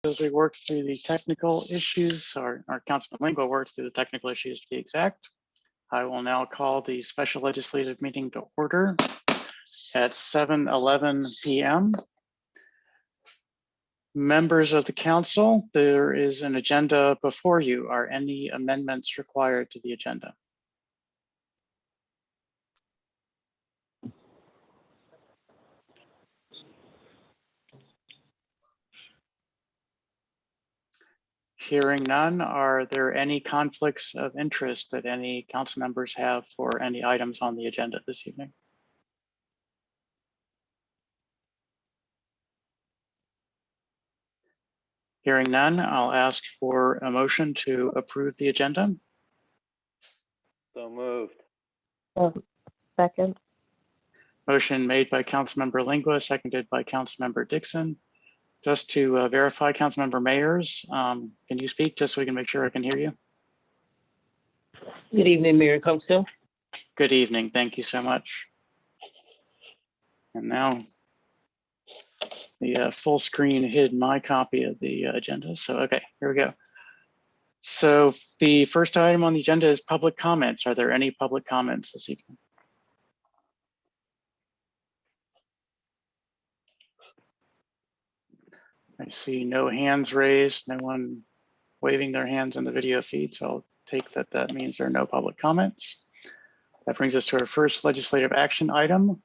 As we work through the technical issues, or Councilman Lingua worked through the technical issues to be exact, I will now call the special legislative meeting to order at 7:11 p.m. Members of the council, there is an agenda before you. Are any amendments required to the agenda? Hearing none, are there any conflicts of interest that any council members have for any items on the agenda this evening? Hearing none, I'll ask for a motion to approve the agenda. So moved. Second. Motion made by Councilmember Lingua, seconded by Councilmember Dixon. Just to verify, Councilmember Mayers, can you speak just so we can make sure I can hear you? Good evening, Mayor Council. Good evening. Thank you so much. And now the full screen hid my copy of the agenda. So, okay, here we go. So the first item on the agenda is public comments. Are there any public comments this evening? I see no hands raised, no one waving their hands in the video feed. So I'll take that that means there are no public comments. That brings us to our first legislative action item.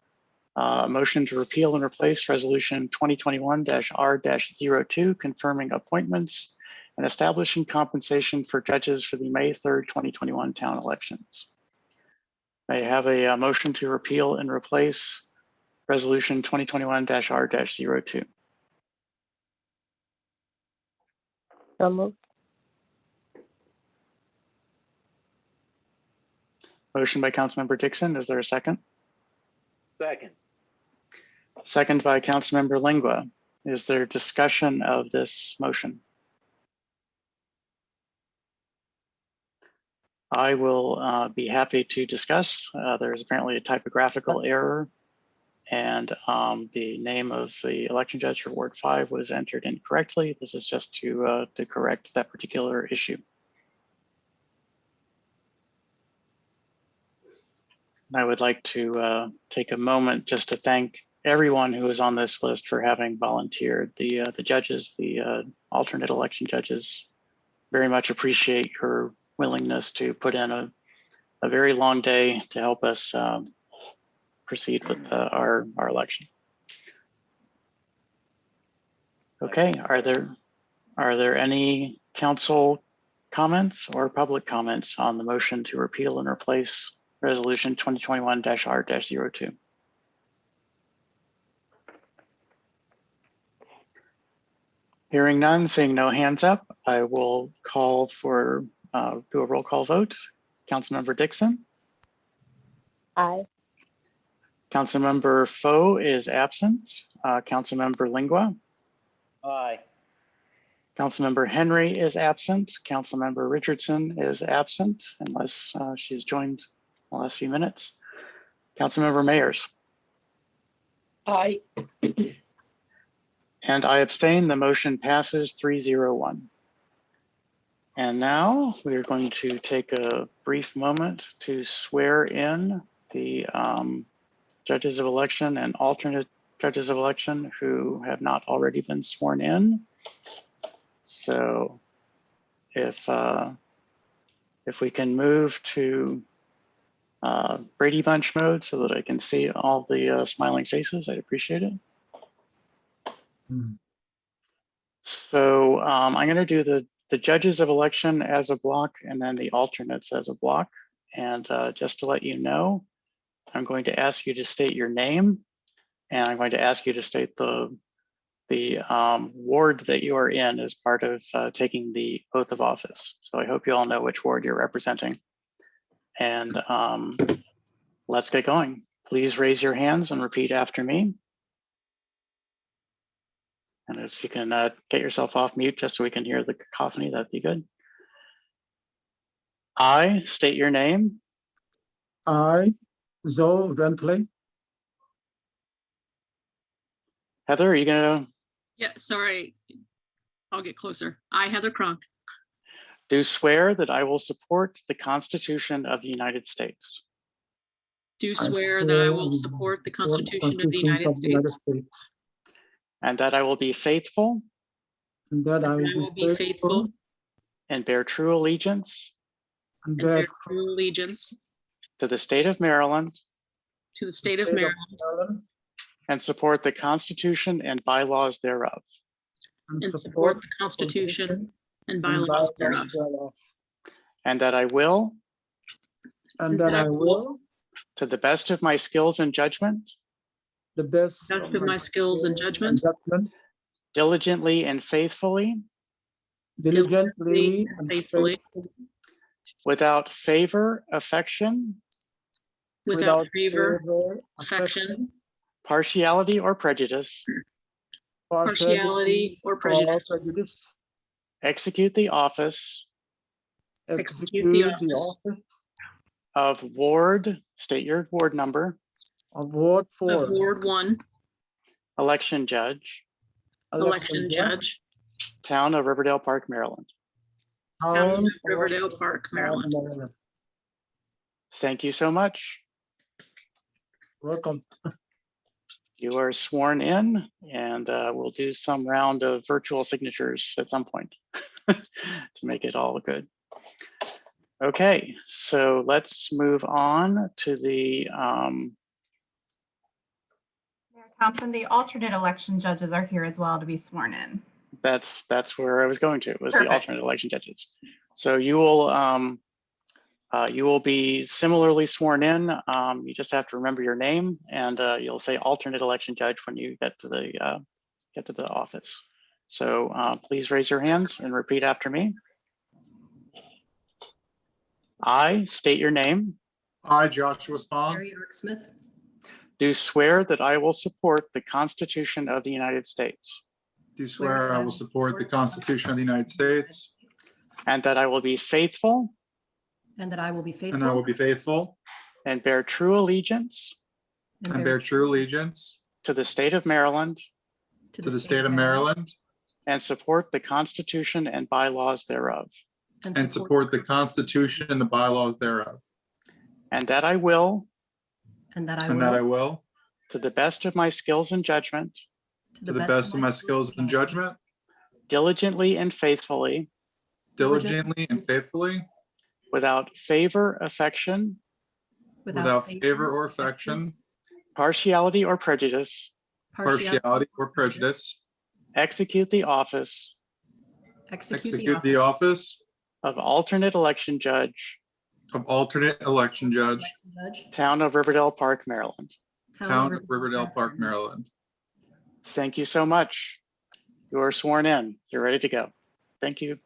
A motion to repeal and replace resolution 2021-R-02, confirming appointments and establishing compensation for judges for the May 3rd, 2021 town elections. May I have a motion to repeal and replace resolution 2021-R-02. So moved. Motion by Councilmember Dixon. Is there a second? Second. Second by Councilmember Lingua. Is there discussion of this motion? I will be happy to discuss. There's apparently a typographical error, and the name of the election judge for Ward 5 was entered incorrectly. This is just to correct that particular issue. I would like to take a moment just to thank everyone who is on this list for having volunteered. The judges, the alternate election judges, very much appreciate your willingness to put in a very long day to help us proceed with our election. Okay, are there any council comments or public comments on the motion to repeal and replace resolution 2021-R-02? Hearing none, seeing no hands up, I will call for do a roll call vote. Councilmember Dixon. Aye. Councilmember Foe is absent. Councilmember Lingua. Aye. Councilmember Henry is absent. Councilmember Richardson is absent unless she's joined in the last few minutes. Councilmember Mayers. Aye. And I abstain. The motion passes 3-0-1. And now we are going to take a brief moment to swear in the judges of election and alternate judges of election who have not already been sworn in. So if we can move to Brady Bunch mode so that I can see all the smiling faces, I'd appreciate it. So I'm going to do the judges of election as a block and then the alternates as a block. And just to let you know, I'm going to ask you to state your name, and I'm going to ask you to state the ward that you are in as part of taking the oath of office. So I hope you all know which ward you're representing. And let's get going. Please raise your hands and repeat after me. And if you can get yourself off mute just so we can hear the cacophony, that'd be good. I state your name. I, Zoe Rentley. Heather, are you gonna? Yeah, sorry. I'll get closer. I, Heather Cronk, do swear that I will support the Constitution of the United States do swear that I will support the Constitution of the United States, and that I will be faithful and that I and I will be faithful and bear true allegiance and and bear bear true allegiance to the state of Maryland to the state of state of Maryland Maryland and support the Constitution and bylaws thereof, and support the Constitution and bylaws thereof, and that I will, and that I will, to the best of my skills and judgment, the best best of my skills and judgment, diligently and faithfully, diligently and faithfully, without favor, affection, without favor, affection, partiality, or prejudice, partiality, or prejudice, execute the office execute the office of Ward, state your ward number, of Ward of 4, Ward 1, election judge, election judge, town of Riverdale Park, Maryland. Town of Riverdale Park, Maryland. Thank you so much. Welcome. You are sworn in, and we'll do some round of virtual signatures at some point to make it all good. Okay, so let's move on to the Mayor Thompson, the alternate election judges are here as well to be sworn in. that's where I was going to, was the Perfect. alternate election judges. So you will be similarly sworn in. You just have to remember your name, and you'll say alternate election judge when you get to the office. So please raise your hands and repeat after me. I state your name. I, Joshua Spong, Mary Ark Smith, Do swear that I will support the Constitution of the United States do swear I will support the Constitution of the United States, and that I will be faithful and that I will be faithful. and I will be faithful and bear true allegiance and bear true allegiance to the state of Maryland to the state of Maryland and support the Constitution and bylaws thereof, and support the Constitution and the bylaws thereof, and that I will, and that and that I will, to the best of my skills and judgment, to the best of my skills and judgment, diligently and faithfully, diligently and faithfully, without favor, affection, without favor or affection, partiality, or prejudice, partiality or prejudice, execute the office execute the office of alternate election judge, of alternate election judge, town of Riverdale Park, Maryland. town of Riverdale Park, Maryland. Thank you so much. You are sworn in. You're ready to go. Thank you.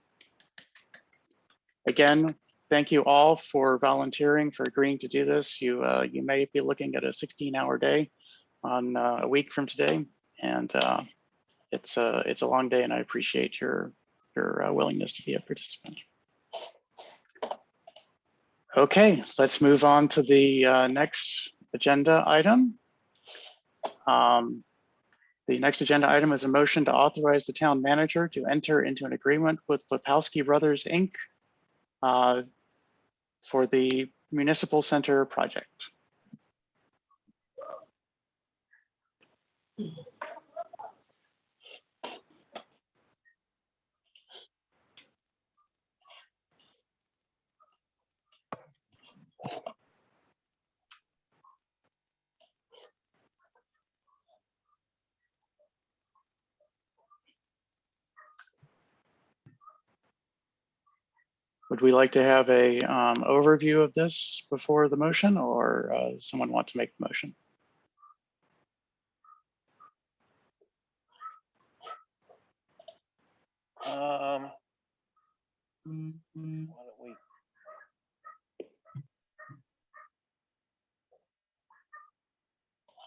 Again, thank you all for volunteering, for agreeing to do this. You may be looking at a 16-hour day on a week from today, and it's a long day, and I appreciate your willingness to be a participant. Okay, let's move on to the next agenda item. The next agenda item is a motion to authorize the town manager to enter into an agreement with Lepowski Brothers, Inc. For the municipal center project. Would we like to have a overview of this before the motion, or does someone want to make the motion? Why don't we?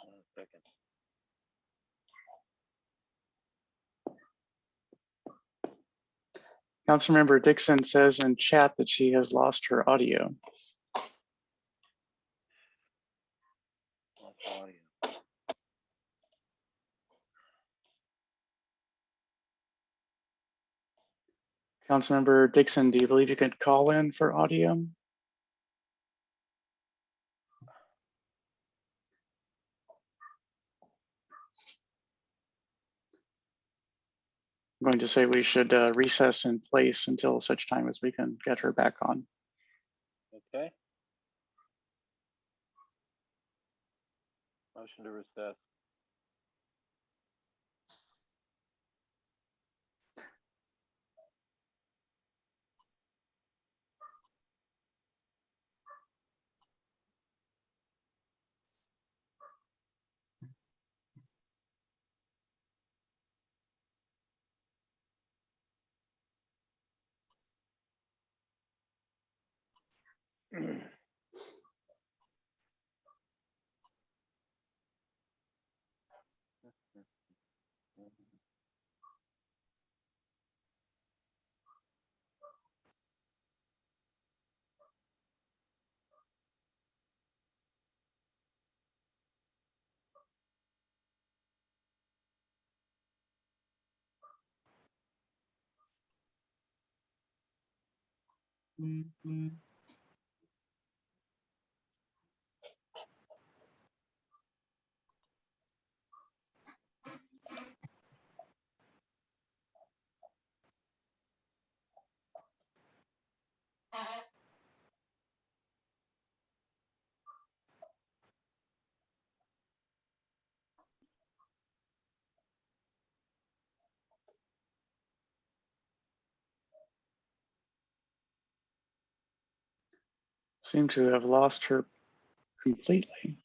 One second. Councilmember Dixon says in chat that she has lost her audio. Lost audio. Councilmember Dixon, do you believe you could call in for audio? I'm going to say we should recess in place until such time as we can get her back on. Okay. Motion to recess. Seem to have lost her completely.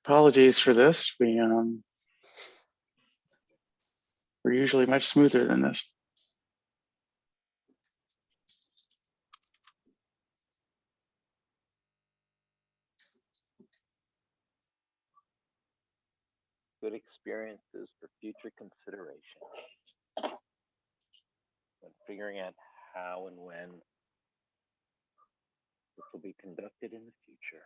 Apologies for this. We're usually much smoother than this. Good experiences for future consideration when figuring out how and when this will be conducted in the future.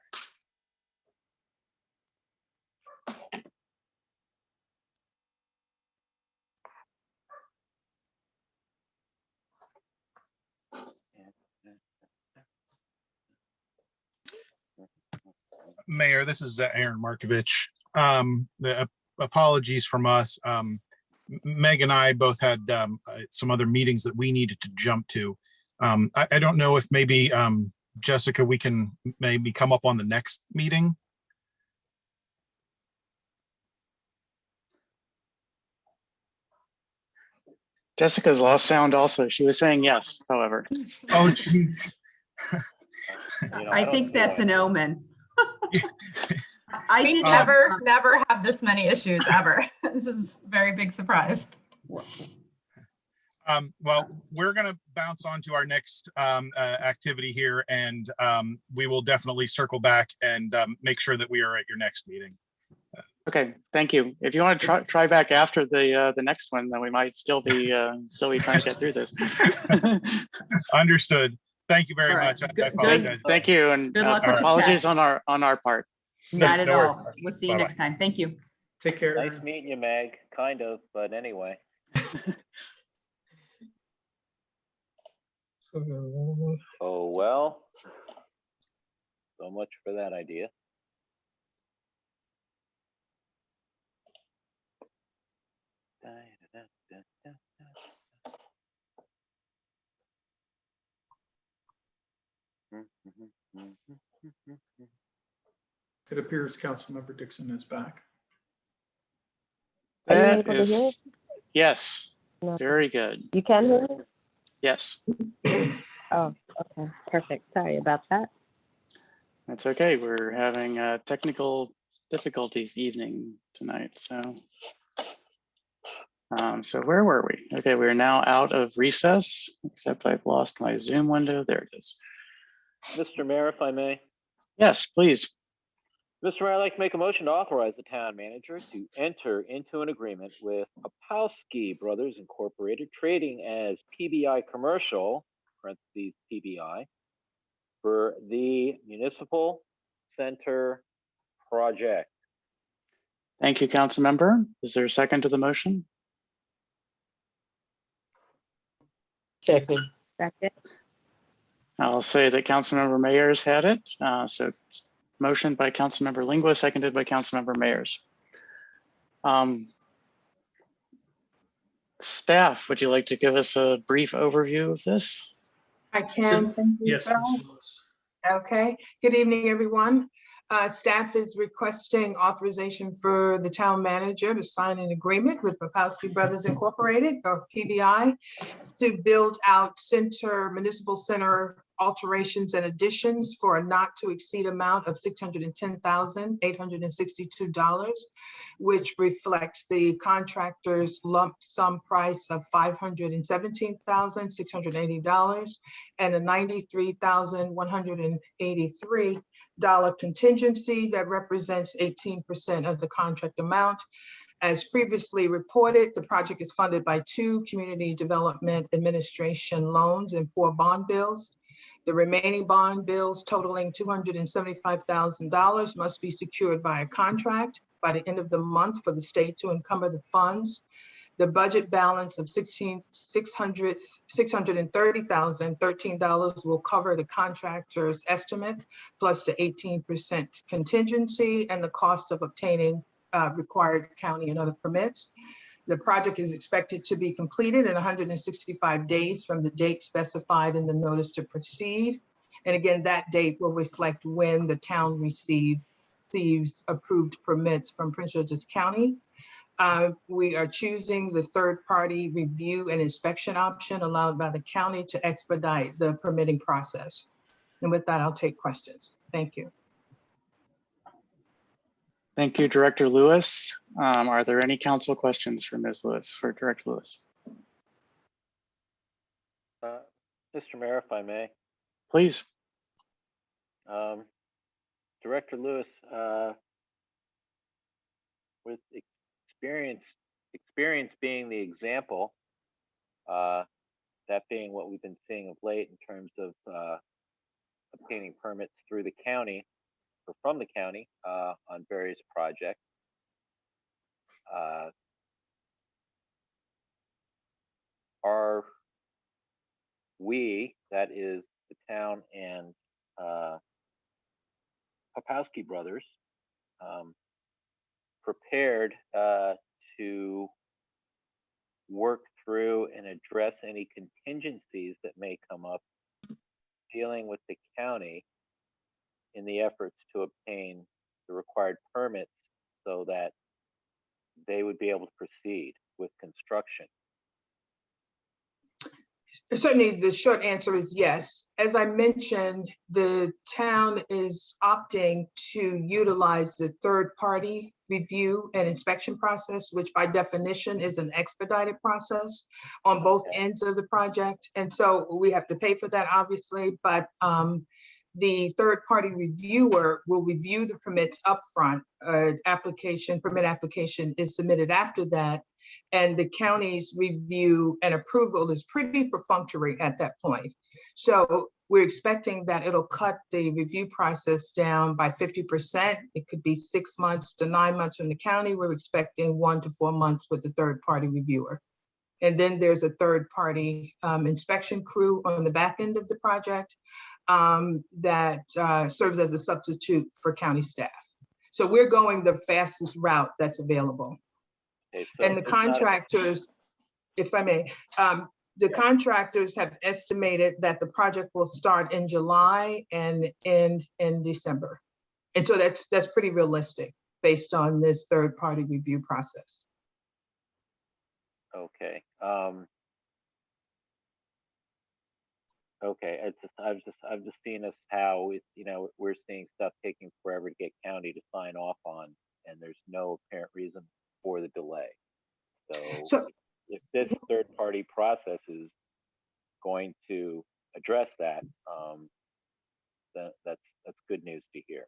Mayor, this is Aaron Markovich. The apologies from us. Meg and I both had some other meetings that we needed to jump to. I don't know if maybe Jessica, we can maybe come up on the next meeting. Jessica's lost sound also. She was saying yes, however. Oh, geez. I think that's an omen. I We did never have this many issues ever. This is a very big surprise. Well, we're going to bounce on to our next activity here, and we will definitely circle back and make sure that we are at your next meeting. Okay, thank you. If you want to try back after the next one, then we might still be trying to get through this. Understood. Thank you very All right. much. I Good- apologize. Thank you, and Good luck with the apologies test. on our part. Not at No worries. all. We'll see you Bye-bye. next time. Thank you. Take care. Nice meeting you, Meg, kind of, but anyway. Oh, well. So much for that idea. It appears Councilmember Dixon is back. Are you That able to hear is, yes, No. very good. You can hear me? Yes, Oh, okay, perfect. Sorry about that. that's okay. We're having technical difficulties evening tonight, so. So where were we? Okay, we're now out of recess, except I've lost my Zoom window. There it is. Mr. Mayor, if I may. Yes, please. Mr. Mayor, I'd like to make a motion to authorize the town manager to enter into an agreement with Papowski Brothers Incorporated, trading as PBI Commercial, parentheses PBI, for the Municipal Center project. Thank you, council member. Is there a second to the motion? Second. Second. I'll say that Councilmember Mayers had it. So motion by Councilmember Lingua, seconded by Councilmember Mayers. Staff, would you like to give us a brief overview of this? I can, thank you, Yes, sir. Ms. Lewis. Okay, good evening, everyone. Staff is requesting authorization for the town manager to sign an agreement with Papowski Brothers Incorporated, or PBI, to build out municipal center alterations and additions for a not to exceed amount of $610,862, which reflects the contractor's lump sum price of $517,680 and a $93,183 contingency that represents 18% of the contract amount. As previously reported, the project is funded by 2 Community Development Administration loans and 4 bond bills. The remaining bond bills totaling $275,000 must be secured by a contract by the end of the month for the state to encumber the funds. The budget balance of $630,013 will cover the contractor's estimate, plus the 18% contingency and the cost of obtaining required county and other permits. The project is expected to be completed in 165 days from the date specified in the notice to proceed. And again, that date will reflect when the town receives approved permits from Prince George's County. We are choosing the third-party review and inspection option allowed by the county to expedite the permitting process. And with that, I'll take questions. Thank you. Thank you, Director Lewis. Are there any council questions for Ms. Lewis, for Director Lewis? Mr. Mayor, if I may. Please. Director Lewis, with experience being the example, that being what we've been seeing of late in terms of obtaining permits through the county or from the county on various projects. Are we, that is the town and Papowski Brothers, prepared to work through and address any contingencies that may come up dealing with the county in the efforts to obtain the required permits so that they would be able to proceed with construction? Certainly, the short answer is yes. As I mentioned, the town is opting to utilize the third-party review and inspection process, which by definition is an expedited process on both ends of the project. And so we have to pay for that, obviously, but the third-party reviewer will review the permits upfront. Permit application is submitted after that. And the county's review and approval is pretty perfunctory at that point. So we're expecting that it'll cut the review process down by 50%. It could be 6 months to 9 months from the county. We're expecting 1 to 4 months with the third-party reviewer. And then there's a third-party inspection crew on the back end of the project that serves as a substitute for county staff. So we're going the fastest route that's available. Okay, so And the contractors, if I may, the contractors have estimated that the project will start in July and end in December. And so that's pretty realistic based on this third-party review process. Okay. Okay, I've just seen as how it's, we're seeing stuff taking forever to get county to sign off on, and there's no apparent reason for the delay. So if this third-party process is going to address that, that's good news to hear.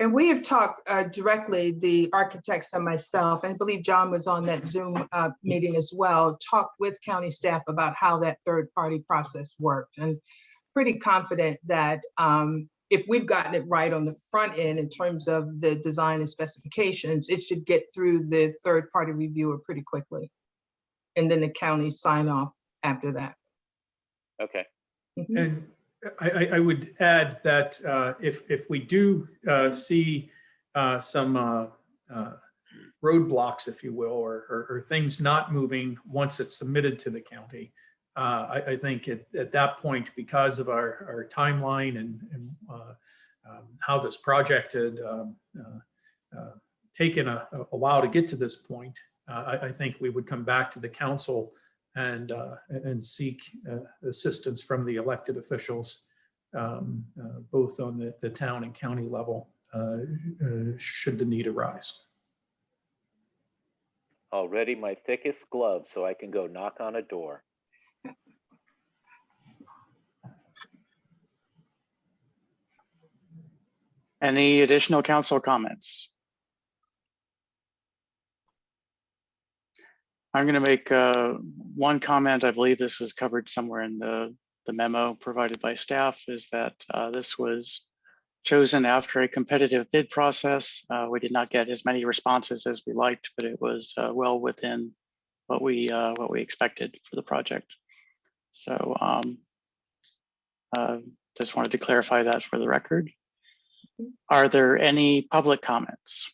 And we have talked directly, the architects and myself, and I believe John was on that Zoom meeting as well, talked with county staff about how that third-party process worked. And pretty confident that if we've gotten it right on the front end in terms of the design and specifications, it should get through the third-party reviewer pretty quickly. And then the county sign off after that. Okay. Mm-hmm. And I would add that if we do see some roadblocks, if you will, or things not moving once it's submitted to the county, I think at that point, because of our timeline and how this project had taken a while to get to this point, I think we would come back to the council and seek assistance from the elected officials, both on the town and county level, should the need arise. Already my thickest glove, so I can go knock on a door. Any additional council comments? I'm going to make one comment. I believe this was covered somewhere in the memo provided by staff, is that this was chosen after a competitive bid process. We did not get as many responses as we liked, but it was well within what we expected for the project. So just wanted to clarify that for the record. Are there any public comments?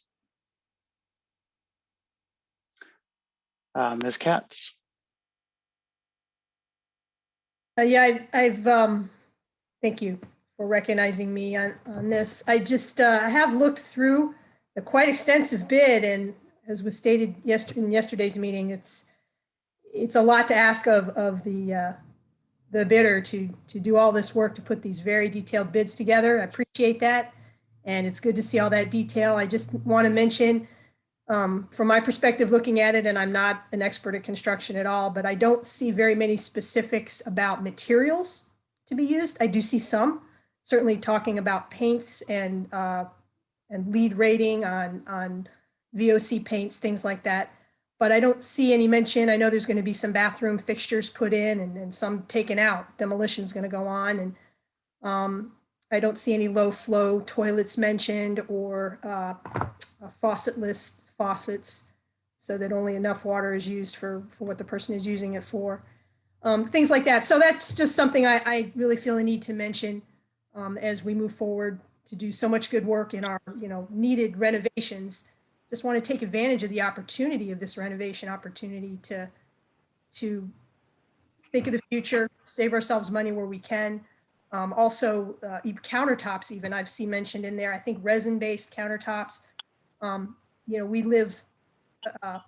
Ms. Katz. Yeah, thank you for recognizing me on this. I just I have looked through a quite extensive bid, and as was stated in yesterday's meeting, it's a lot to ask of the bidder to do all this work to put these very detailed bids together. I appreciate that, and it's good to see all that detail. I just want to mention, from my perspective looking at it, and I'm not an expert at construction at all, but I don't see very many specifics about materials to be used. I do see some, certainly talking about paints and lead rating on VOC paints, things like that. But I don't see any mention. I know there's going to be some bathroom fixtures put in and some taken out. Demolition is going to go on. And I don't see any low flow toilets mentioned or faucetless faucets, so that only enough water is used for what the person is using it for. Things like that. So that's just something I really feel a need to mention as we move forward to do so much good work in our needed renovations. Just want to take advantage of the opportunity of this renovation opportunity to think of the future, save ourselves money where we can. Also, countertops, even I've seen mentioned in there. I think resin-based countertops. We live a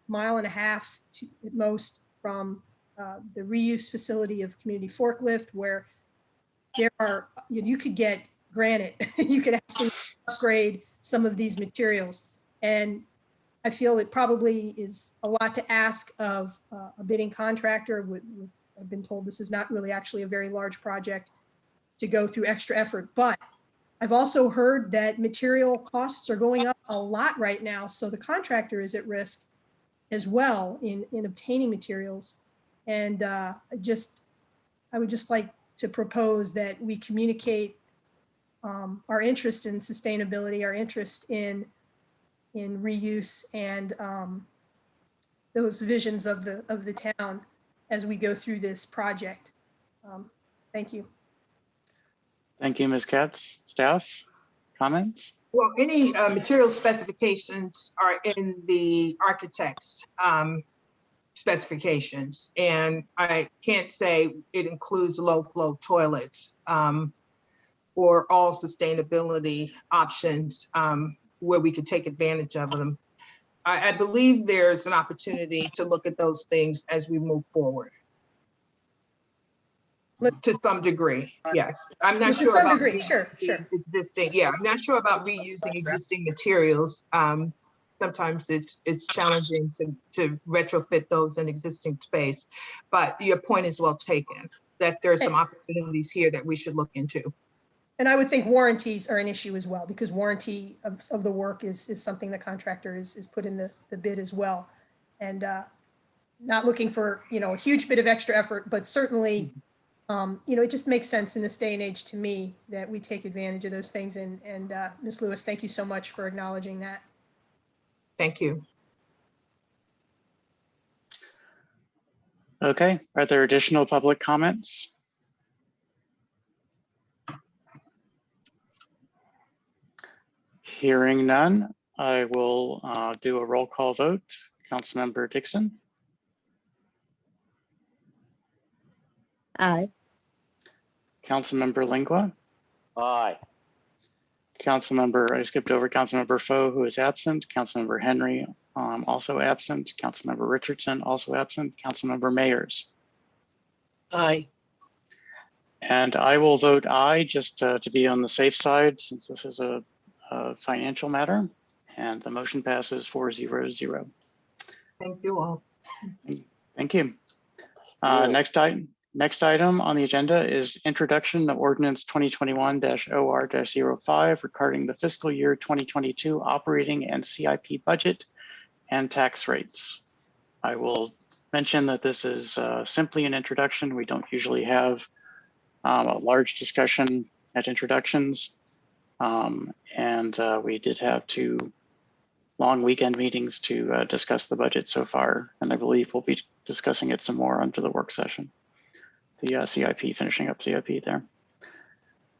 mile and a half at most from the reuse facility of community forklift, where there are, you could get granite, you could absolutely upgrade some of these materials. And I feel it probably is a lot to ask of a bidding contractor. I've been told this is not really actually a very large project to go through extra effort, but I've also heard that material costs are going up a lot right now. So the contractor is at risk as well in obtaining materials. And I would just like to propose that we communicate our interest in sustainability, our interest in reuse, and those visions of the town as we go through this project. Thank you. Thank you, Ms. Katz. Staff, comments? Well, any material specifications are in the architect's specifications, and I can't say it includes low flow toilets or all sustainability options where we could take advantage of them. I believe there's an opportunity to look at those things as we move forward. To some degree, yes. I'm not sure about sure. existing. Yeah, I'm not sure about reusing existing materials. Sometimes it's challenging to retrofit those in existing space. But your point is well taken, that there's some opportunities here that we should look into. And I would think warranties are an issue as well, because warranty of the work is something the contractor is put in the bid as well. And not looking for, a huge bit of extra effort, but certainly, it just makes sense in this day and age to me that we take advantage of those things. And Ms. Lewis, thank you so much for acknowledging that. Thank you. Okay, are there additional public comments? Hearing none, I will do a roll call vote. Councilmember Dixon. Aye. Councilmember Lingua. Aye. Councilmember, I skipped over Councilmember Foe, who is absent. Councilmember Henry, also absent. Councilmember Richardson, also absent. Councilmember Mayers. Aye. And I will vote aye, just to be on the safe side, since this is a financial matter. And the motion passes 4-0-0. Thank you all. Thank you. Next item on the agenda is introduction of ordinance 2021-OR-05 regarding the fiscal year 2022 operating and CIP budget and tax rates. I will mention that this is simply an introduction. We don't usually have a large discussion at introductions. And we did have 2 long weekend meetings to discuss the budget so far. And I believe we'll be discussing it some more under the work session. The CIP, finishing up CIP there.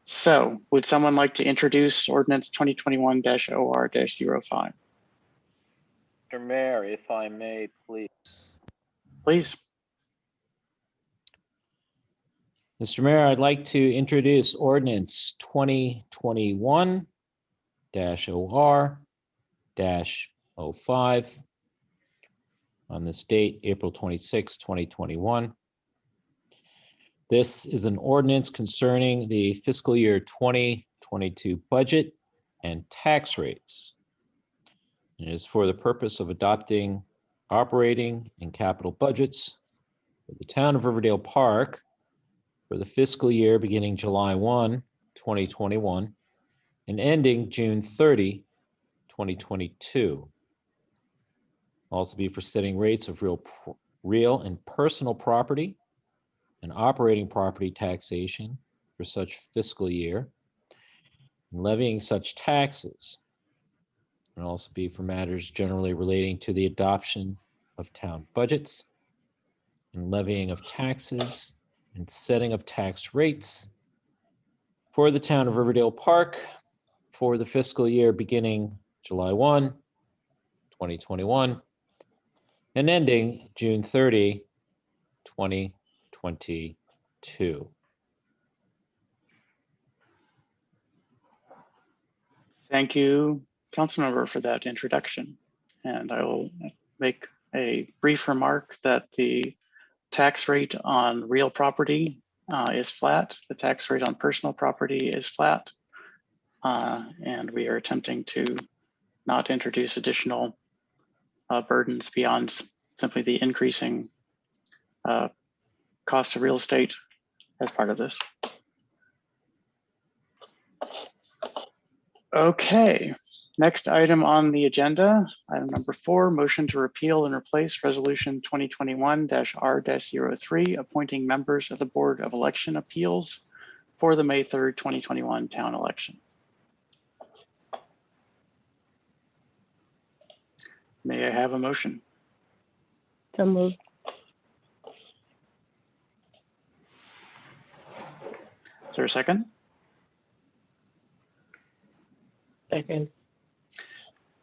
So would someone like to introduce ordinance 2021-OR-05? Mr. Mayor, if I may, please. Please. Mr. Mayor, I'd like to introduce ordinance 2021-OR-05 on this date, April 26, 2021. This is an ordinance concerning the fiscal year 2022 budget and tax rates. It is for the purpose of adopting operating and capital budgets for the town of Riverdale Park for the fiscal year beginning July 1, 2021 and ending June 30, 2022. Also be for setting rates of real and personal property and operating property taxation for such fiscal year, and levying such taxes, and also be for matters generally relating to the adoption of town budgets and levying of taxes and setting of tax rates for the town of Riverdale Park for the fiscal year beginning July 1, 2021 and ending June 30, 2022. Thank you, Councilmember, for that introduction. And I will make a brief remark that the tax rate on real property is flat. The tax rate on personal property is flat. And we are attempting to not introduce additional burdens beyond simply the increasing cost of real estate as part of this. Okay, next item on the agenda, item number 4, motion to repeal and replace resolution 2021-R-03, appointing members of the Board of Election Appeals for the May 3rd, 2021 town election. May I have a motion? So moved. Is there a second? Second.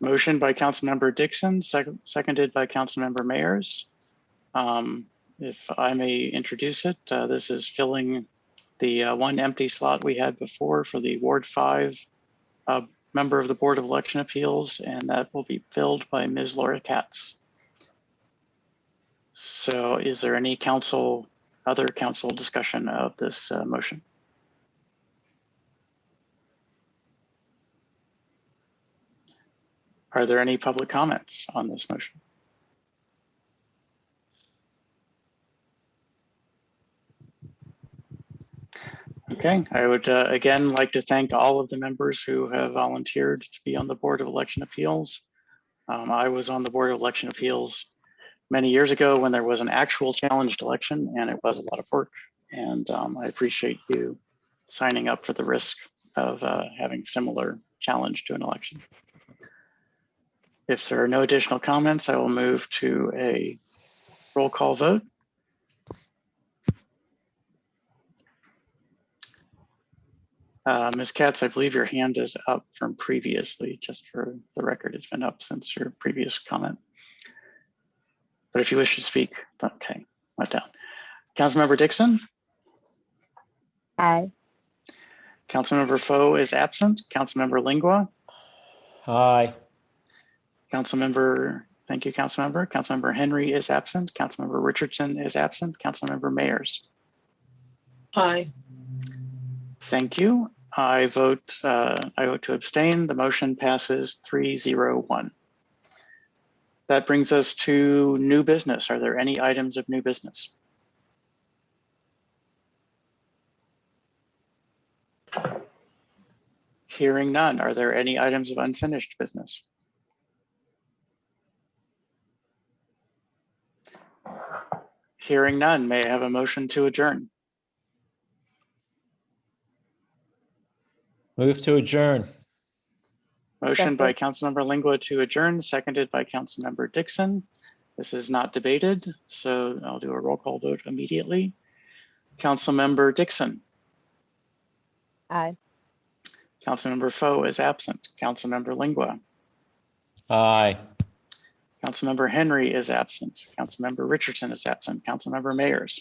Motion by Councilmember Dixon, seconded by Councilmember Mayers. If I may introduce it, this is filling the one empty slot we had before for the Ward 5 member of the Board of Election Appeals, and that will be filled by Ms. Laura Katz. So is there any other council discussion of this motion? Are there any public comments on this motion? Okay, I would again like to thank all of the members who have volunteered to be on the Board of Election Appeals. I was on the Board of Election Appeals many years ago when there was an actual challenged election, and it was a lot of work. And I appreciate you signing up for the risk of having similar challenge to an election. If there are no additional comments, I will move to a roll call vote. Ms. Katz, I believe your hand is up from previously, just for the record, it's been up since your previous comment. But if you wish to speak, okay, went down. Councilmember Dixon? Aye. Councilmember Foe is absent. Councilmember Lingua? Aye. Councilmember, thank you, Councilmember. Councilmember Henry is absent. Councilmember Richardson is absent. Councilmember Mayers? Aye. Thank you. I vote to abstain. The motion passes 3-0-1. That brings us to new business. Are there any items of new business? Hearing none. Are there any items of unfinished business? Hearing none. May I have a motion to adjourn? Move to adjourn. Motion by Councilmember Lingua to adjourn, seconded by Councilmember Dixon. This is not debated, so I'll do a roll call vote immediately. Councilmember Dixon. Aye. Councilmember Foe is absent. Councilmember Lingua. Aye. Councilmember Henry is absent. Councilmember Richardson is absent. Councilmember Mayers.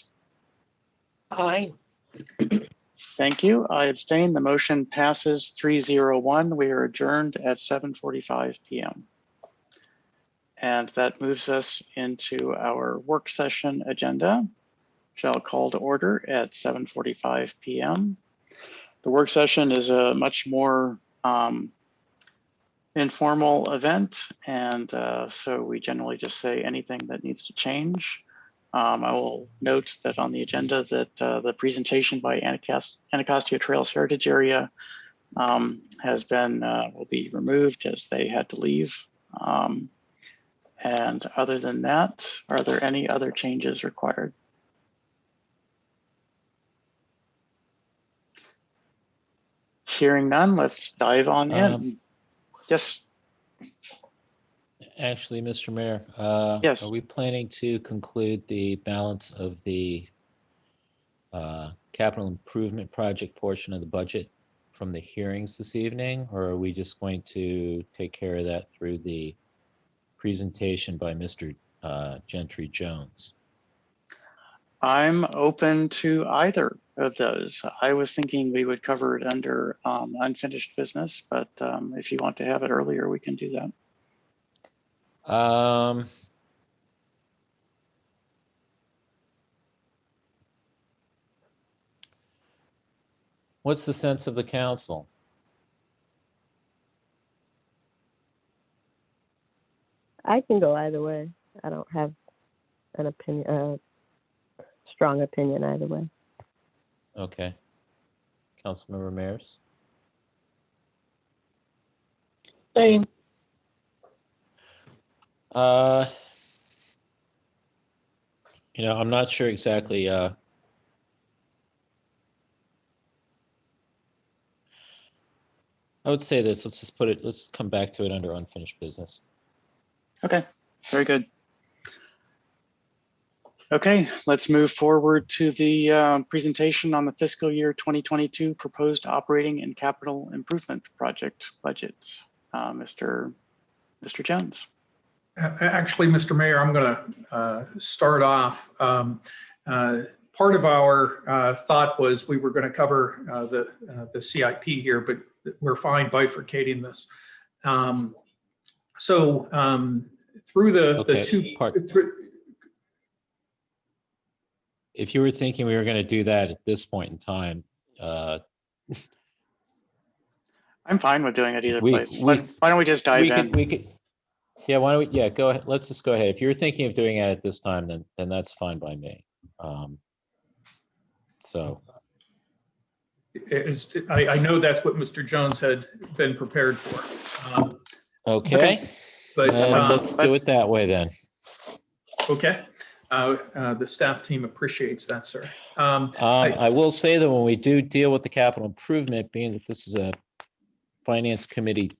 Aye. Thank you. I abstain. The motion passes 3-0-1. We are adjourned at 7:45 p.m. And that moves us into our work session agenda, which I'll call to order at 7:45 p.m. The work session is a much more informal event, and so we generally just say anything that needs to change. I will note that on the agenda that the presentation by Anacostia Trails Heritage Area will be removed as they had to leave. And other than that, are there any other changes required? Hearing none, let's dive on in. Yes. Actually, Mr. Mayor, yes. Are we planning to conclude the balance of the capital improvement project portion of the budget from the hearings this evening, or are we just going to take care of that through the presentation by Mr. Gentry Jones? I'm open to either of those. I was thinking we would cover it under unfinished business, but if you want to have it earlier, we can do that. What's the sense of the council? I can go either way. I don't have an opinion, strong opinion either way. Okay. Councilmember Mayor's? Same. I'm not sure exactly. I would say this. Let's come back to it under unfinished business. Okay, very good. Okay, let's move forward to the presentation on the fiscal year 2022 proposed operating and capital improvement project budget. Mr. Jones. Actually, Mr. Mayor, I'm going to start off. Part of our thought was we were going to cover the CIP here, but we're fine bifurcating this. Through the two part. If you were thinking we were going to do that at this point in time, I'm fine with doing it either place. Why don't we just dive in? Yeah, why don't we? Yeah, go ahead. Let's just go ahead. If you're thinking of doing it at this time, then that's fine by me. I know that's what Mr. Jones had been prepared for. Okay. But let's do it that way then. Okay. The staff team appreciates that, sir. I will say that when we do deal with the capital improvement, being that this is a finance committee,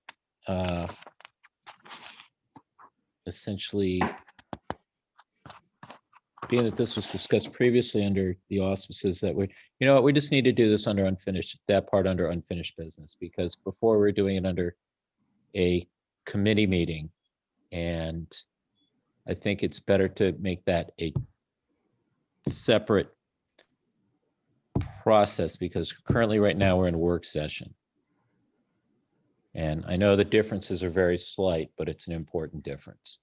essentially, being that this was discussed previously under the auspices that we just need to do this under unfinished business, because before we're doing it under a committee meeting, and I think it's better to make that a separate process, because currently right now we're in a work session. And I know the differences are very slight, but it's an important difference.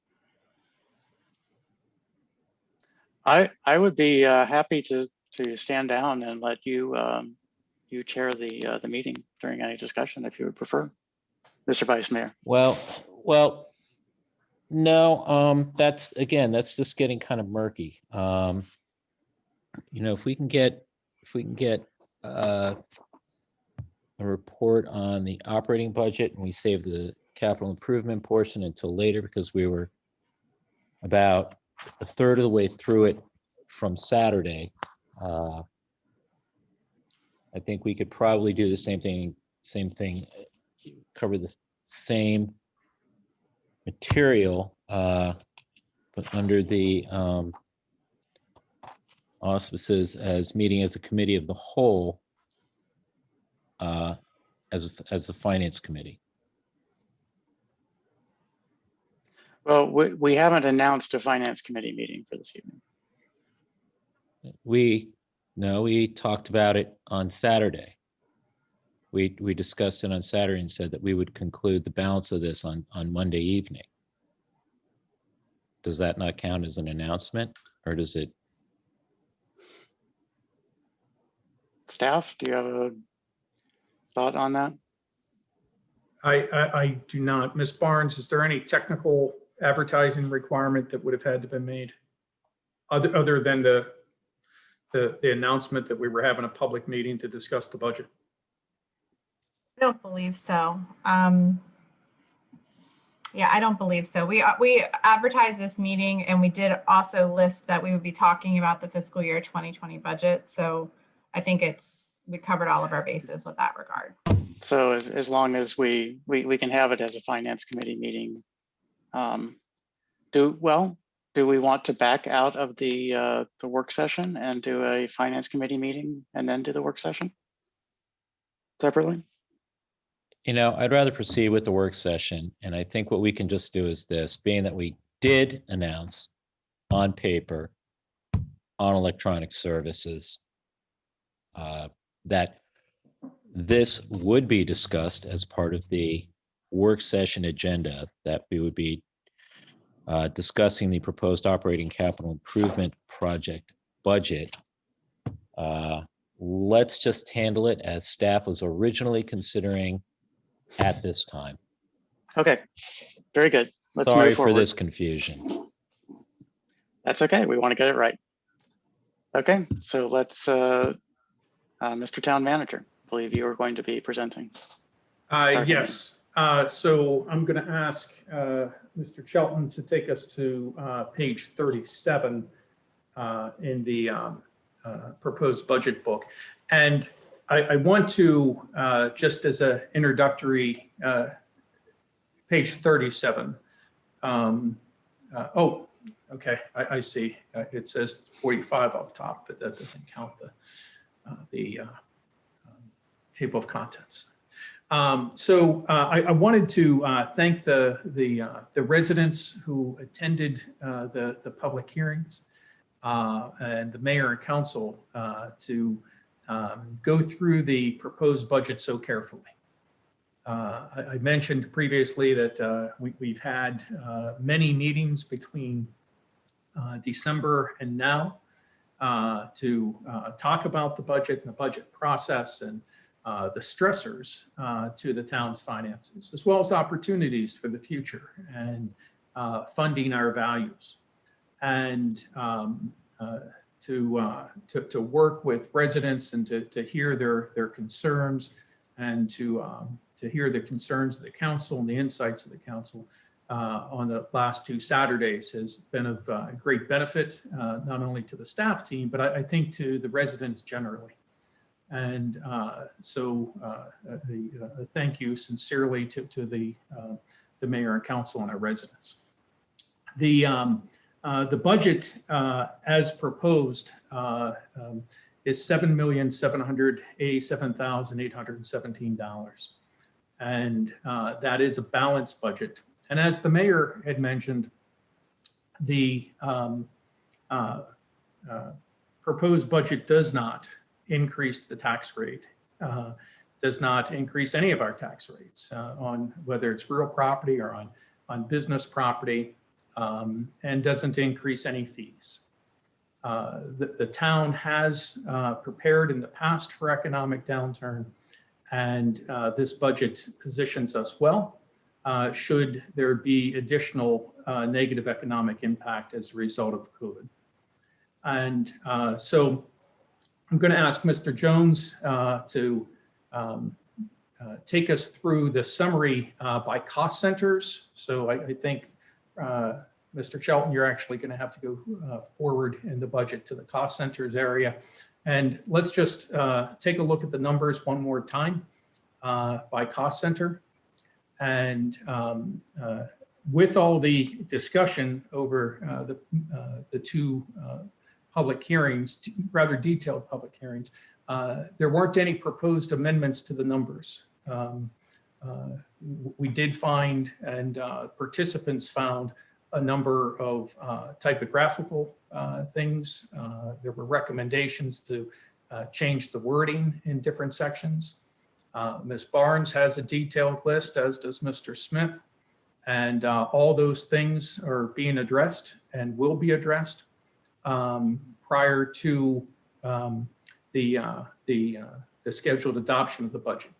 I would be happy to stand down and let you you chair the meeting during any discussion if you would prefer, Mr. Vice Mayor. Well, no, that's just getting kind of murky. If we can get a report on the operating budget, and we save the capital improvement portion until later, because we were about a third of the way through it from Saturday. I think we could probably do the same thing, cover the same material, but under the auspices as meeting as a committee of the whole, as the finance committee. Well, we haven't announced a finance committee meeting for this evening. We talked about it on Saturday. We discussed it on Saturday and said that we would conclude the balance of this on Monday evening. Does that not count as an announcement, or does it? Staff, do you have a thought on that? I do not. Ms. Barnes, is there any technical advertising requirement that would have had to be made other than the announcement that we were having a public meeting to discuss the budget? I don't believe so. Yeah, I don't believe so. We advertised this meeting, and we did also list that we would be talking about the fiscal year 2020 budget. So I think we covered all of our bases with that regard. So as long as we can have it as a finance committee meeting, do we want to back out of the work session and do a finance committee meeting and then do the work session separately? I'd rather proceed with the work session, and I think what we can just do is this, being that we did announce on paper, on electronic services, that this would be discussed as part of the work session agenda, that we would be discussing the proposed operating capital improvement project budget let's just handle it as staff was originally considering at this time. Okay, very good. Let's Sorry move for forward. this confusion. That's okay. We want to get it right. Okay, so let's, Mr. Town Manager, I believe you are going to be presenting. Yes. So I'm going to ask Mr. Shelton to take us to page 37 in the proposed budget book. And I want to, just as an introductory, page 37. Oh, okay, I see. It says 45 up top, but that doesn't count the table of contents. So I wanted to thank the residents who attended the public hearings and the mayor and council to go through the proposed budget so carefully. I mentioned previously that we've had many meetings between December and now to talk about the budget and the budget process and the stressors to the town's finances, as well as opportunities for the future and funding our values. And to work with residents and to hear their concerns and to hear the concerns of the council and the insights of the council on the last 2 Saturdays has been of great benefit, not only to the staff team, but I think to the residents generally. And so a thank you sincerely to the mayor and council and our residents. The budget as proposed is $7,787,817. And that is a balanced budget. And as the mayor had mentioned, the proposed budget does not increase the tax rate, does not increase any of our tax rates on whether it's real property or on business property, and doesn't increase any fees. The town has prepared in the past for economic downturn, and this budget positions us well should there be additional negative economic impact as a result of COVID. And so I'm going to ask Mr. Jones to take us through the summary by cost centers. So I think, Mr. Shelton, you're actually going to have to go forward in the budget to the cost centers area. And let's just take a look at the numbers one more time by cost center. And with all the discussion over the 2 public hearings, rather detailed public hearings, there weren't any proposed amendments to the numbers. We did find, and participants found, a number of typographical things. There were recommendations to change the wording in different sections. Ms. Barnes has a detailed list, as does Mr. Smith, and all those things are being addressed and will be addressed prior to the scheduled adoption of the budget.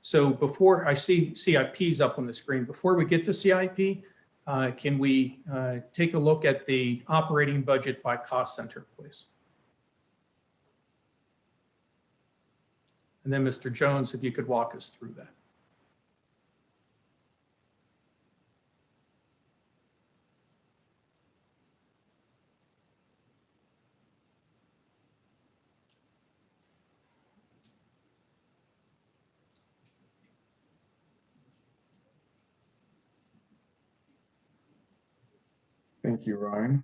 So before I see CIPs up on the screen, before we get to CIP, can we take a look at the operating budget by cost center, please? And then Mr. Jones, if you could walk us through that. Thank you, Ryan.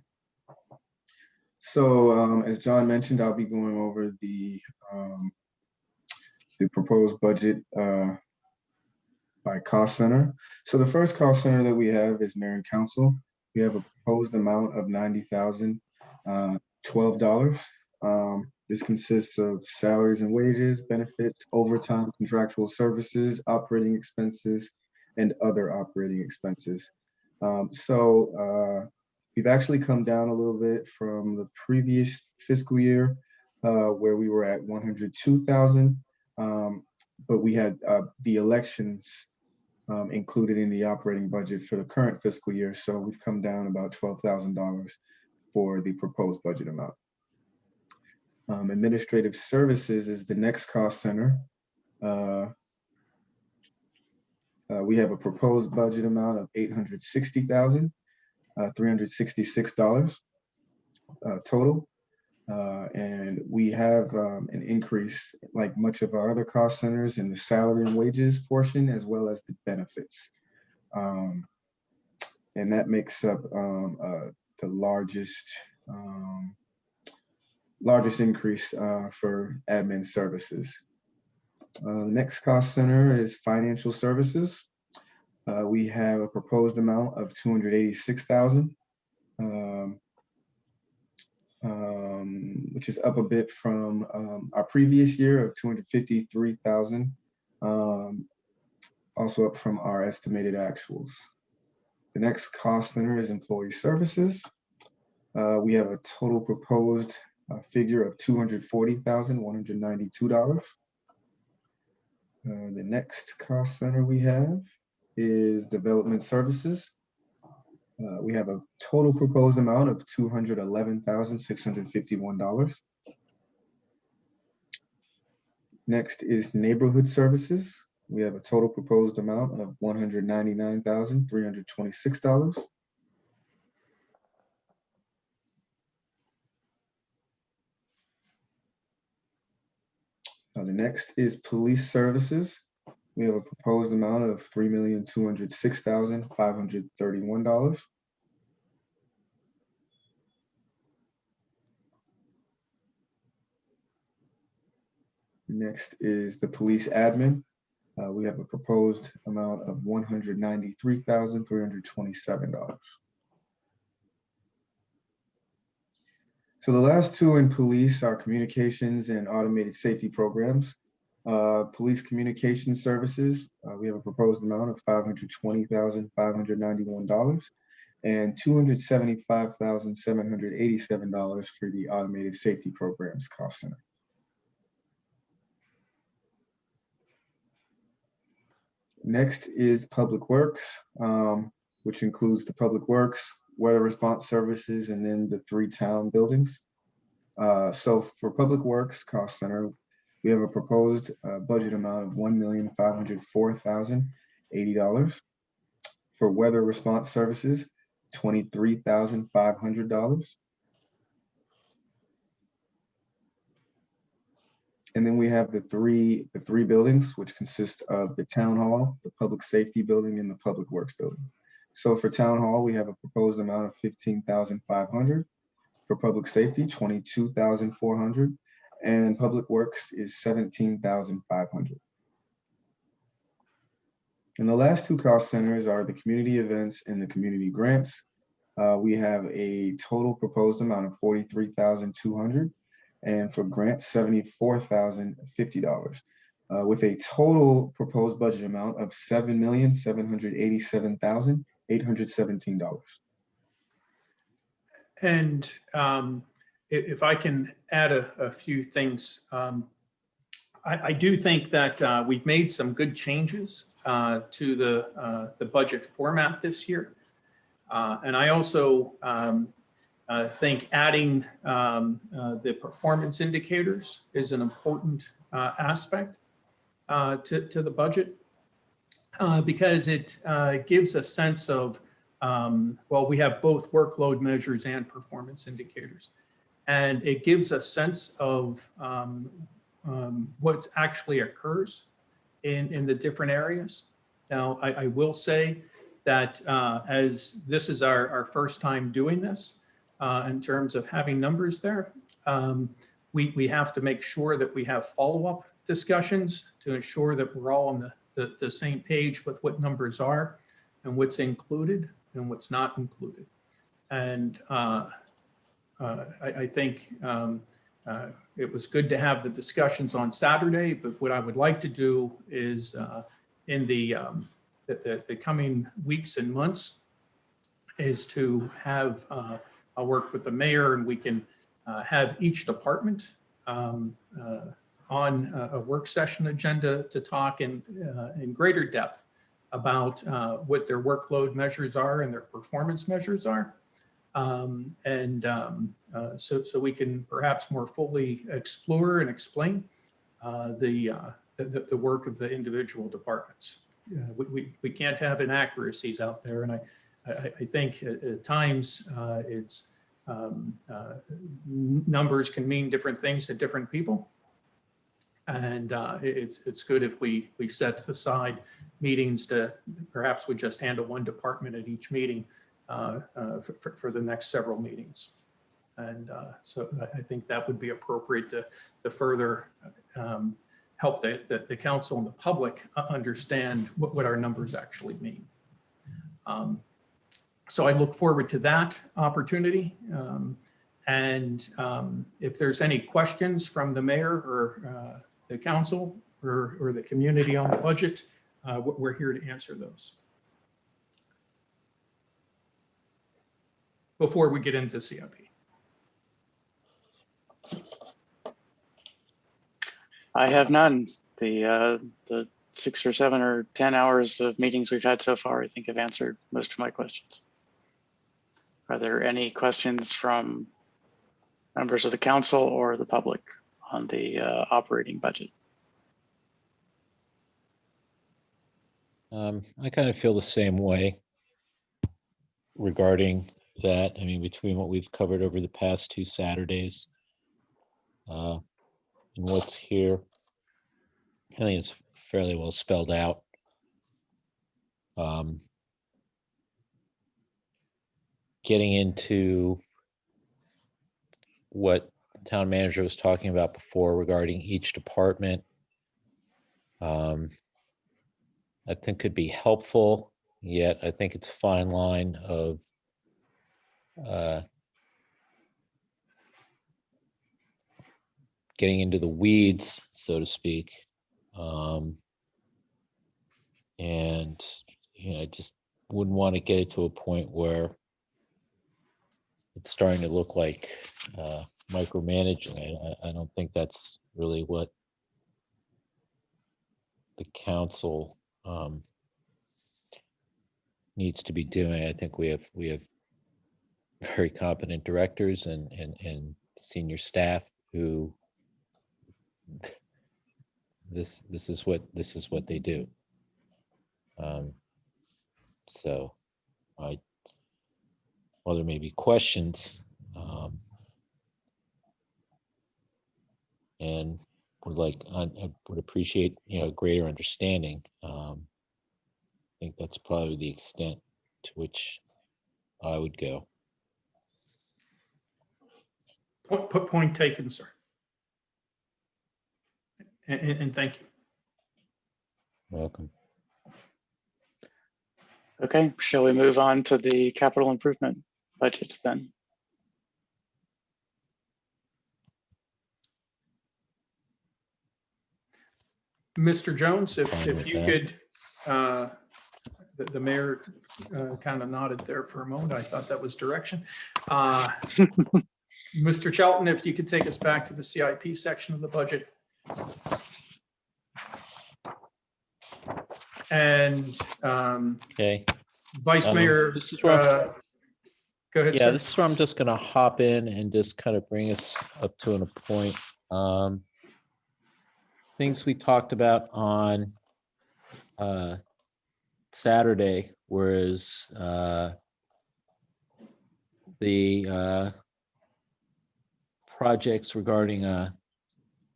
So as John mentioned, I'll be going over the proposed budget by cost center. So the first cost center that we have is mayor and council. We have a proposed amount of $90,012. This consists of salaries and wages, benefits, overtime, contractual services, operating expenses, and other operating expenses. We've actually come down a little bit from the previous fiscal year. where we were at 102,000. But we had the elections included in the operating budget for the current fiscal year. So we've come down about $12,000 for the proposed budget amount. Administrative services is the next cost center. We have a proposed budget amount of $860,366 total. And we have an increase, like much of our other cost centers, in the salary and wages portion, as well as the benefits. And that makes up the largest increase for admin services. The next cost center is financial services. We have a proposed amount of $286,000. Which is up a bit from our previous year of $253,000, also up from our estimated actuals. The next cost center is employee services. We have a total proposed figure of $240,192. The next cost center we have is development services. We have a total proposed amount of $211,651. Next is neighborhood services. We have a total proposed amount of $199,326. The next is police services. We have a proposed amount of $3,206,531. Next is the police admin. We have a proposed amount of $193,327. So the last two in police are communications and automated safety programs. Police communication services, we have a proposed amount of $520,591 and $275,787 for the automated safety programs cost center. Next is public works, which includes the public works, weather response services, and then the 3 town buildings. So for public works cost center, we have a proposed budget amount of $1,504,080. For weather response services, $23,500. And then we have the three buildings, which consist of the town hall, the public safety building, and the public works building. So for town hall, we have a proposed amount of $15,500. For public safety, $22,400. And public works is $17,500. And the last two cost centers are the community events and the community grants. We have a total proposed amount of $43,200, and for grants, $74,050, with a total proposed budget amount of $7,787,817. And if I can add a few things, I do think that we've made some good changes to the budget format this year. And I also think adding the performance indicators is an important aspect to the budget because it gives a sense of, well, we have both workload measures and performance indicators. And it gives a sense of what actually occurs in the different areas. Now, I will say that as this is our first time doing this, in terms of having numbers there, we have to make sure that we have follow-up discussions to ensure that we're all on the same page with what numbers are and what's included and what's not included. And I think it was good to have the discussions on Saturday, but what I would like to do is in the coming weeks and months is to have, I'll work with the mayor and we can have each department on a work session agenda to talk in greater depth about what their workload measures are and their performance measures are. So we can perhaps more fully explore and explain the work of the individual departments. We can't have inaccuracies out there, and I think at times it's numbers can mean different things to different people, and it's good if we set aside meetings to perhaps we just handle one department at each meeting for the next several meetings. And so I think that would be appropriate to further help the council and the public understand what our numbers actually mean. So I look forward to that opportunity. If there's any questions from the mayor or the council or the community on the budget, we're here to answer those. Before we get into CIP. I have none. The 6 or 7 or 10 hours of meetings we've had so far, I think have answered most of my questions. Are there any questions from members of the council or the public on the operating budget? I kind of feel the same way regarding that. I mean, between what we've covered over the past 2 Saturdays and what's here, I think it's fairly well spelled out. Getting into what the town manager was talking about before regarding each department, I think could be helpful, yet I think it's a fine line of getting into the weeds, so to speak. And I just wouldn't want to get it to a point where it's starting to look like micromanaging. I don't think that's really what the council needs to be doing. I think we have very competent directors and senior staff who this is what they do. So while there may be questions, and I would appreciate greater understanding. I think that's probably the extent to which I would go. Point taken, sir. And thank you. Welcome. Okay, shall we move on to the capital improvement budget then? Mr. Jones, if Fine with you that. could, the mayor kind of nodded there for a moment. I thought that was direction. Mr. Chelton, if you could take us back to the CIP section of the budget. And Okay. Vice Mayor, This is where go ahead, yeah, sir. this is where I'm just going to hop in and just kind of bring us up to a point. Things we talked about on Saturday was the projects regarding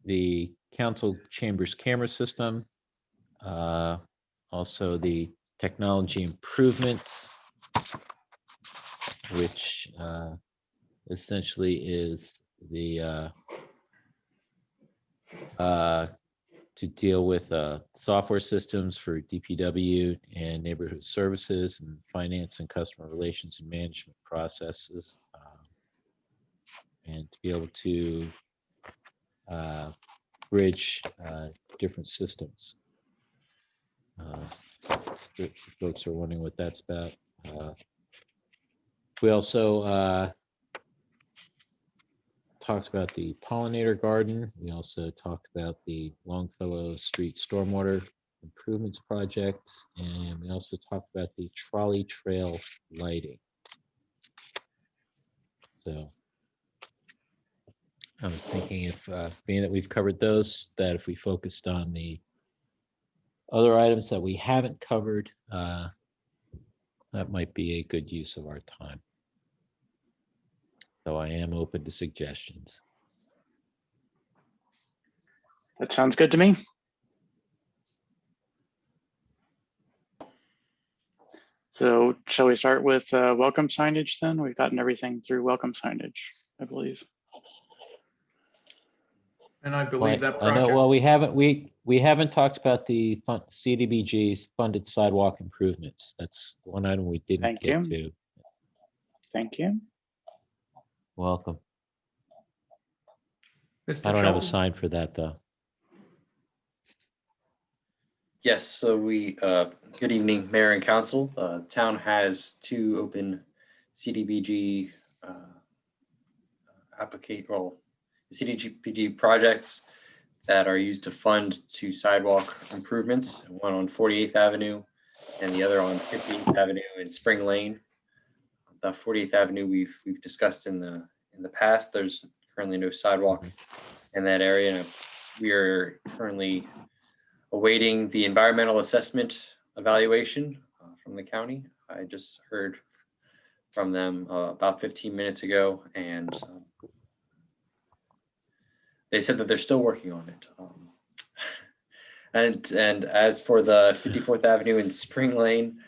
the council chambers camera system, also the technology improvements, which essentially is the to deal with software systems for DPW and neighborhood services and finance and customer relations and management processes, and to be able to bridge different systems. Folks are wondering what that's about. We also talked about the pollinator garden. We also talked about the Longfellow Street Stormwater Improvements Project, and we also talked about the trolley trail lighting. So I was thinking if, being that we've covered those, that if we focused on the other items that we haven't covered, that might be a good use of our time. So I am open to suggestions. That sounds good to me. So shall we start with welcome signage then? We've gotten everything through welcome signage, I believe. And I believe that I know, project, well, we haven't talked about the CDBG's funded sidewalk improvements. That's one item we didn't Thank get you. to. Thank you. Welcome. Mr. I don't have a Shelton. sign for that, though. Yes, so good evening, Mayor and Council. Town has 2 open CDBG CDBG projects that are used to fund 2 sidewalk improvements, one on 48th Avenue and the other on 15th Avenue in Spring Lane. The 48th Avenue we've discussed in the past. There's currently no sidewalk in that area. And we are currently awaiting the environmental assessment evaluation from the county. I just heard from them about 15 minutes ago, and they said that they're still working on it. And as for the 54th Avenue in Spring Lane,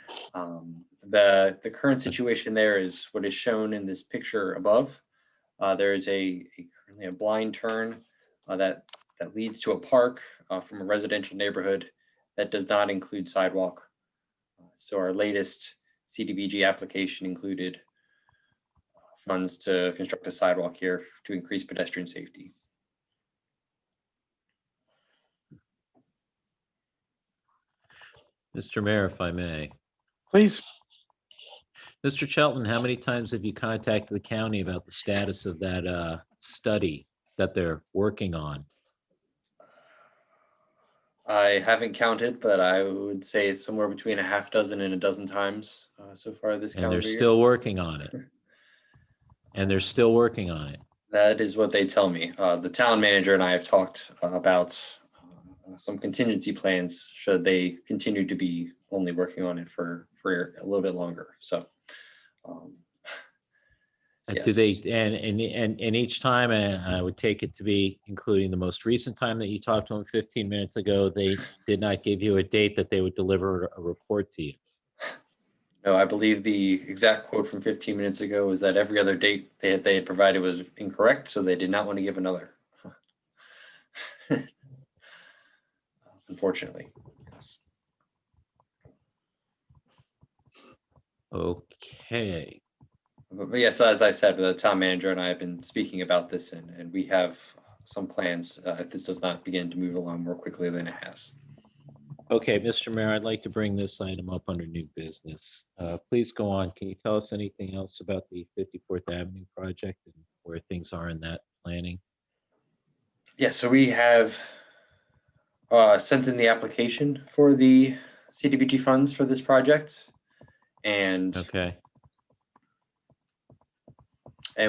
the current situation there is what is shown in this picture above. There is currently a blind turn that leads to a park from a residential neighborhood that does not include sidewalk. So our latest CDBG application included funds to construct a sidewalk here to increase pedestrian safety. Mr. Mayor, if I may. Please. Mr. Shelton, how many times have you contacted the county about the status of that study that they're working on? I haven't counted, but I would say it's somewhere between a half dozen and a dozen times so far this calendar year. And they're still working on it. And they're still working on it. That is what they tell me. The town manager and I have talked about some contingency plans should they continue to be only working on it for a little bit longer. So, yes. Do they and each time, and I would take it to be including the most recent time that you talked to them 15 minutes ago, they did not give you a date that they would deliver a report to you? No, I believe the exact quote from 15 minutes ago was that every other date they had provided was incorrect, so they did not want to give another. Unfortunately, yes. Okay. But yes, as I said, the town manager and I have been speaking about this, and we have some plans if this does not begin to move along more quickly than it has. Okay, Mr. Mayor, I'd like to bring this item up under new business. Please go on. Can you tell us anything else about the 54th Avenue project and where things are in that planning? Yes, so we have sent in the application for the CDBG funds for this project, and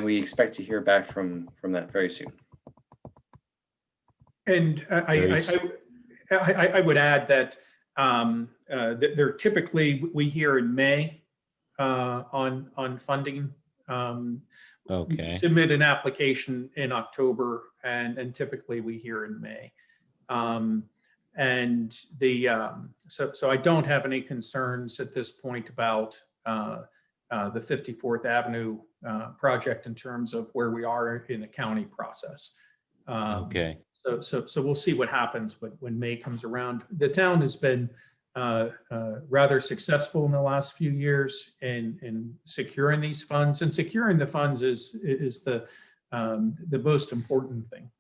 we expect to hear back from that very soon. And I would add that they're typically, we hear in May on funding. Submit an application in October, and typically we hear in May. So I don't have any concerns at this point about the 54th Avenue project in terms of where we are in the county process. So we'll see what happens when May comes around. The town has been rather successful in the last few years in securing these funds, and securing the funds is the most important thing.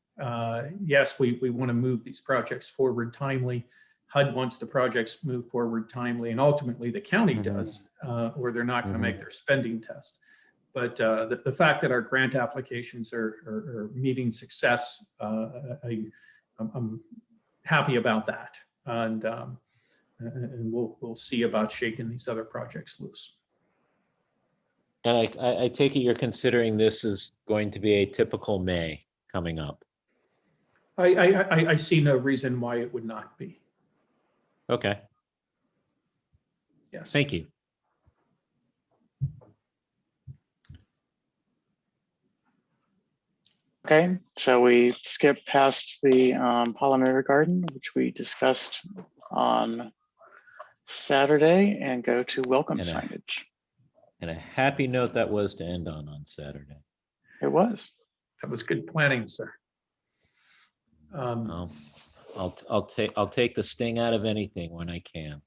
Yes, we want to move these projects forward timely. HUD wants the projects move forward timely, and ultimately the county does, or they're not going to make their spending test. the fact that our grant applications are meeting success, I'm happy about that. And we'll see about shaking these other projects loose. And I take it you're considering this is going to be a typical May coming up. I see no reason why it would not be. Okay, Yes. thank you. Okay, shall we skip past the pollinator garden, which we discussed on Saturday, and go to welcome And signage? And a happy note that was to end on Saturday. It was. That was good planning, sir. I'll take the sting out of anything when I can.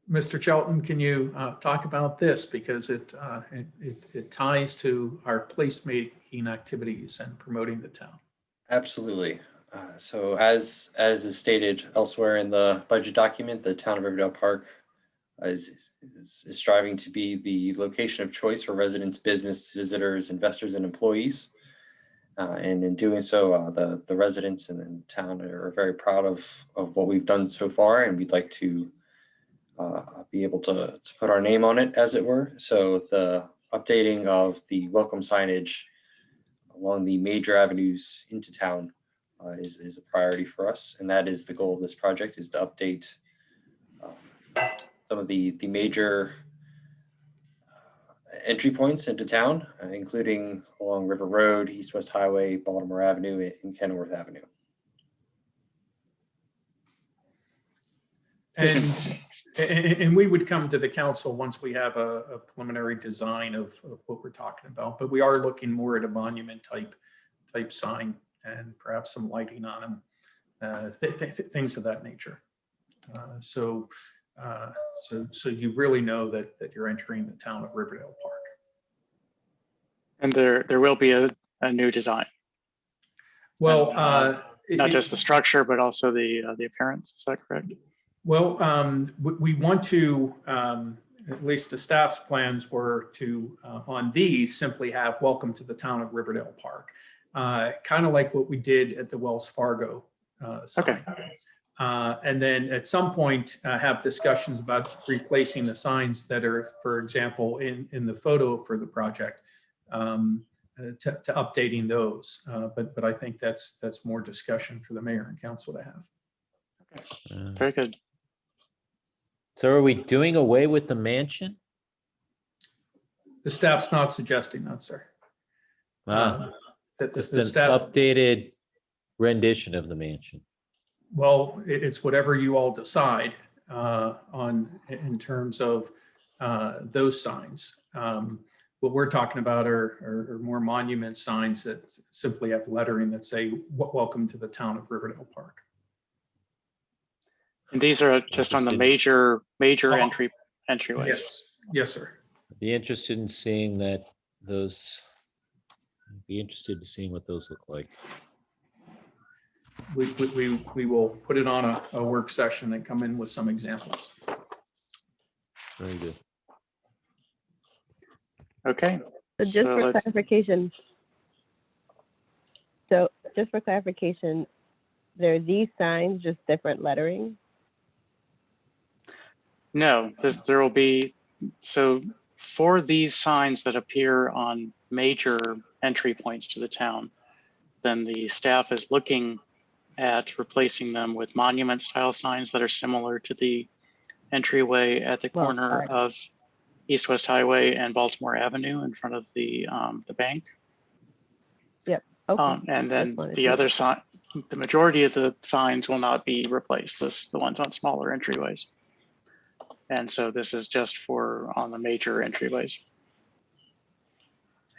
Mr. Shelton, can you talk about this, because it ties to our placemaking activities and promoting the town? Absolutely. So as is stated elsewhere in the budget document, the town of Riverdale Park is striving to be the location of choice for residents, business, visitors, investors, and employees. And in doing so, the residents and the town are very proud of what we've done so far, and we'd like to be able to put our name on it, as it were. So the updating of the welcome signage along the major avenues into town is a priority for us, and that is the goal of this project, is to update some of the major entry points into town, including along River Road, East West Highway, Baltimore Avenue, and Kenilworth Avenue. And we would come to the council once we have a preliminary design of what we're talking about, but we are looking more at a monument type sign and perhaps some lighting on them, things of that nature. So you really know that you're entering the town of Riverdale Park. And there will be a new design. Well, not just the structure, but also the appearance. Is that correct? Well, we want to, at least the staff's plans were to, on these, simply have welcome to the town of Riverdale Park. Kind of like what we did at the Wells Fargo sign. Okay. And then at some point have discussions about replacing the signs that are, for example, in the photo for the project, to updating those. But I think that's more discussion for the mayor and council to have. Okay. Very good. So are we doing away with the mansion? The staff's not suggesting that, sir. Just The an staff, updated rendition of the mansion. well, it's whatever you all decide in terms of those signs. What we're talking about are more monument signs that simply have lettering that say, welcome to the town of Riverdale Park. And these are just on the major entryways. Yes, sir. I'd be interested in seeing those. Be interested in seeing what those look like. We will put it on a work session and come in with some examples. Very good. Okay. So just for clarification, there are these signs, just different lettering? No, there will be, so for these signs that appear on major entry points to the town, then the staff is looking at replacing them with monument style signs that are similar to the entryway at the corner of East West Highway and Baltimore Avenue in front of the bank. Yep. Okay. And then the other sign, the majority of the signs will not be replaced. The ones on smaller entryways. And so this is just on the major entryways.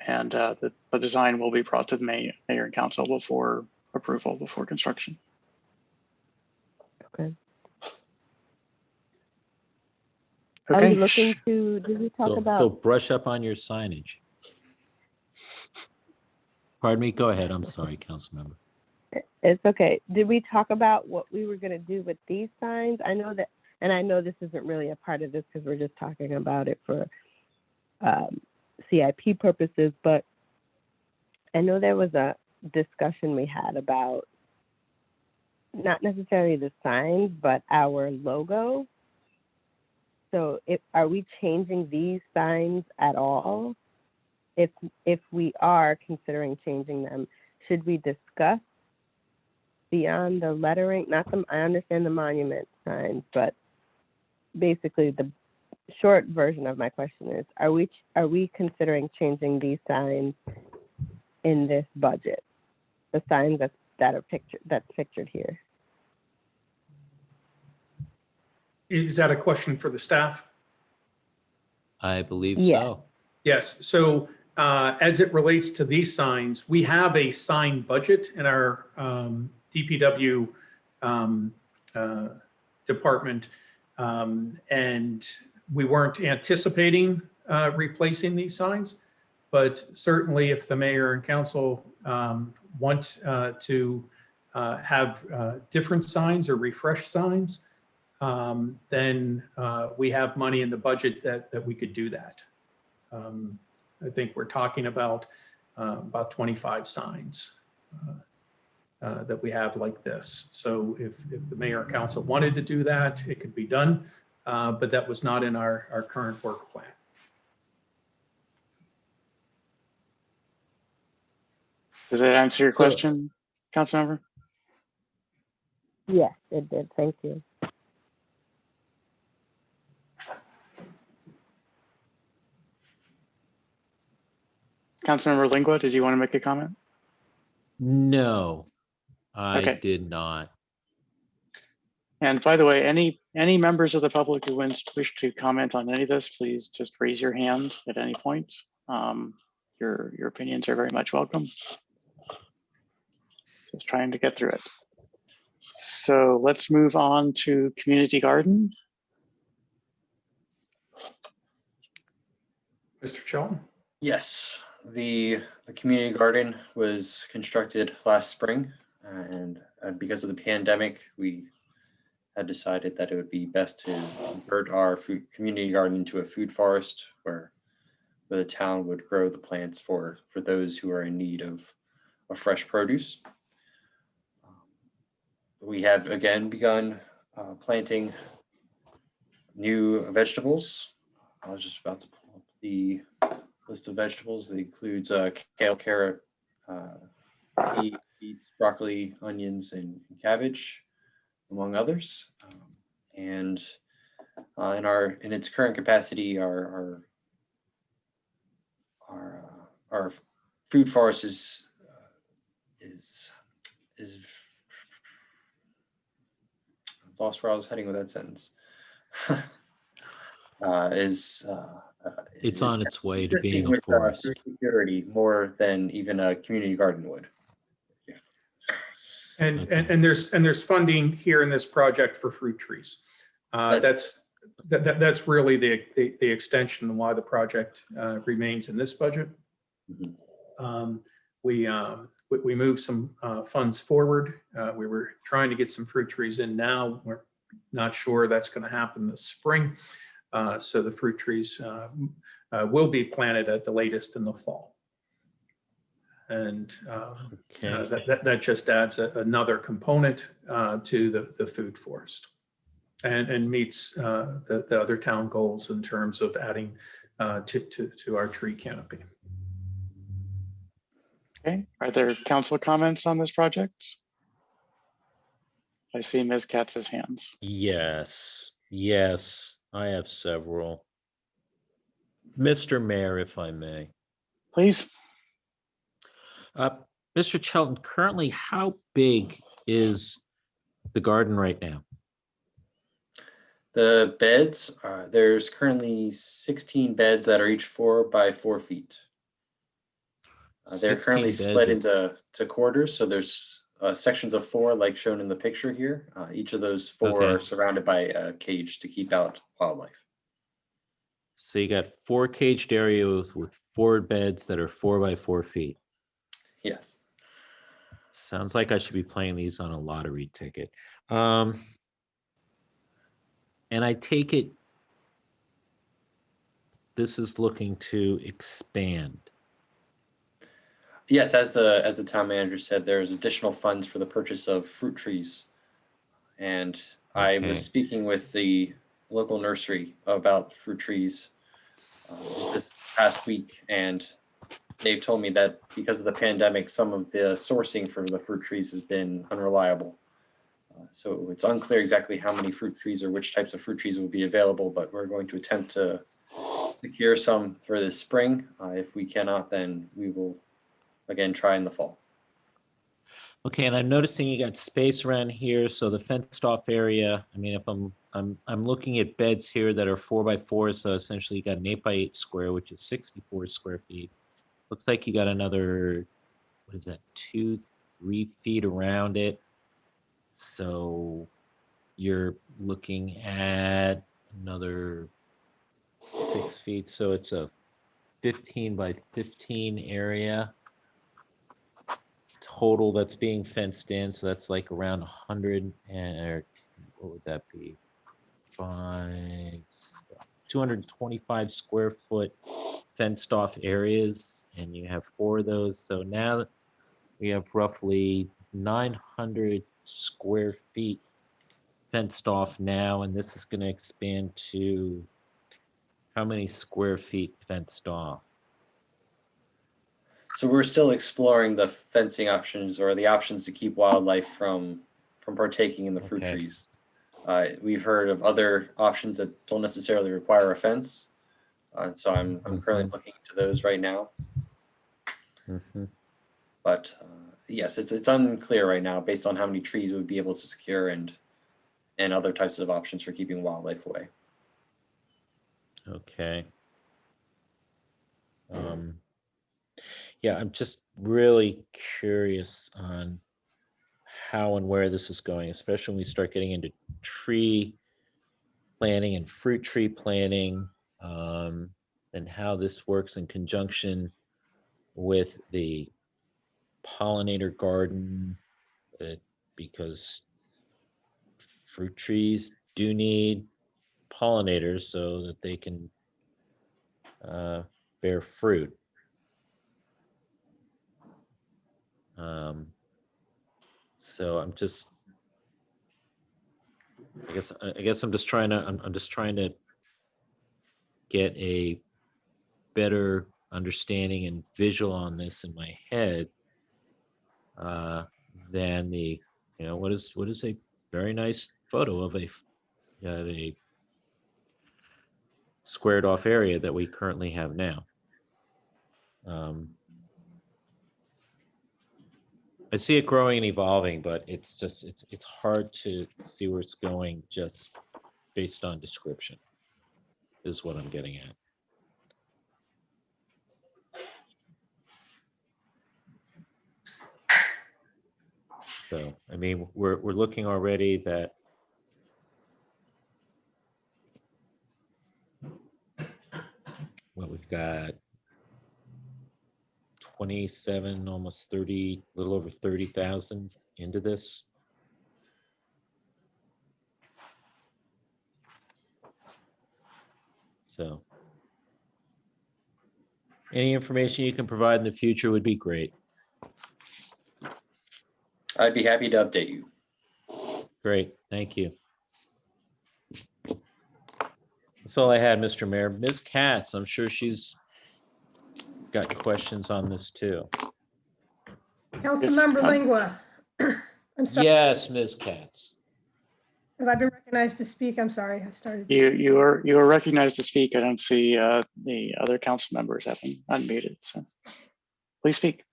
And the design will be brought to the mayor and council before approval, before construction. Okay. Okay. Are you looking to, did we talk about? So brush up on your signage. Pardon me, go ahead. I'm sorry, council member. It's okay. Did we talk about what we were going to do with these signs? I know that, and I know this isn't really a part of this because we're just talking about it for CIP purposes, but I know there was a discussion we had about not necessarily the signs, but our logo. So are we changing these signs at all? If we are considering changing them, should we discuss beyond the lettering? I understand the monument signs, but basically the short version of my question is, are we considering changing these signs in this budget? The signs that's pictured here. Is that a question for the staff? I believe Yeah. so. Yes. So as it relates to these signs, we have a sign budget in our DPW department, and we weren't anticipating replacing these signs, but certainly if the mayor and council want to have different signs or refresh signs, then we have money in the budget that we could do that. I think we're talking about 25 signs that we have like this. So if the mayor and council wanted to do that, it could be done, but that was not in our current work plan. Does that answer your question, Councilmember? Yes, it did. Thank you. Councilmember Lingua, did you want to make a comment? No, I Okay. did not. And by the way, any members of the public who wish to comment on any of this, please just raise your hand at any point. Your opinions are very much welcome. Just trying to get through it. So let's move on to community garden. Mr. Chelton? Yes, the community garden was constructed last spring, and because of the pandemic, we had decided that it would be best to convert our community garden into a food forest where the town would grow the plants for those who are in need of fresh produce. We have again begun planting new vegetables. I was just about to pull up the list of vegetables. It includes kale, carrot, beets, broccoli, onions, and cabbage, among others. And in its current capacity, our food forest is I've lost where I was heading with that sentence. It's on its way to being a with, forest. Food security more than even a community garden would. Yeah. And there's funding here in this project for fruit trees. That's really the extension of why the project remains in this budget. Mm-hmm. We moved some funds forward. We were trying to get some fruit trees in now. We're not sure that's going to happen this spring. So the fruit trees will be planted at the latest in the fall. And that just adds another component to the food forest and meets the other town goals in terms of adding to our tree canopy. Okay, are there council comments on this project? I see Ms. Katz's hands. Yes, I have several. Mr. Mayor, if I may. Please. Mr. Chelton, currently, how big is the garden right now? The beds, there's currently 16 beds that are each 4 by 4 feet. They're currently split into quarters, so there's sections of 4 like shown in the picture here. Each of those 4 are surrounded by a cage to keep out wildlife. So you got 4 caged areas with 4 beds that are 4 by 4 feet. Yes. Sounds like I should be playing these on a lottery ticket. And I take it this is looking to expand. Yes, as the town manager said, there's additional funds for the purchase of fruit trees. And I Okay. was speaking with the local nursery about fruit trees just this past week, and they've told me that because of the pandemic, some of the sourcing for the fruit trees has been unreliable. So it's unclear exactly how many fruit trees or which types of fruit trees will be available, but we're going to attempt to secure some for this spring. If we cannot, then we will again try in the fall. Okay, and I'm noticing you got space around here, so the fenced off area, I mean, if I'm looking at beds here that are 4x4, so essentially you got an 8x8 square, which is 64 square feet. Looks like you got another, what is that, 2-3 feet around it. So you're looking at another 6 feet, so it's a 15 by 15 area total that's being fenced in. So that's like around 100 and, or what would that be? 225 square foot fenced off areas, and you have 4 of those. So now we have roughly 900 square feet fenced off now, and this is going to expand to how many square feet fenced off? So we're still exploring the fencing options or the options to keep wildlife from partaking in the fruit trees. We've heard of other options that don't necessarily require a fence. So I'm currently looking into those right now. But yes, it's unclear right now based on how many trees we would be able to secure and other types of options for keeping wildlife away. Okay. Yeah, I'm just really curious on how and where this is going, especially when we start getting into tree planting and fruit tree planting, and how this works in conjunction with the pollinator garden, because fruit trees do need pollinators so that they can bear fruit. So I'm just, I guess I'm just trying to get a better understanding and visual on this in my head than the, what is a very nice photo of a squared off area that we currently have now. I see it growing and evolving, but it's just it's hard to see where it's going just based on description, is what I'm getting at. So I mean, we're looking already that we've got 27, almost 30, a little over 30,000 into this. So any information you can provide in the future would be great. I'd be happy to update you. Great, thank you. That's all I had, Mr. Mayor. Ms. Katz, I'm sure she's got questions on this too. Councilmember Lingua. I'm sorry. Yes, Ms. Katz. Have I been recognized to speak? I'm sorry, I started. You are recognized to speak. I don't see the other council members having unmuted, so please speak.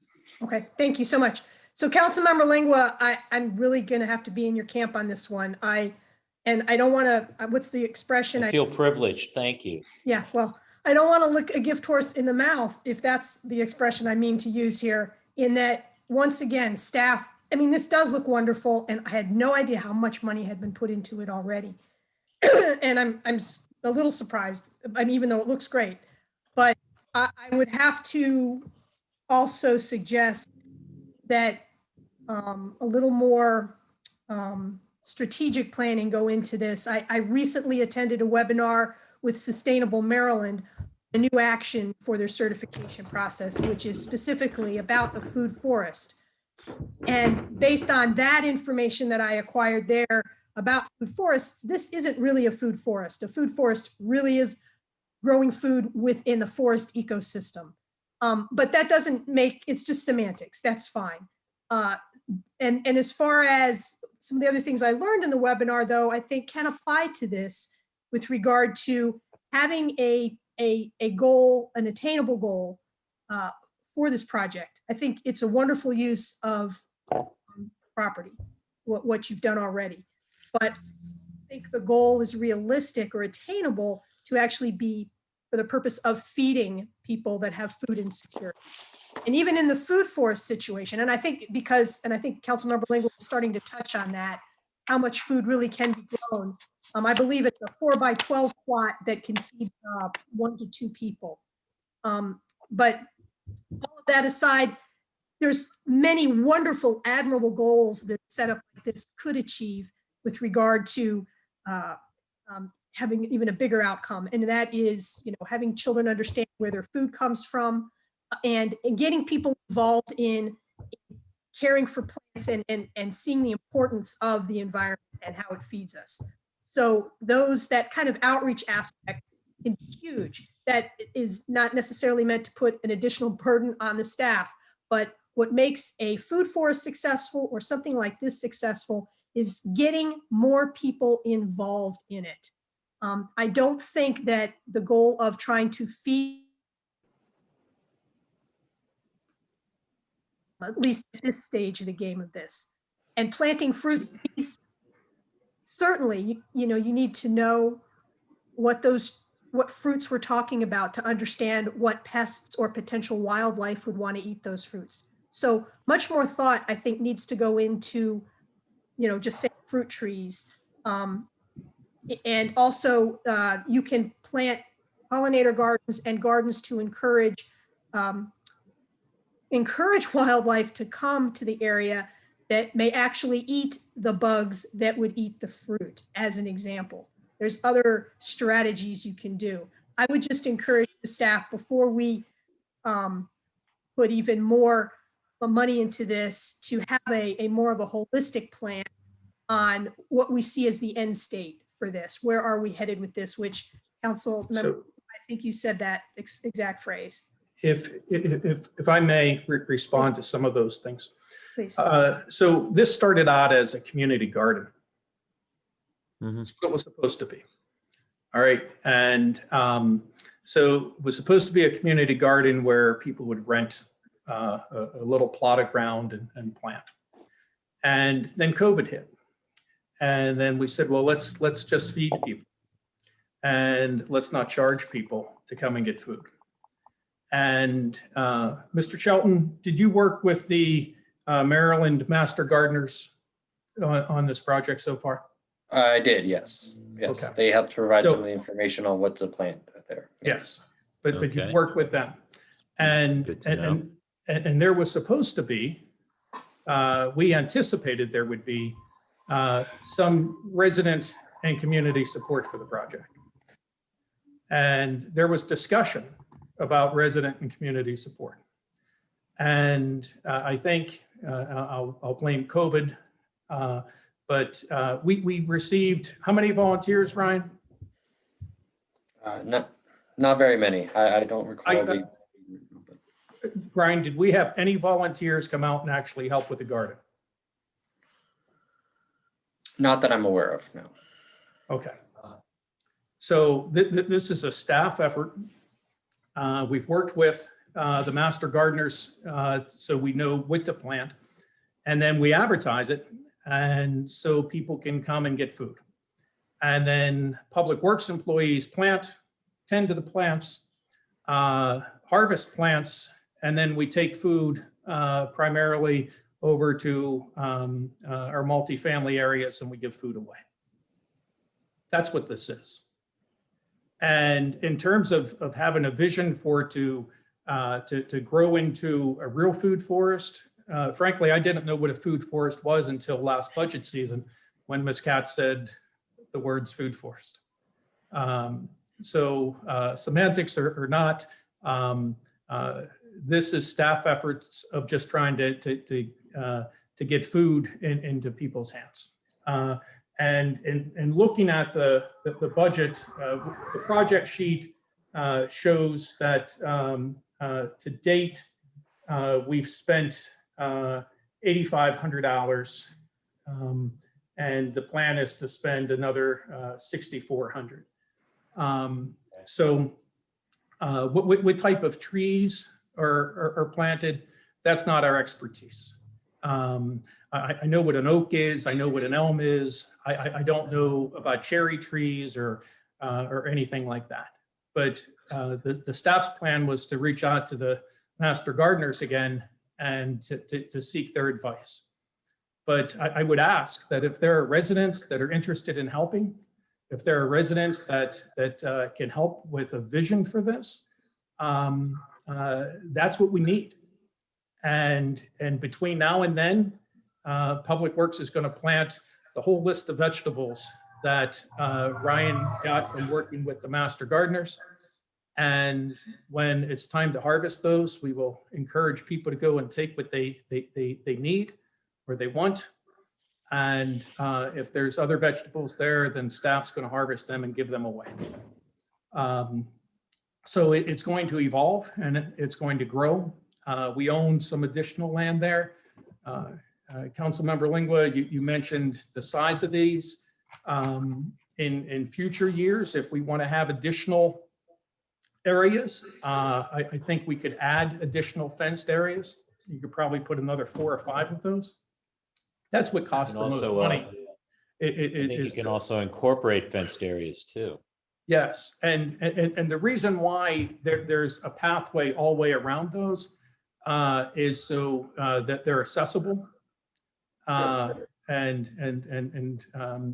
Okay, thank you so much. So Councilmember Lingua, I'm really gonna have to be in your camp on this one. I don't wanna, what's the expression? I feel privileged, thank you. Yeah, well, I don't wanna lick a gift horse in the mouth, if that's the expression I mean to use here, in that, once again, staff, I mean, this does look wonderful, and I had no idea how much money had been put into it already. And I'm a little surprised, I mean, even though it looks great, but I would have to also suggest that a little more strategic planning go into this. I recently attended a webinar with Sustainable Maryland a new action for their certification process, which is specifically about a food forest. And based on that information that I acquired there about food forests, this isn't really a food forest. A food forest really is growing food within the forest ecosystem. But that doesn't make, it's just semantics, that's fine. And as far as some of the other things I learned in the webinar, though, I think can apply to this with regard to having a goal, an attainable goal for this project. I think it's a wonderful use of property, what you've done already. But I think the goal is realistic or attainable to actually be for the purpose of feeding people that have food insecurity. And even in the food forest situation, and I think Councilmember Lingle was starting to touch on that, how much food really can be grown. I believe it's a 4x12 plot that can feed 1 to 2 people. But all of that aside, there's many wonderful, admirable goals that set up like this could achieve with regard to having even a bigger outcome. And that is, having children understand where their food comes from and getting people involved in caring for plants and seeing the importance of the environment and how it feeds us. So that kind of outreach aspect is huge. That is not necessarily meant to put an additional burden on the staff, but what makes a food forest successful or something like this successful is getting more people involved in it. I don't think that the goal of trying to feed, at least at this stage of the game of this, and planting fruit trees, certainly, you need to know what fruits we're talking about to understand what pests or potential wildlife would want to eat those fruits. So much more thought, I think, needs to go into, just say fruit trees. And also you can plant pollinator gardens and gardens to encourage wildlife to come to the area that may actually eat the bugs that would eat the fruit, as an example. There's other strategies you can do. I would just encourage the staff, before we put even more money into this, to have a more of a holistic plan on what we see as the end state for this. Where are we headed with this? Which Council member, I think you said that exact phrase. If I may respond to some of those things. Please. So this started out as a community garden. Mhm. That's what it was supposed to be. All right. And so it was supposed to be a community garden where people would rent a little plot of ground and plant. And then COVID hit. And then we said, well, let's just feed people. And let's not charge people to come and get food. And Mr. Shelton, did you work with the Maryland Master Gardeners on this project so far? I did, yes. Yes, Okay. they helped provide So- some of the information on what to plant there. Yes, but Okay. you've worked with them. And, Good to know. and there was supposed to be, we anticipated there would be some resident and community support for the project. And there was discussion about resident and community support. And I think I'll blame COVID, but we received, how many volunteers, Ryan? Not very many. I don't recall. Ryan, did we have any volunteers come out and actually help with the garden? Not that I'm aware of, no. Okay. So this is a staff effort. We've worked with the master gardeners so we know what to plant. And then we advertise it, and so people can come and get food. And then public works employees tend to the plants, harvest plants, and then we take food primarily over to our multifamily areas and we give food away. That's what this is. And in terms of having a vision for it to grow into a real food forest, frankly, I didn't know what a food forest was until last budget season when Ms. Katz said the words food forest. So semantics or not, this is staff efforts of just trying to get food into people's hands. And looking at the budget, the project sheet shows that to date, we've spent $8,500, and the plan is to spend another $6,400. So what type of trees are planted? That's not our expertise. I know what an oak is. I know what an elm is. I don't know about cherry trees or anything like that. But the staff's plan was to reach out to the master gardeners again and to seek their advice. But I would ask that if there are residents that are interested in helping, if there are residents that can help with a vision for this, that's what we need. And between now and then, Public Works is going to plant the whole list of vegetables that Ryan got from working with the master gardeners. And when it's time to harvest those, we will encourage people to go and take what they need or they want. And if there's other vegetables there, then staff's going to harvest them and give them away. So it's going to evolve and it's going to grow. We own some additional land there. Councilmember Lingua, you mentioned the size of these. In future years, if we want to have additional areas, I think we could add additional fenced areas. You could probably put another 4 or 5 of those. That's what costs the most money. I think you can also incorporate fenced areas too. Yes, and the reason why there's a pathway all the way around those is so that they're accessible. And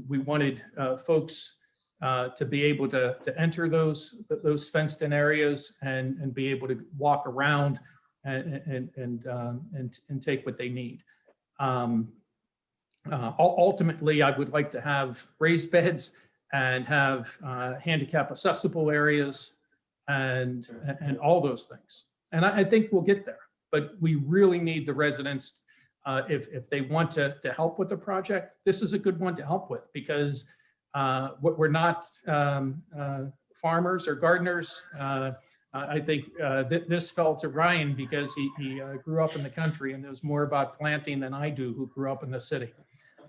we wanted folks to be able to enter those fenced in areas and be able to walk around and take what they need. Ultimately, I would like to have raised beds and have handicap accessible areas and all those things. And I think we'll get there, but we really need the residents. If they want to help with the project, this is a good one to help with because we're not farmers or gardeners. I think this fell to Ryan because he grew up in the country and knows more about planting than I do, who grew up in the city.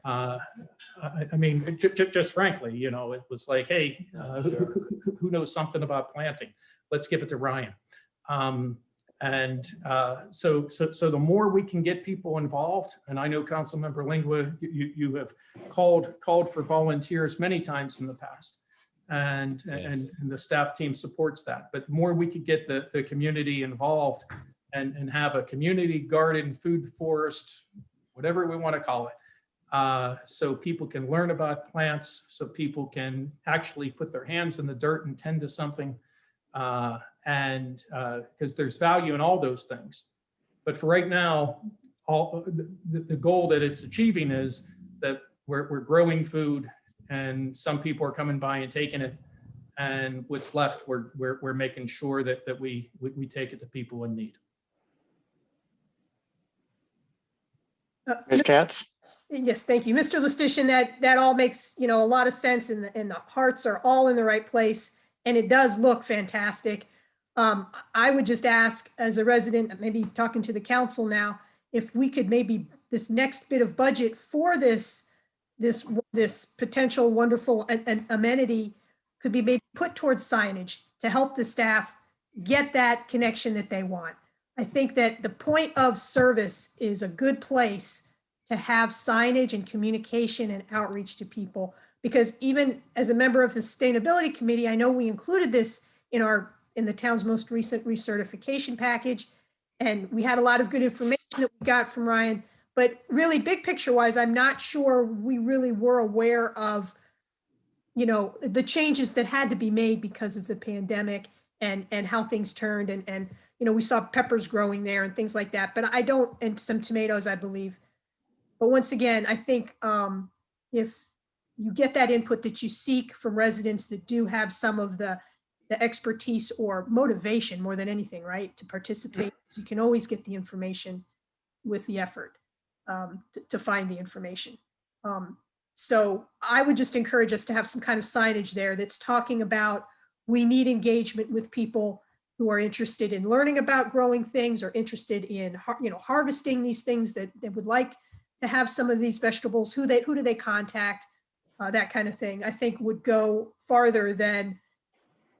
I mean, just frankly, you know, it was like, hey, who knows something about planting? Let's give it to Ryan. So the more we can get people involved, and I know Councilmember Lingua, you have called for volunteers many times in the past, and the staff team supports that. But the more we could get the community involved and have a community garden, food forest, whatever we want to call it, so people can learn about plants, so people can actually put their hands in the dirt and tend to something. And because there's value in all those things. But for right now, all the goal that it's achieving is that we're growing food and some people are coming by and taking it. And what's left, we're making sure that we take it to people in need. Ms. Katz? Yes, thank you. Mr. Lustician, that all makes, a lot of sense and the hearts are all in the right place and it does look fantastic. I would just ask as a resident, maybe talking to the council now, if we could maybe this next bit of budget for this potential wonderful amenity could be maybe put towards signage to help the staff get that connection that they want. I think that the point of service is a good place to have signage and communication and outreach to people, because even as a member of the Sustainability Committee, I know we included this in the town's most recent recertification package. And we had a lot of good information that we got from Ryan, but really big picture wise, I'm not sure we really were aware of, the changes that had to be made because of the pandemic and how things turned. And we saw peppers growing there and things like that, but and some tomatoes, I believe. But once again, I think if you get that input that you seek from residents that do have some of the the expertise or motivation more than anything, right? To participate. You can always get the information with the effort to find the information. So I would just encourage us to have some kind of signage there that's talking about, we need engagement with people who are interested in learning about growing things or interested in harvesting these things, that they would like to have some of these vegetables. Who do they contact? That kind of thing, I think, would go farther than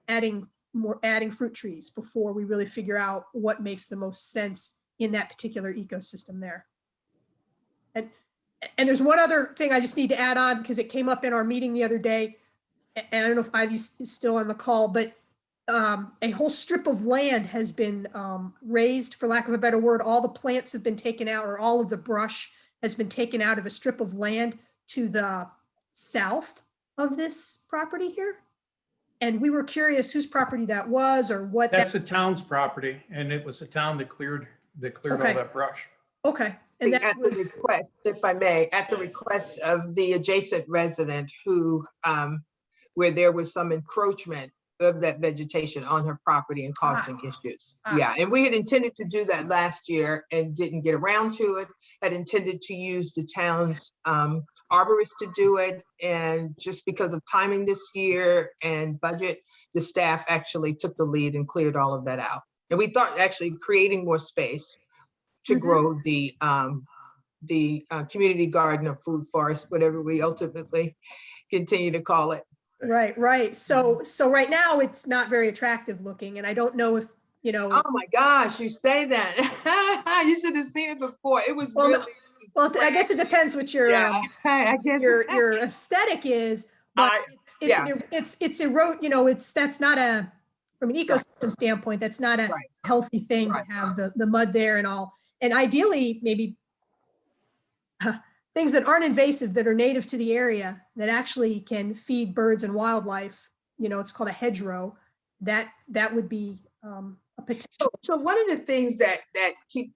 adding fruit trees before we really figure out what makes the most sense in that particular ecosystem there. And there's one other thing I just need to add on, because it came up in our meeting the other day, and I don't know if Ivy's still on the call, but a whole strip of land has been raised, for lack of a better word. All the plants have been taken out, or all of the brush has been taken out of a strip of land to the south of this property here. And we were curious whose property that was, or what. That's the town's property, and it was the town that cleared all that brush. Okay. And that at was the request, if I may, at the request of the adjacent resident who, where there was some encroachment of that vegetation on her property and causing issues. Yeah, and we had intended to do that last year and didn't get around to it. Had intended to use the town's arborist to do it. And just because of timing this year and budget, the staff actually took the lead and cleared all of that out. And we thought actually creating more space to grow the community garden or food forest, whatever we ultimately continue to call it. Right. So right now it's not very attractive looking, and I don't know if, Oh my gosh, you say that. You should have seen it before. It was really. Well, I guess it depends what your I guess your aesthetic is, but it's erode. That's not a, from an ecosystem standpoint, that's not a healthy thing to have the mud there and all. And ideally, maybe things that aren't invasive, that are native to the area, that actually can feed birds and wildlife. It's called a hedgerow. That would be a potential. So one of the things that you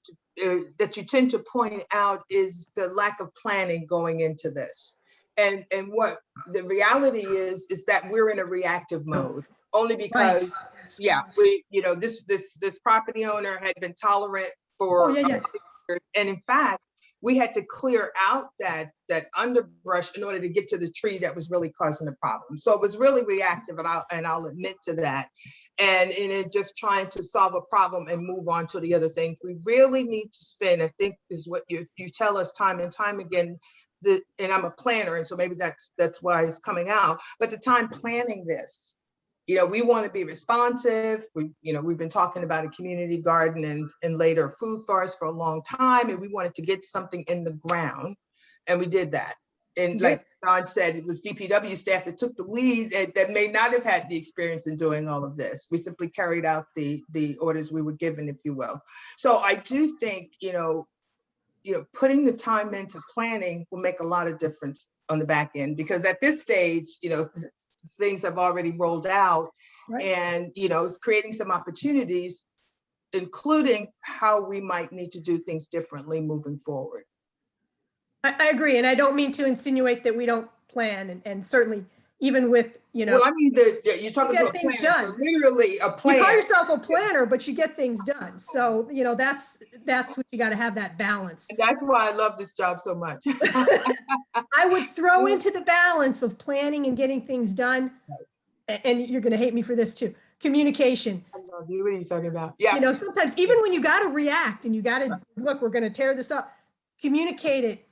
tend to point out is the lack of planning going into this. And what the reality is that we're in a reactive mode, only because this property owner had been tolerant for years, and in fact we had to clear out that underbrush in order to get to the tree that was really causing the problem. So it was really reactive, and I'll admit to that. And in it, just trying to solve a problem and move on to the other thing. We really need to spend, I think is what you tell us time and time again, and I'm a planner, and so maybe that's why it's coming out, but the time planning this. We want to be responsive. We've been talking about a community garden and later a food forest for a long time, and we wanted to get something in the ground, and we did that. And like Don said, it was DPW staff that took the lead that may not have had the experience in doing all of this. We simply carried out the orders we were given, if you will. So I do think, putting the time into planning will make a lot of difference on the back end, because at this stage, things have already rolled out, and creating some opportunities, including how we might need to do things differently moving forward. I agree, and I don't mean to insinuate that we don't plan, and certainly even with Well, I mean, you're talking to a planner, so literally a plan. You call yourself a planner, but you get things done. So that's what you got to have, that balance. And that's why I love this job so much. I would throw into the balance of planning and getting things done, and you're going to hate me for this too, communication. I know, what are you talking about? Yeah. Sometimes even when you got to react and you got to look, we're going to tear this up, communicate it,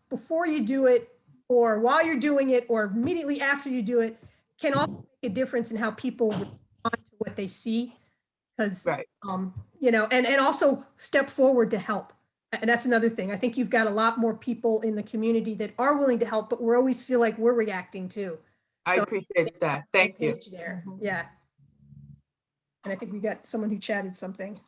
before you do it, or while you're doing it, or immediately after you do it, can also make a difference in how people respond to what they see. Because, and also step forward to help. And that's another thing. I think you've got a lot more people in the community that are willing to help, but we always feel like we're reacting too. I appreciate that. Thank you. There. Yeah. And I think we got someone who chatted something.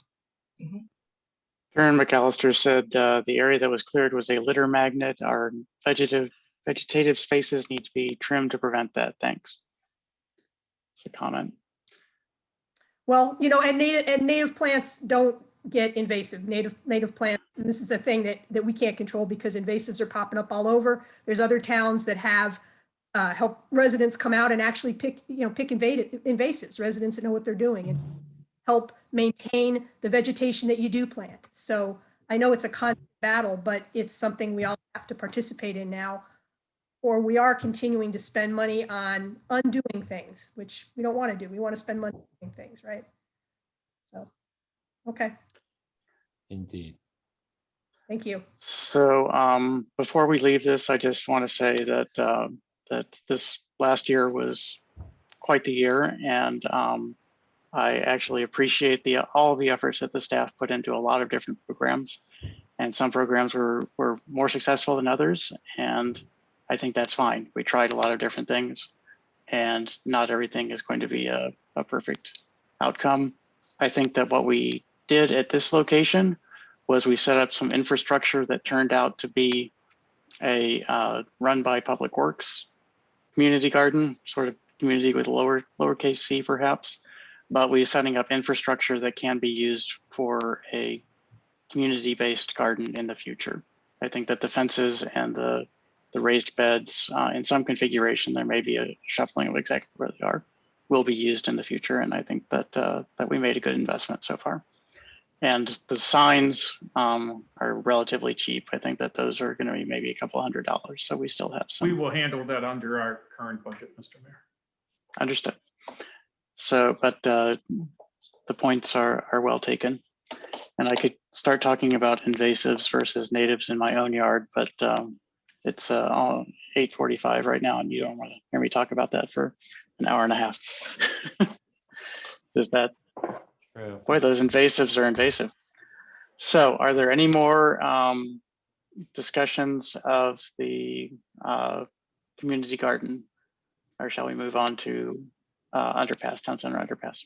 Karen McAllister said the area that was cleared was a litter magnet. Our vegetative spaces need to be trimmed to prevent that. Thanks. It's a comment. Well, and native plants don't get invasive. Native plants, and this is a thing that we can't control because invasives are popping up all over. There's other towns that have help residents come out and actually pick invasives, residents that know what they're doing, and help maintain the vegetation that you do plant. So I know it's a constant battle, but it's something we all have to participate in now, or we are continuing to spend money on undoing things, which we don't want to do. We want to spend money on doing things, right? So, okay, Indeed. thank you. So before we leave this, I just want to say that that this last year was quite the year, and I actually appreciate all of the efforts that the staff put into a lot of different programs, and some programs were more successful than others, and I think that's fine. We tried a lot of different things, and not everything is going to be a perfect outcome. I think that what we did at this location was we set up some infrastructure that turned out to be a run by Public Works community garden, sort of community with lowercase c perhaps, but we're setting up infrastructure that can be used for a community-based garden in the future. I think that the fences and the raised beds in some configuration, there may be a shuffling of exactly where they are, will be used in the future. And I think that that we made a good investment so far. And the signs are relatively cheap. I think that those are going to be maybe a couple $100. So we still have some. We will handle that under our current budget, Mr. Mayor. Understood. So, but the points are well taken. And I could start talking about invasives versus natives in my own yard, but it's 8:45 right now, and you don't want to hear me talk about that for an hour and a half. Does that? True. Boy, those invasives are invasive. So are there any more discussions of the community garden, or shall we move on to underpass, town center underpass?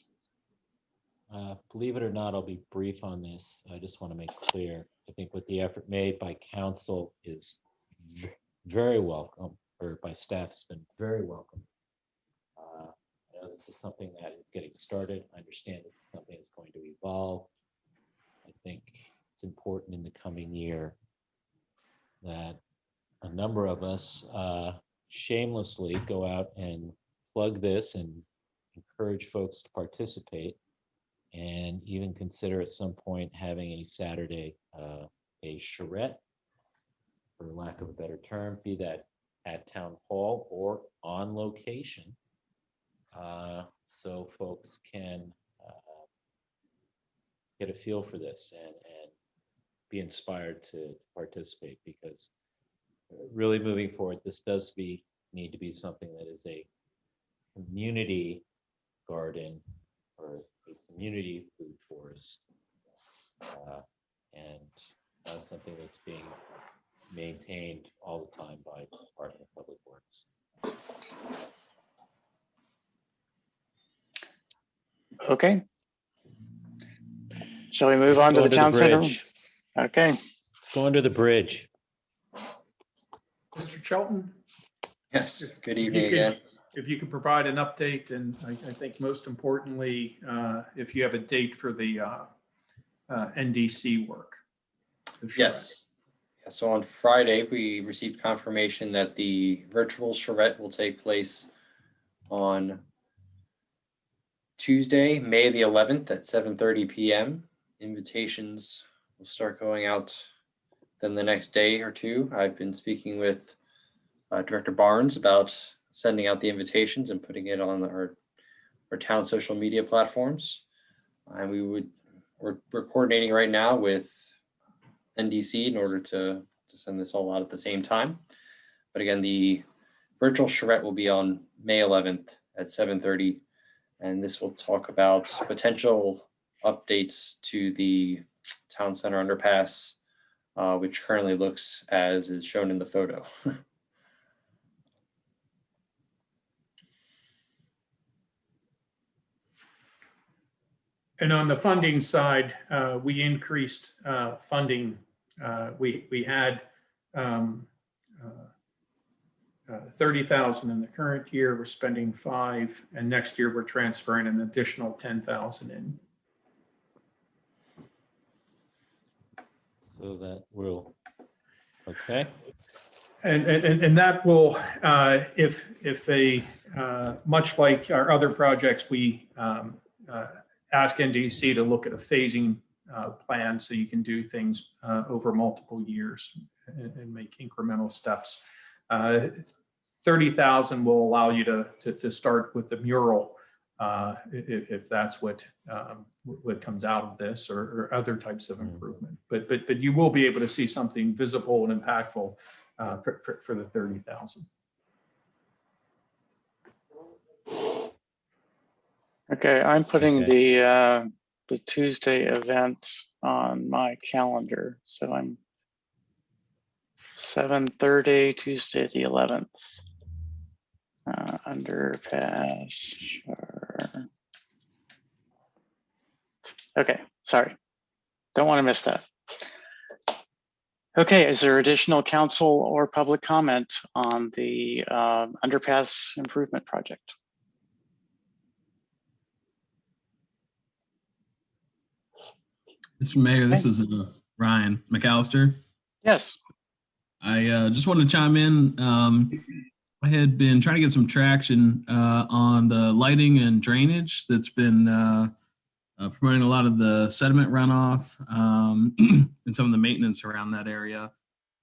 Believe it or not, I'll be brief on this. I just want to make clear, I think what the effort made by council is very welcome, or by staff has been very welcome. I know this is something that is getting started. I understand this is something that's going to evolve. I think it's important in the coming year that a number of us shamelessly go out and plug this and encourage folks to participate, and even consider at some point having a Saturday, a charrette, for lack of a better term, be that at town hall or on location, so folks can get a feel for this and be inspired to participate, because really moving forward, this does need to be something that is a community garden or a community food forest, and not something that's being maintained all the time by the Department of Public Works. Okay. Shall we move on to the town center? Okay. Go under the bridge. Mr. Chelton? Yes, good evening again. If you could provide an update, and I think most importantly, if you have a date for the NDC work. Yes. So on Friday, we received confirmation that the virtual charrette will take place on Tuesday, May the 11th at 7:30 p.m. Invitations will start going out then the next day or two. I've been speaking with Director Barnes about sending out the invitations and putting it on our town social media platforms. And we're coordinating right now with NDC in order to send this all out at the same time. But again, the virtual charrette will be on May 11th at 7:30. And this will talk about potential updates to the town center underpass, which currently looks as is shown in the photo. And on the funding side, we increased funding. We had 30,000 in the current year. We're spending 5, and next year we're transferring an additional 10,000 in. So that will, okay. And that will, if a, much like our other projects, we ask NDC to look at a phasing plan so you can do things over multiple years and make incremental steps. 30,000 will allow you to start with the mural if that's what comes out of this, or other types of improvement. But you will be able to see something visible and impactful for the 30,000. Okay, I'm putting the Tuesday event on my calendar, so I'm 7:30 Tuesday the 11th. Underpass. Sure. Okay, sorry. Don't want to miss that. Okay, is there additional council or public comment on the underpass improvement project? Mr. Mayor, this is Ryan McAllister. Yes. I just wanted to chime in. I had been trying to get some traction on the lighting and drainage that's been promoting a lot of the sediment runoff and some of the maintenance around that area.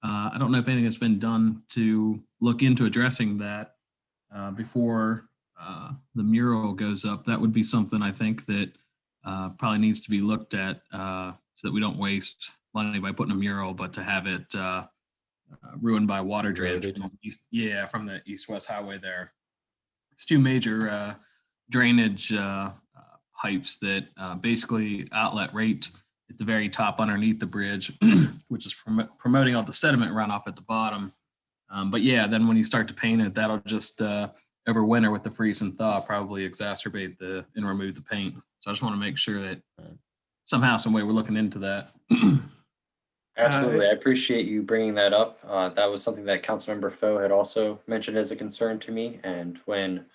I don't know if anything has been done to look into addressing that before the mural goes up. That would be something I think that probably needs to be looked at so that we don't waste money by putting a mural, but to have it ruined by water drainage from the east-west highway there. It's two major drainage pipes that basically outlet right at the very top underneath the bridge, which is promoting all the sediment runoff at the bottom. But yeah, then when you start to paint it, that'll just over winter with the freeze and thaw probably exacerbate and remove the paint. So I just want to make sure that somehow, some way we're looking into that. Absolutely. I appreciate you bringing that up. That was something that Councilmember Foe had also mentioned as a concern to me. And when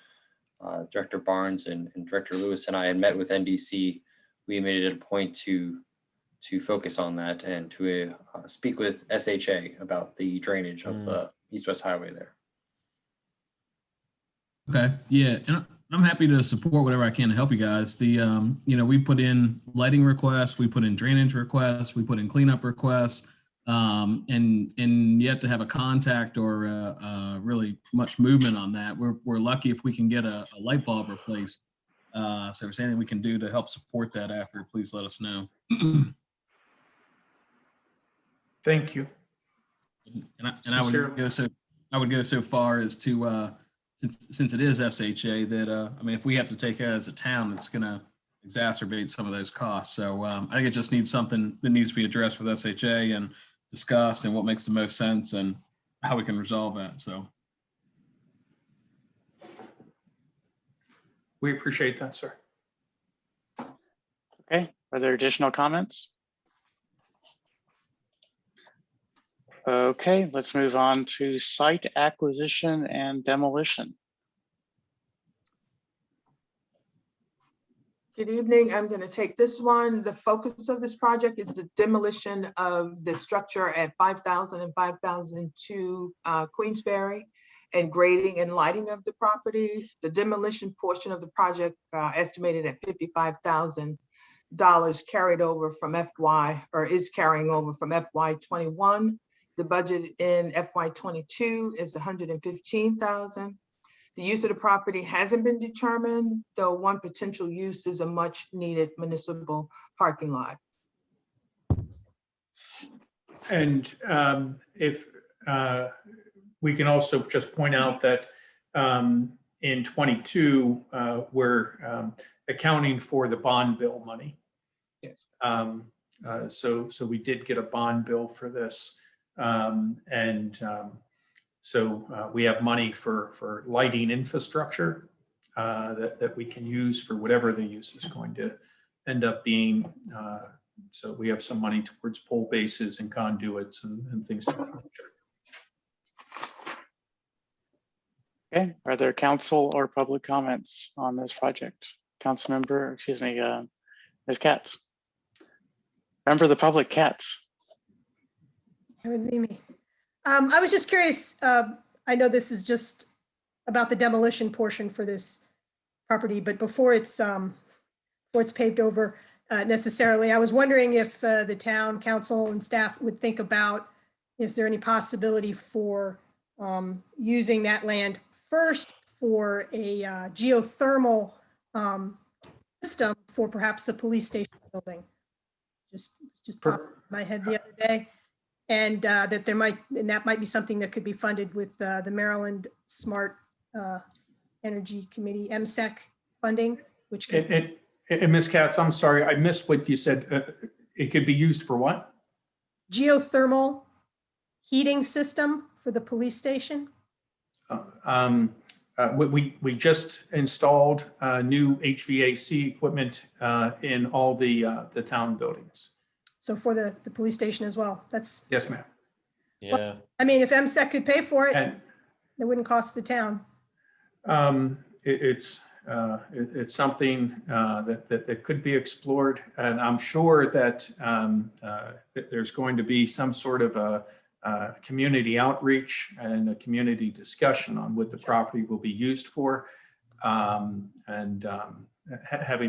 Director Barnes and Director Lewis and I had met with NDC, we made it a point to focus on that and to speak with SHA about the drainage of the east-west highway there. Okay. Yeah. And I'm happy to support whatever I can to help you guys. We put in lighting requests, we put in drainage requests, we put in cleanup requests, and yet to have a contact or really much movement on that. We're lucky if we can get a light bulb replaced. So if there's anything we can do to help support that effort, please let us know. Thank you. And I would go so far as to since it is SHA that I mean, if we have to take it as a town, it's going to exacerbate some of those costs. So I think it just needs something that needs to be addressed with SHA and discussed, and what makes the most sense and how we can resolve that. So we appreciate that, sir. Okay, are there additional comments? Okay, let's move on to site acquisition and demolition. Good evening. I'm going to take this one. The focus of this project is the demolition of the structure at 5000 and 5002 Queensberry, and grading and lighting of the property. The demolition portion of the project estimated at $55,000 carried over from is carrying over from FY21. The budget in FY22 is $115,000. The use of the property hasn't been determined, though one potential use is a much needed municipal parking lot. And if we can also just point out that in 22, we're accounting for the bond bill money. Yes. So we did get a bond bill for this. So we have money for lighting infrastructure that we can use for whatever the use is going to end up being. So we have some money towards pole bases and conduits and things of that nature. Okay, are there council or public comments on this project? Councilmember, excuse me, Ms. Katz. Member of the public, Katz. That would be me. I was just curious, I know this is just about the demolition portion for this property, but before it's paved over necessarily, I was wondering if the town council and staff would think about, is there any possibility for using that land first for a geothermal system for perhaps the police station building? Just popped in my head the other day. And that might be something that could be funded with the Maryland Smart Energy Committee, MSEC funding, which could. And Ms. Katz, I'm sorry, I missed what you said. It could be used for what? Geothermal heating system for the police station. We just installed new HVAC equipment in all the town buildings. So for the police station as well. That's. Yes, ma'am. Yeah. Well, I mean, if MSEC could pay for it, And it wouldn't cost the town. it's something that could be explored, and I'm sure that that there's going to be some sort of a community outreach and a community discussion on what the property will be used for, having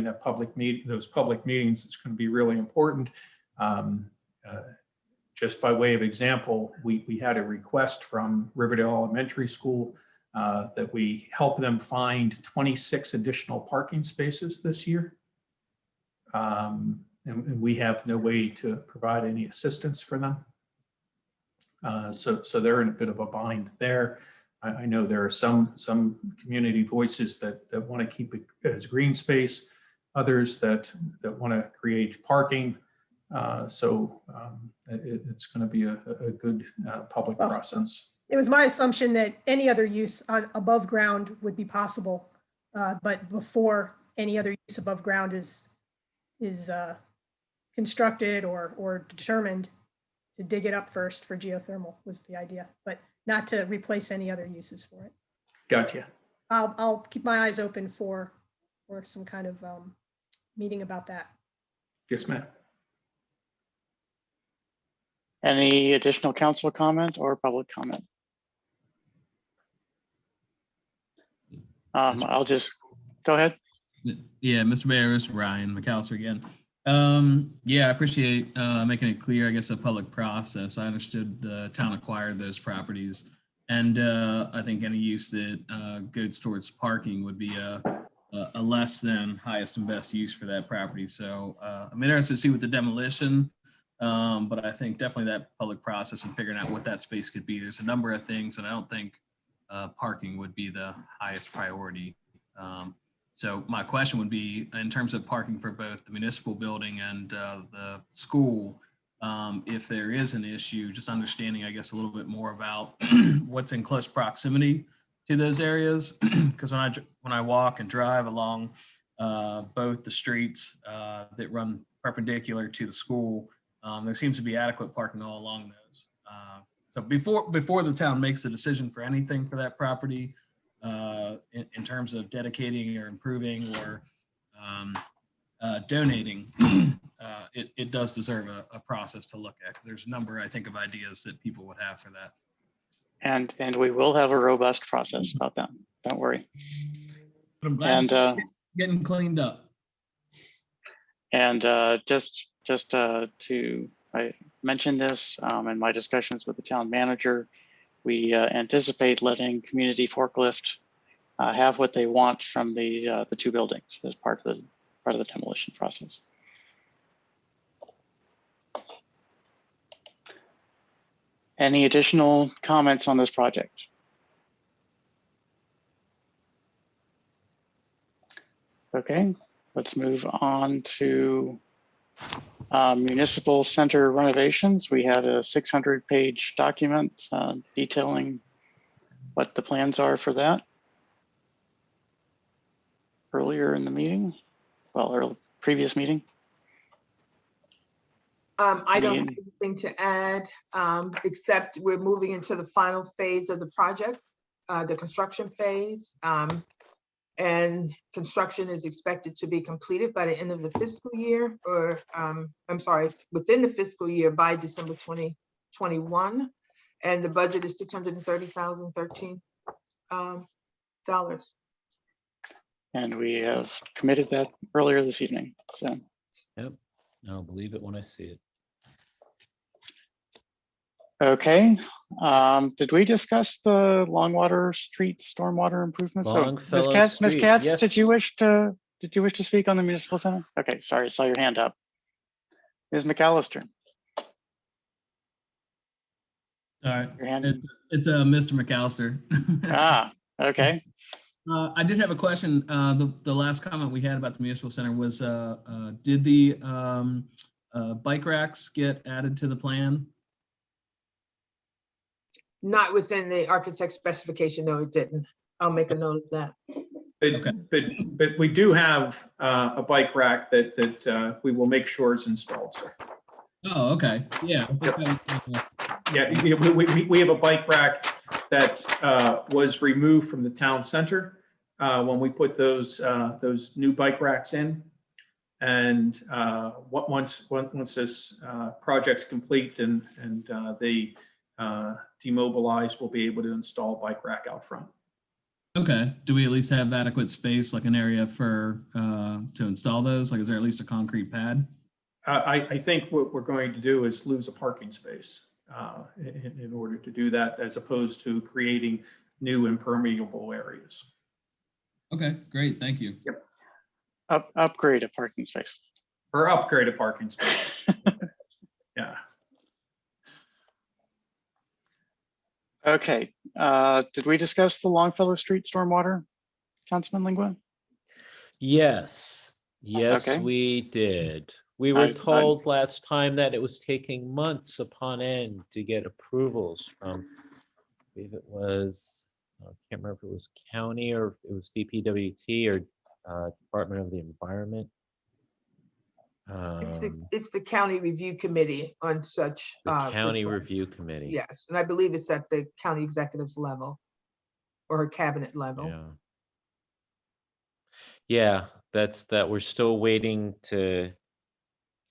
that those public meetings is going to be really important. Just by way of example, we had a request from Riverdale Elementary School that we help them find 26 additional parking spaces this year. And we have no way to provide any assistance for them. So they're in a bit of a bind there. I know there are some community voices that want to keep it as green space, others that want to create parking. It's going to be a good public process. It was my assumption that any other use above ground would be possible, but before any other use above ground is constructed or determined, to dig it up first for geothermal was the idea, but not to replace any other uses for it. Gotcha. I'll keep my eyes open for some kind of meeting about that. Yes, ma'am. Any additional council comment or public comment? I'll just go ahead. Yeah, Mr. Mayor, this is Ryan McAllister again. Yeah, I appreciate making it clear, I guess, a public process. I understood the town acquired those properties, and I think any use that goes towards parking would be a less than highest and best use for that property. So I'm interested to see what the demolition, but I think definitely that public process and figuring out what that space could be. There's a number of things, and I don't think parking would be the highest priority. So my question would be, in terms of parking for both the municipal building and the school, if there is an issue, just understanding, I guess, a little bit more about what's in close proximity to those areas. Because when I walk and drive along both the streets that run perpendicular to the school, there seems to be adequate parking all along those. So before the town makes a decision for anything for that property, in terms of dedicating or improving or donating, it does deserve a process to look at, because there's a number, I think, of ideas that people would have for that. And we will have a robust process about that. Don't worry. But I'm glad to see it getting cleaned up. And just to I mentioned this in my discussions with the town manager. We anticipate letting Community Forklift have what they want from the two buildings as part of the demolition process. Any additional comments on this project? Okay, let's move on to municipal center renovations. We had a 600-page document detailing what the plans are for that earlier in the meeting, or previous meeting. I don't have anything to add, except we're moving into the final phase of the project, the construction phase. And construction is expected to be completed by the end of the fiscal year, or I'm sorry, within the fiscal year by December 2021. And the budget is $630,013 dollars. And we have committed that earlier this evening, so. Yep, I'll believe it when I see it. Okay, did we discuss the Longwater Street stormwater improvements? Longfellow Ms. Street, Katz, yes. did you wish to speak on the municipal center? Okay, sorry, I saw your hand up. Ms. McAllister. All right. Your hand. It's Mr. McAllister. Ah, okay. I did have a question. The last comment we had about the municipal center was, did the bike racks get added to the plan? Not within the architect's specification, no, it didn't. I'll make a note of that. But we do have a bike rack that we will make sure is installed, sir. Oh, okay. Yeah. Yeah, we have a bike rack that was removed from the town center when we put those new bike racks in. And once this project's complete and they demobilize, we'll be able to install bike rack out front. Okay. Do we at least have adequate space, like an area for to install those? Like, is there at least a concrete pad? I think what we're going to do is lose a parking space in order to do that, as opposed to creating new impermeable areas. Okay, great. Thank you. Yep. Upgrade a parking space. Or upgrade a parking space. Yeah. Okay, did we discuss the Longfellow Street stormwater, Councilman Lingua? Yes, yes, Okay. we did. We were told last time that it was taking months upon end to get approvals from, I believe it was, I can't remember if it was county or if it was DPWT or Department of the Environment. It's the county review committee on such. The county requests. review committee. Yes, and I believe it's at the county executive's level or her cabinet level. Yeah. Yeah, that's that. We're still waiting to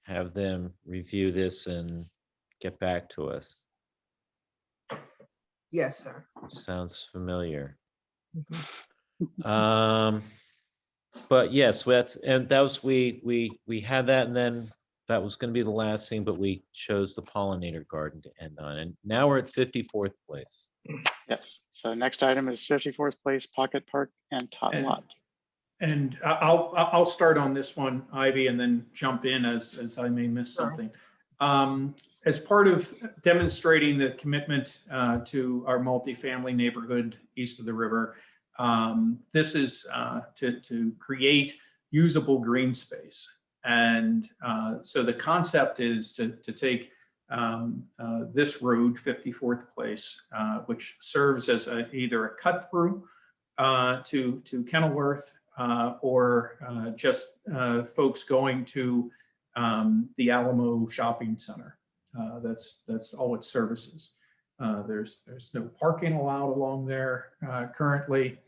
have them review this and get back to us. Yes, sir. Sounds familiar. Mhm. But yes, that was we had that, and then that was going to be the last thing, but we chose the pollinator garden to end on, and now we're at 54th place. Yes, so next item is 54th Place Pocket Park and Tot Lot. And I'll start on this one, Ivy, and then jump in as I may miss something. As part of demonstrating the commitment to our multifamily neighborhood east of the river, this is to create usable green space. And so the concept is to take this road, 54th Place, which serves as either a cut through to Kenilworth, or just folks going to the Alamo Shopping Center. That's all it services. There's no parking allowed along there currently,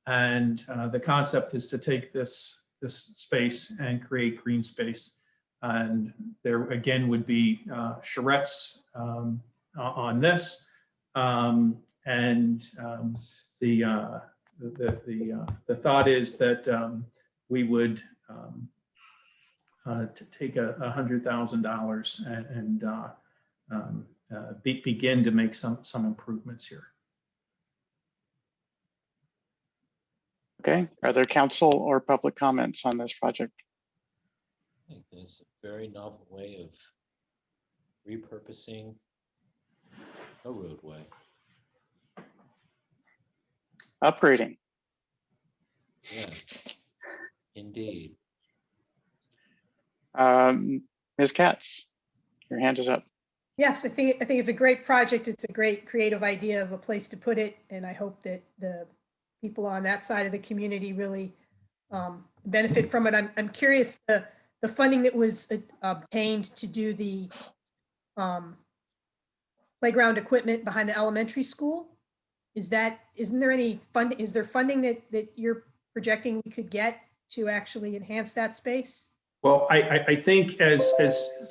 and the concept is to take this space and create green space. And there again would be charrettes on this, the thought is that we would to take $100,000 and begin to make some improvements here. Okay, are there council or public comments on this project? I think there's a very novel way of repurposing a roadway. Upgrading. Yes, indeed. Ms. Katz, your hand is up. Yes, I think it's a great project. It's a great creative idea of a place to put it. And I hope that the people on that side of the community really benefit from it. I'm curious, the funding that was obtained to do the playground equipment behind the elementary school, isn't there any funding? Is there funding that you're projecting we could get to actually enhance that space? Well, I think as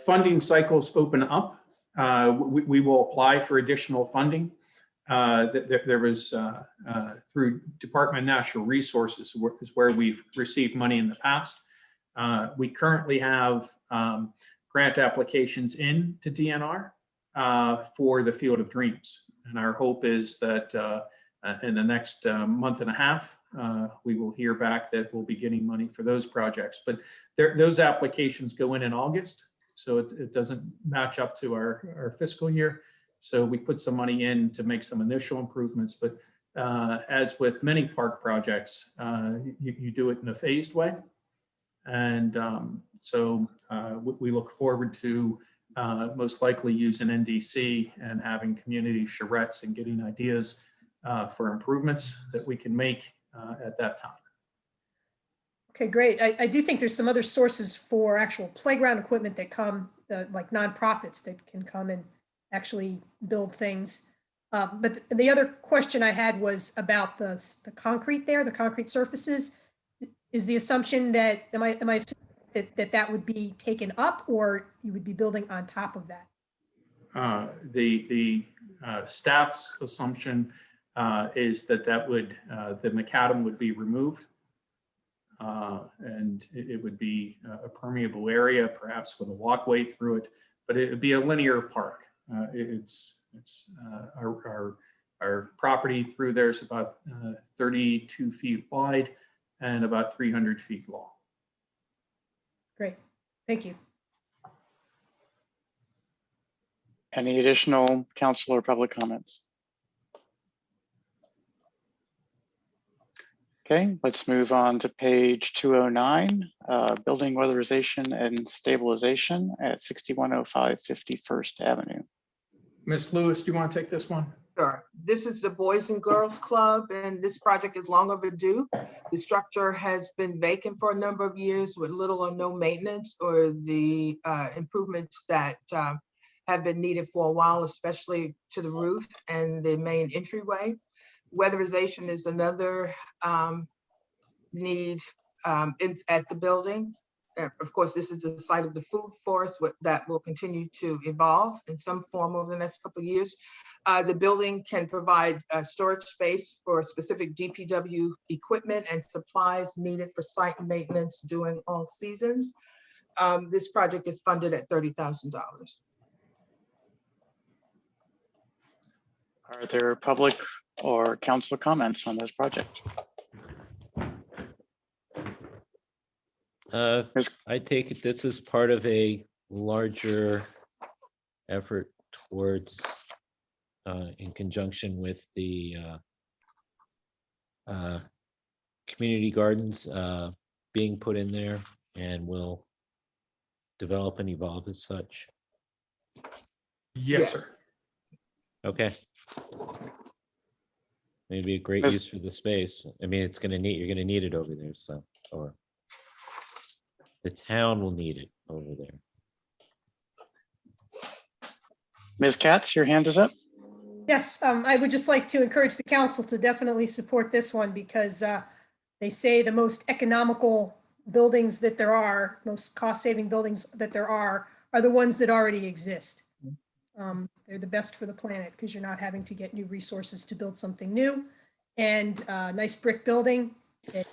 funding cycles open up, we will apply for additional funding. There was through Department of Natural Resources is where we've received money in the past. We currently have grant applications in to DNR for the Field of Dreams. And our hope is that in the next month and a half, we will hear back that we'll be getting money for those projects. But those applications go in August, so it doesn't match up to our fiscal year. So we put some money in to make some initial improvements. But as with many park projects, you do it in a phased way. And so we look forward to most likely using NDC and having community charrettes and getting ideas for improvements that we can make at that time. Okay, great. I do think there's some other sources for actual playground equipment that come, like nonprofits that can come and actually build things. But the other question I had was about the concrete there, the concrete surfaces. Is the assumption that, am I assuming that would be taken up, or you would be building on top of that? The staff's assumption is that would, the macadam would be removed. And it would be a permeable area, perhaps with a walkway through it, but it would be a linear park. Our property through there is about 32 feet wide and about 300 feet long. Great, thank you. Any additional council or public comments? Okay, let's move on to page 209, building weatherization and stabilization at 6105 51st Avenue. Ms. Lewis, do you want to take this one? Sure. This is the Boys and Girls Club, and this project is long overdue. The structure has been vacant for a number of years with little or no maintenance or the improvements that have been needed for a while, especially to the roof and the main entryway. Weatherization is another need at the building. Of course, this is the site of the food forest that will continue to evolve in some form over the next couple of years. The building can provide storage space for specific DPW equipment and supplies needed for site maintenance during all seasons. This project is funded at $30,000. Are there public or council comments on this project? I take it this is part of a larger effort towards, in conjunction with the community gardens being put in there, and will develop and evolve as such. Yes, sir. Okay. Maybe a great use for the space. I mean, you're gonna need it over there, so, or the town will need it over there. Ms. Katz, your hand is up. Yes, I would just like to encourage the council to definitely support this one, because they say the most economical buildings that there are, most cost-saving buildings that there are the ones that already exist. They're the best for the planet because you're not having to get new resources to build something new. And nice brick building that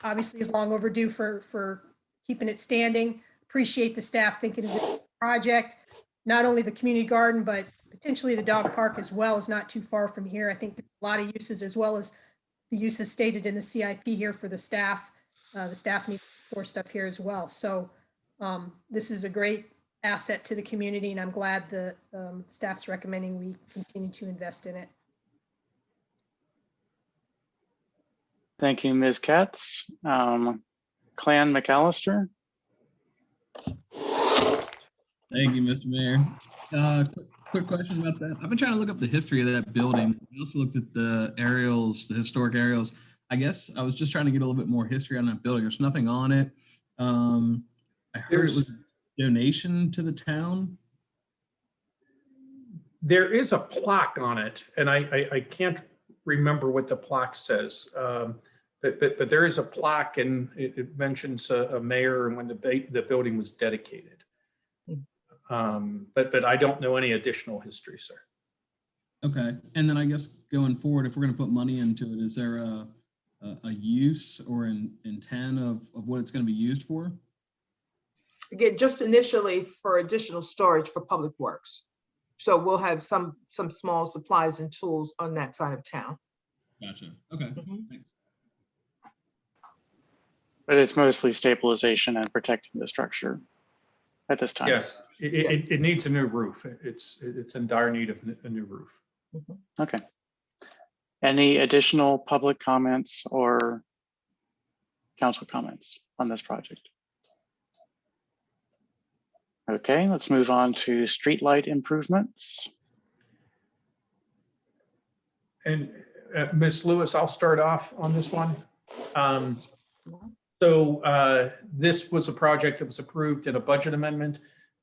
obviously is long overdue for keeping it standing. Appreciate the staff thinking of the project. Not only the community garden, but potentially the dog park as well is not too far from here. I think there's a lot of uses, as well as the uses stated in the CIP here for the staff. The staff needs more stuff here as well. So this is a great asset to the community, and I'm glad the staff's recommending we continue to invest in it. Thank you, Ms. Katz. Clan McAllister. Thank you, Mr. Mayor. Quick question about that. I've been trying to look up the history of that building. I also looked at the aerials, the historic aerials. I guess I was just trying to get a little bit more history on that building. There's nothing on it. I heard it was a donation to the town. There is a plaque on it, and I can't remember what the plaque says. But there is a plaque, and it mentions a mayor and when the building was dedicated. But I don't know any additional history, sir. Okay, and then I guess going forward, if we're going to put money into it, is there a use or an intent of what it's going to be used for? Again, just initially for additional storage for public works. So we'll have some small supplies and tools on that side of town. Gotcha. Okay. Thanks. But it's mostly stabilization and protecting the structure at this time. Yes, it needs a new roof. It's in dire need of a new roof. Okay. Any additional public comments or council comments on this project? Okay, let's move on to streetlight improvements. And Ms. Lewis, I'll start off on this one. So this was a project that was approved in a budget amendment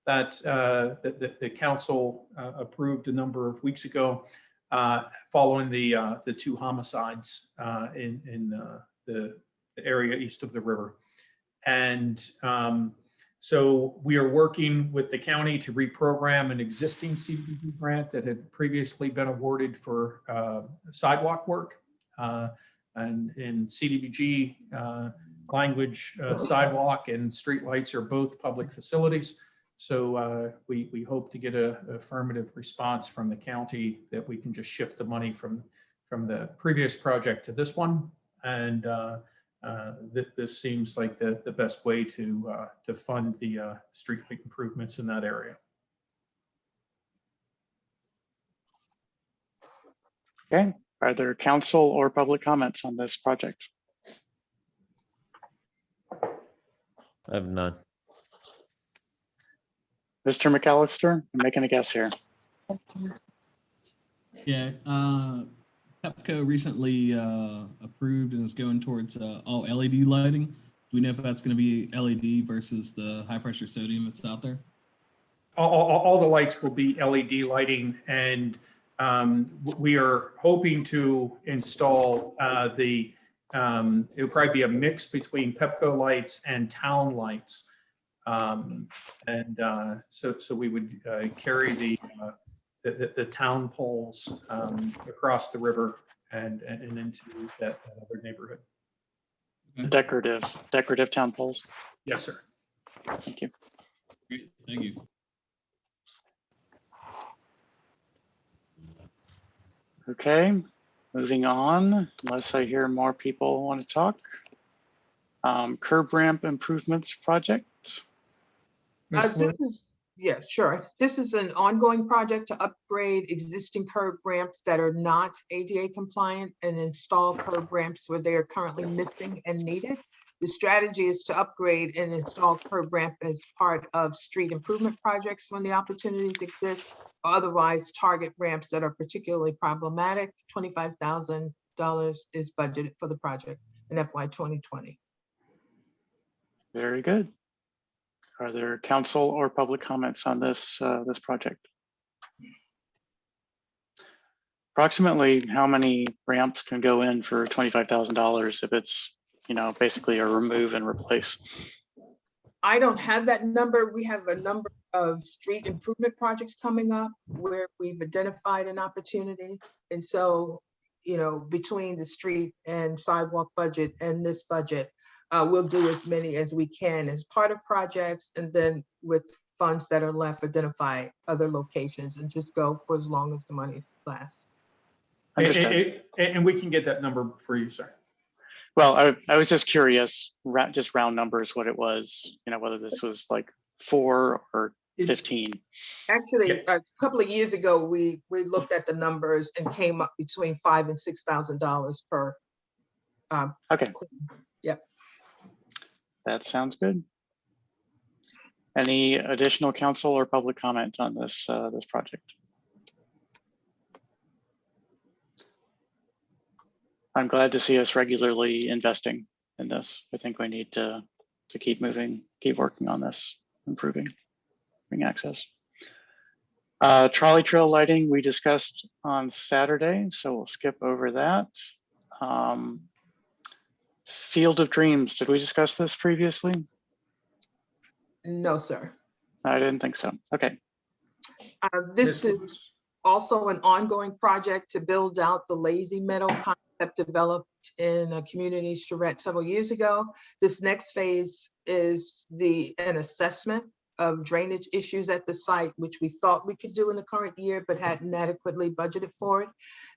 that the council approved a number of weeks ago, following the two homicides in the area east of the river. And so we are working with the county to reprogram an existing CDBG grant that had previously been awarded for sidewalk work. And in CDBG language, sidewalk and streetlights are both public facilities. So we hope to get an affirmative response from the county that we can just shift the money from the previous project to this one. And this seems like the best way to fund the street improvements in that area. Okay, are there council or public comments on this project? I have none. Mr. McAllister, I'm making a guess here. Yeah, Pepco recently approved and is going towards all LED lighting. Do we know if that's going to be LED versus the high pressure sodium that's out there? All the lights will be LED lighting, and we are hoping to install it will probably be a mix between Pepco lights and town lights. So we would carry the town poles across the river and into that other neighborhood. Decorative town poles. Yes, sir. Thank you. Great, thank you. Okay, moving on, unless I hear more people want to talk. Curb ramp improvements project. Yeah, sure. This is an ongoing project to upgrade existing curb ramps that are not ADA compliant and install curb ramps where they are currently missing and needed. The strategy is to upgrade and install curb ramp as part of street improvement projects when the opportunities exist, or otherwise target ramps that are particularly problematic. $25,000 is budgeted for the project in FY 2020. Very good. Are there council or public comments on this this project? Approximately how many ramps can go in for $25,000 if it's, basically a remove and replace? I don't have that number. We have a number of street improvement projects coming up where we've identified an opportunity. And so, between the street and sidewalk budget and this budget, we'll do as many as we can as part of projects, and then with funds that are left, identify other locations and just go for as long as the money lasts. And we can get that number for you, sir. Well, I was just curious, just round numbers, what it was, whether this was like 4 or 15. Actually, a couple of years ago, we looked at the numbers and came up between $5,000 and $6,000 per. Okay. Yep. That sounds good. Any additional council or public comment on this this project? I'm glad to see us regularly investing in this. I think we need to keep moving, keep working on this, improving access. Trolley trail lighting we discussed on Saturday, so we'll skip over that. Field of Dreams, did we discuss this previously? No, sir. I didn't think so. Okay. This is also an ongoing project to build out the lazy meadow concept developed in a community charrette several years ago. This next phase is an assessment of drainage issues at the site, which we thought we could do in the current year, but hadn't adequately budgeted for it.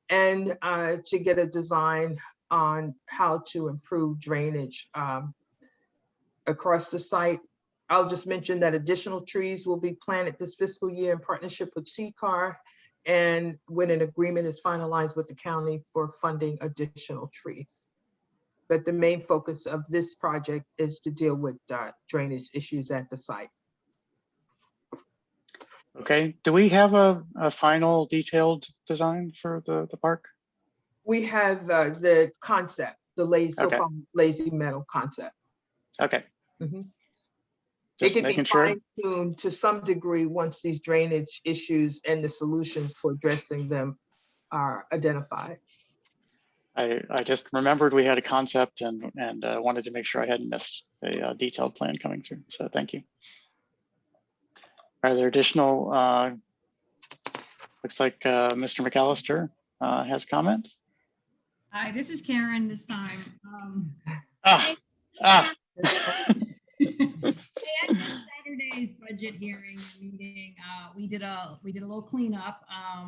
And to get a design on how to improve drainage across the site. I'll just mention that additional trees will be planted this fiscal year in partnership with CCAR, and when an agreement is finalized with the county for funding additional trees. But the main focus of this project is to deal with drainage issues at the site. Okay. Do we have a final detailed design for the park? We have the concept, the lazy, Okay. so-called lazy meadow concept. Okay. Mm-hmm. It Just can be making sure. fine-tuned to some degree once these drainage issues and the solutions for addressing them are identified. I just remembered we had a concept and wanted to make sure I hadn't missed a detailed plan coming through. So thank you. Are there additional? Looks like Mr. McAllister has a comment. Hi, this is Karen this time. Ah. At this Saturday's budget hearing meeting, we did a little cleanup,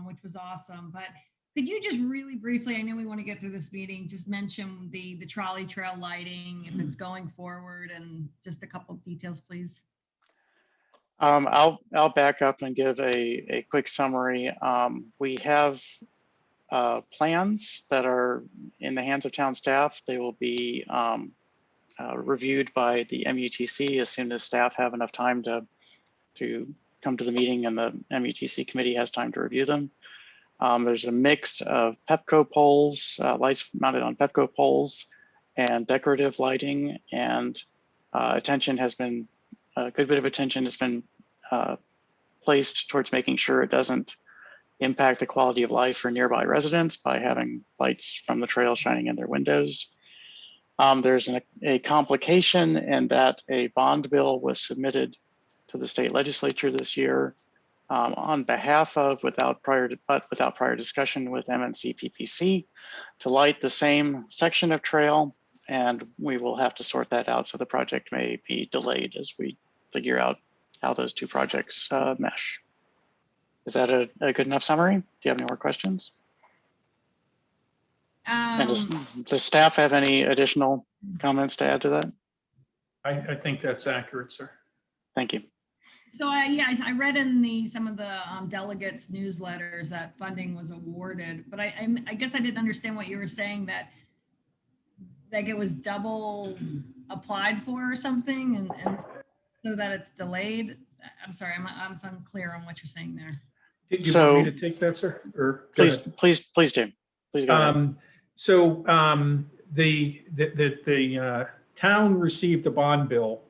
which was awesome. But could you just really briefly, I know we want to get through this meeting, just mention the trolley trail lighting, if it's going forward, and just a couple of details, please. I'll back up and give a quick summary. We have plans that are in the hands of town staff. They will be reviewed by the MUTC as soon as staff have enough time to come to the meeting and the MUTC committee has time to review them. There's a mix of Pepco poles, lights mounted on Pepco poles, and decorative lighting, and attention has been, a good bit of attention has been placed towards making sure it doesn't impact the quality of life for nearby residents by having lights from the trail shining in their windows. There's a complication in that a bond bill was submitted to the state legislature this year on behalf of, without prior discussion with MNC PPC, to light the same section of trail, and we will have to sort that out. So the project may be delayed as we figure out how those two projects mesh. Is that a good enough summary? Do you have any more questions? And does staff have any additional comments to add to that? I think that's accurate, sir. Thank you. So I read in some of the delegates' newsletters that funding was awarded, but I guess I didn't understand what you were saying, that like it was double applied for or something, and so that it's delayed. I'm sorry, I'm unclear on what you're saying there. Did you want me to take that, sir? Or please do. Please go ahead. So the town received a bond bill,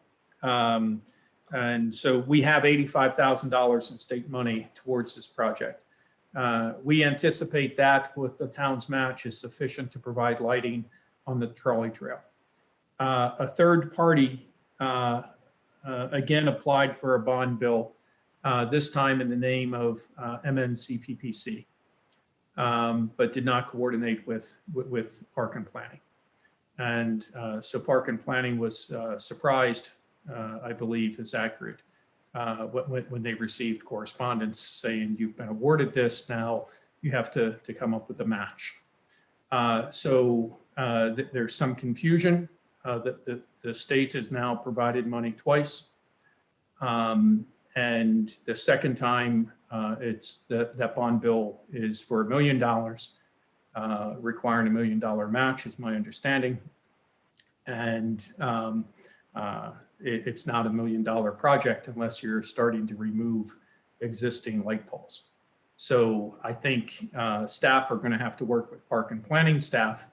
and so we have $85,000 in state money towards this project. We anticipate that with the town's match is sufficient to provide lighting on the trolley trail. A third party again applied for a bond bill, this time in the name of MNCPPC, but did not coordinate with Park and Planning. And so Park and Planning was surprised, I believe is accurate, when they received correspondence saying you've been awarded this, now you have to come up with a match. So there's some confusion that the state has now provided money twice. And the second time, it's that bond bill is for $1 million, requiring $1 million match is my understanding. And it's not $1 million project unless you're starting to remove existing light poles. So I think staff are going to have to work with Park and Planning staff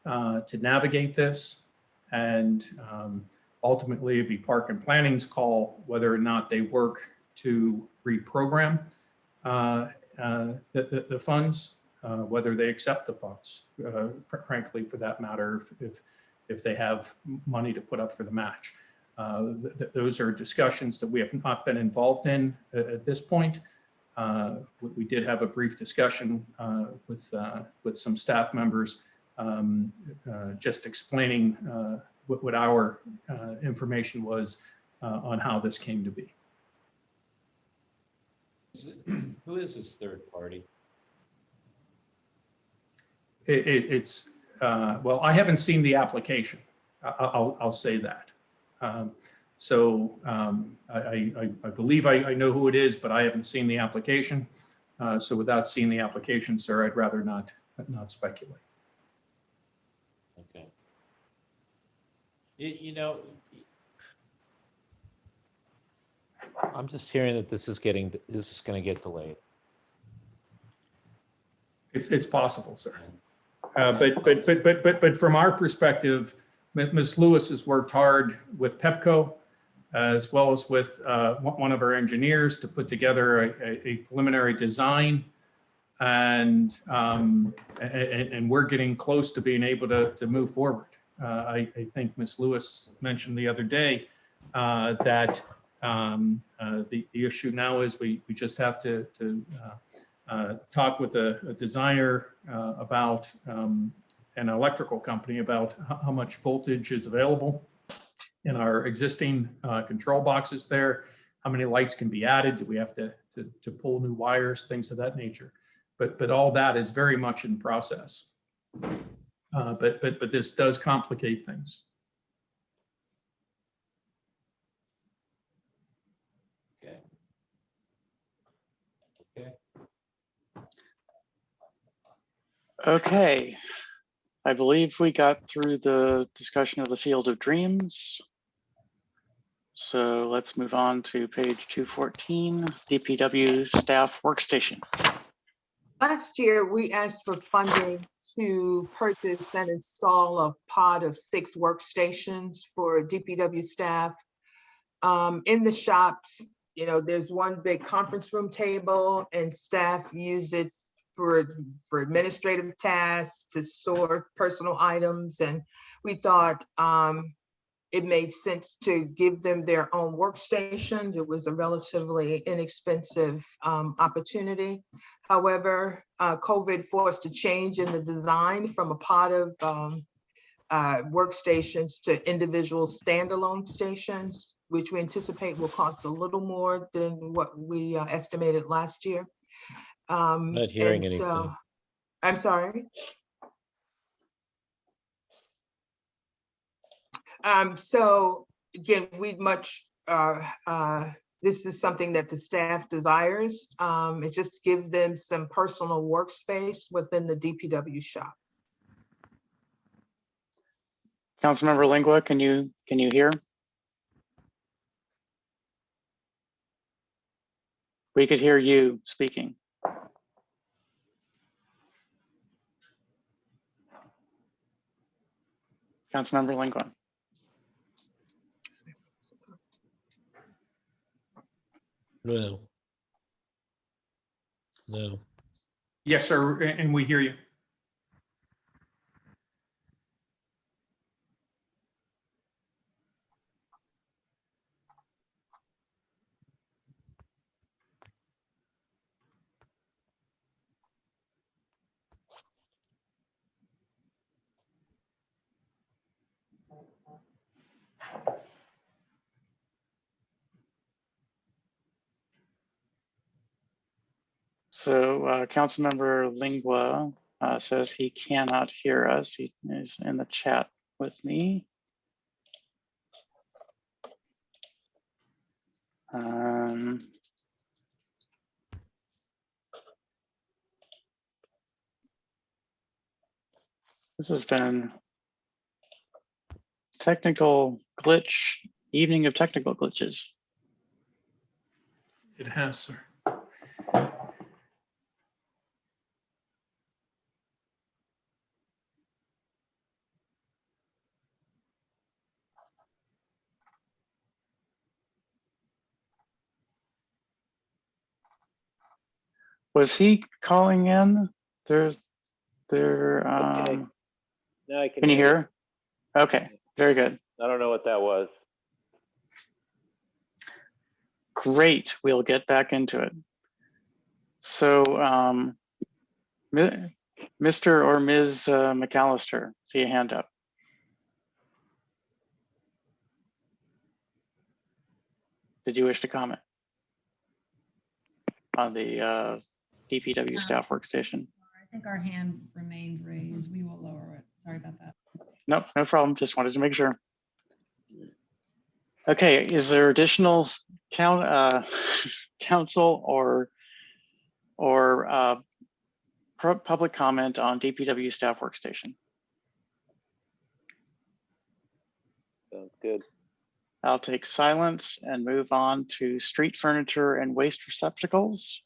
to navigate this, and ultimately it'd be Park and Planning's call whether or not they work to reprogram the funds, whether they accept the funds, frankly, for that matter, if they have money to put up for the match. Those are discussions that we have not been involved in at this point. We did have a brief discussion with some staff members, just explaining what our information was on how this came to be. Who is this third party? It's well, I haven't seen the application. I'll say that. I believe I know who it is, but I haven't seen the application. So without seeing the application, sir, I'd rather not speculate. Okay. You know, I'm just hearing that this is going to get delayed. It's possible, sir. But from our perspective, Ms. Lewis has worked hard with Pepco, as well as with one of our engineers, to put together a preliminary design, and we're getting close to being able to move forward. I think Ms. Lewis mentioned the other day that the issue now is we just have to talk with a designer about an electrical company about how much voltage is available in our existing control boxes there, how many lights can be added, do we have to pull new wires, things of that nature. But all that is very much in process. But this does complicate things. Okay. Okay. Okay. I believe we got through the discussion of the Field of Dreams. So let's move on to page 214, DPW staff workstation. Last year, we asked for funding to purchase and install a pod of 6 workstations for DPW staff. In the shops, you know, there's one big conference room table, and staff use it for administrative tasks, to store personal items. And we thought it made sense to give them their own workstation. It was a relatively inexpensive opportunity. However, COVID forced a change in the design from a pod of workstations to individual standalone stations, which we anticipate will cost a little more than what we estimated last year. Not hearing anything. So, I'm sorry. So again, this is something that the staff desires. It's just to give them some personal workspace within the DPW shop. Councilmember Lingua, can you hear? We could hear you speaking. Councilmember Lingua. No. No. Yes, sir, and we hear you. So Councilmember Lingua says he cannot hear us. He is in the chat with me. This has been technical glitch, evening of technical glitches. It has, sir. Was he calling in? No, I Can you hear? Okay, very good. I don't know what that was. Great, we'll get back into it. So, Mr. or Ms. McAllister, see a hand up. Did you wish to comment on the DPW staff workstation? I think our hand remained raised. We will lower it. Sorry about that. Nope, no problem. Just wanted to make sure. Okay, is there additional council or public comment on DPW staff workstation? Sounds good. I'll take silence and move on to street furniture and waste receptacles.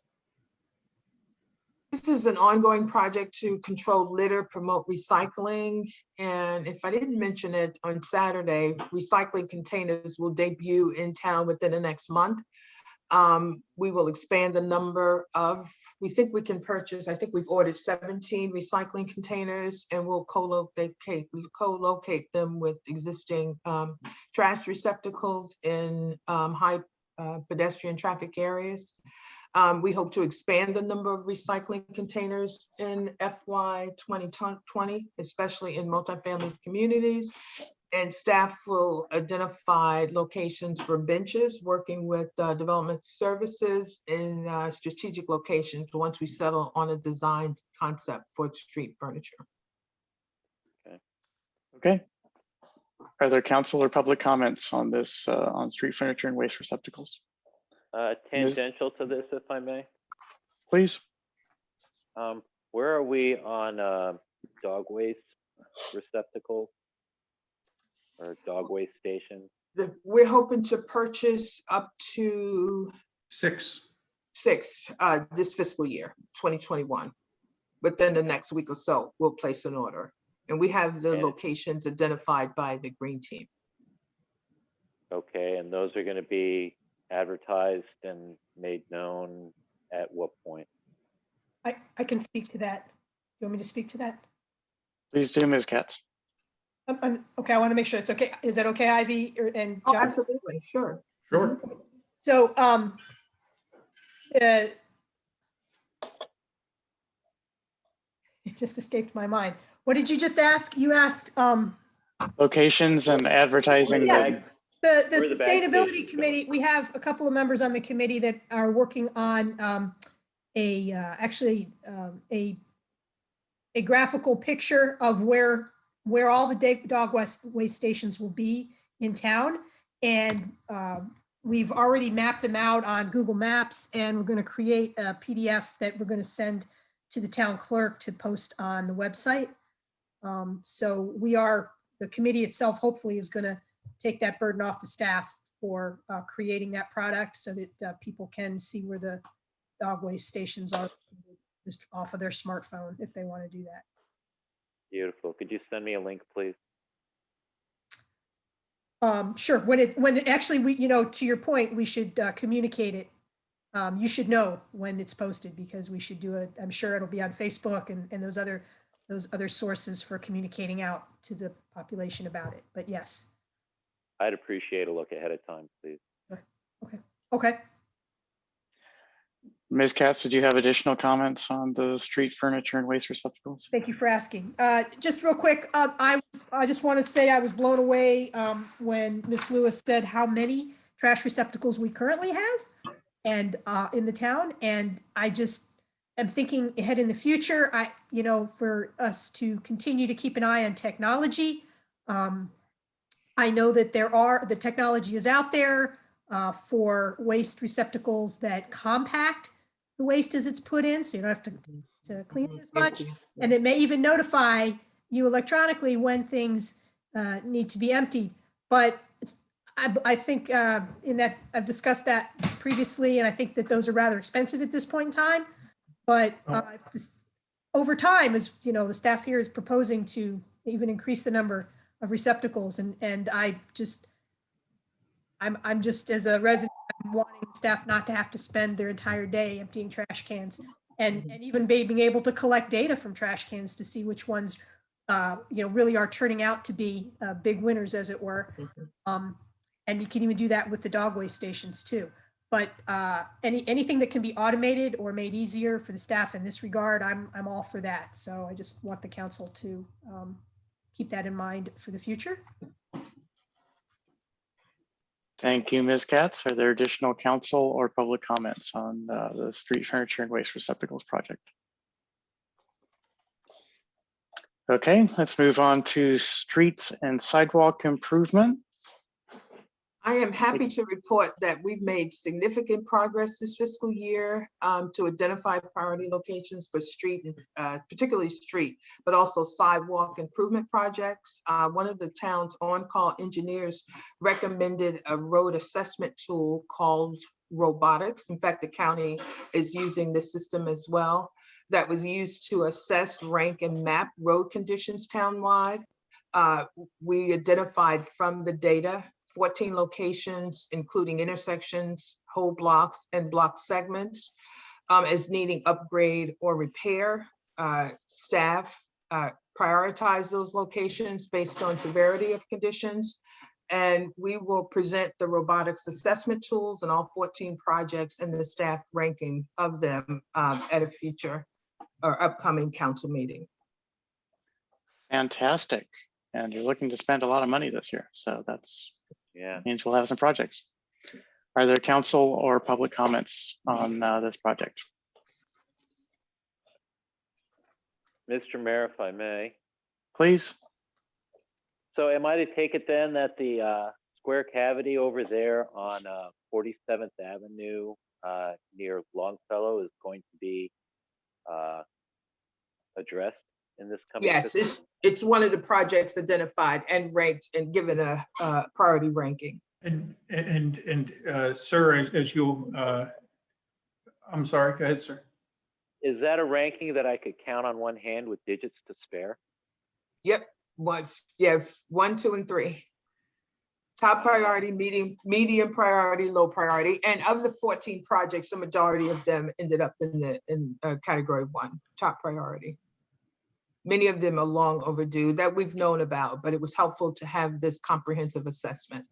This is an ongoing project to control litter, promote recycling. And if I didn't mention it, on Saturday, recycling containers will debut in town within the next month. We will expand the number of, we think we can purchase, I think we've ordered 17 recycling containers, and we'll co-locate them with existing trash receptacles in high pedestrian traffic areas. We hope to expand the number of recycling containers in FY 2020, especially in multifamily communities. And staff will identify locations for benches, working with development services in strategic locations once we settle on a design concept for street furniture. Okay. Are there council or public comments on this, on street furniture and waste receptacles? Tangential to this, if I may. Please. Where are we on dog waste receptacles or dog waste stations? We're hoping to purchase up to six this fiscal year, 2021. Within the next week or so, we'll place an order. And we have the locations identified by the green team. Okay, and those are going to be advertised and made known at what point? I can speak to that. You want me to speak to that? Please do, Ms. Katz. Okay, I want to make sure it's okay. Is that okay, Ivy and John? Oh, absolutely, sure. Sure. So, it just escaped my mind. What did you just ask? You asked Locations and advertising. yes, the Sustainability Sustainability Committee. We have a couple of members on the committee that are working on actually a graphical picture of where all the dog waste stations will be in town. And we've already mapped them out on Google Maps, and we're going to create a PDF that we're going to send to the town clerk to post on the website. So the committee itself hopefully is going to take that burden off the staff for creating that product so that people can see where the dog waste stations are just off of their smartphone if they want to do that. Beautiful. Could you send me a link, please? Sure. When actually to your point, we should communicate it. You should know when it's posted, because we should do it. I'm sure it'll be on Facebook and those other sources for communicating out to the population about it. But yes. I'd appreciate a look ahead of time, please. Okay. Ms. Katz, did you have additional comments on the street furniture and waste receptacles? Thank you for asking. Just real quick, I just want to say I was blown away when Ms. Lewis said how many trash receptacles we currently have and in the town. And I just am thinking ahead in the future, for us to continue to keep an eye on technology. I know that the technology is out there for waste receptacles that compact the waste as it's put in, so you don't have to clean it as much. And it may even notify you electronically when things need to be emptied. But I think in that I've discussed that previously, and I think that those are rather expensive at this point in time. But over time, as the staff here is proposing to even increase the number of receptacles, and I'm just as a resident, I'm wanting staff not to have to spend their entire day emptying trash cans, and even being able to collect data from trash cans to see which ones really are turning out to be big winners, as it were. And you can even do that with the dog waste stations too. But anything that can be automated or made easier for the staff in this regard, I'm all for that. So I just want the council to keep that in mind for the future. Thank you, Ms. Katz. Are there additional council or public comments on the street furniture and waste receptacles project? Okay, let's move on to streets and sidewalk improvements. I am happy to report that we've made significant progress this fiscal year to identify priority locations for street, particularly street, but also sidewalk improvement projects. One of the town's on-call engineers recommended a road assessment tool called robotics. In fact, the county is using this system as well, that was used to assess, rank, and map road conditions townwide. We identified from the data 14 locations, including intersections, whole blocks, and block segments as needing upgrade or repair. Staff prioritize those locations based on severity of conditions. And we will present the robotics assessment tools and all 14 projects and the staff ranking of them at a future or upcoming council meeting. Fantastic. And you're looking to spend a lot of money this year. So that's means we'll have some projects. Are there council or public comments on this project? Mr. Mayor, if I may. Please. So am I to take it then that the square cavity over there on 47th Avenue near Longfellow is going to be addressed in this coming? Yes, it's one of the projects identified and ranked and given a priority ranking. And sir, as you, I'm sorry, go ahead, sir. Is that a ranking that I could count on one hand with digits to spare? Yep, 1, 2, and 3. Top priority, medium priority, low priority. And of the 14 projects, the majority of them ended up in category 1, top priority. Many of them are long overdue that we've known about, but it was helpful to have this comprehensive assessment.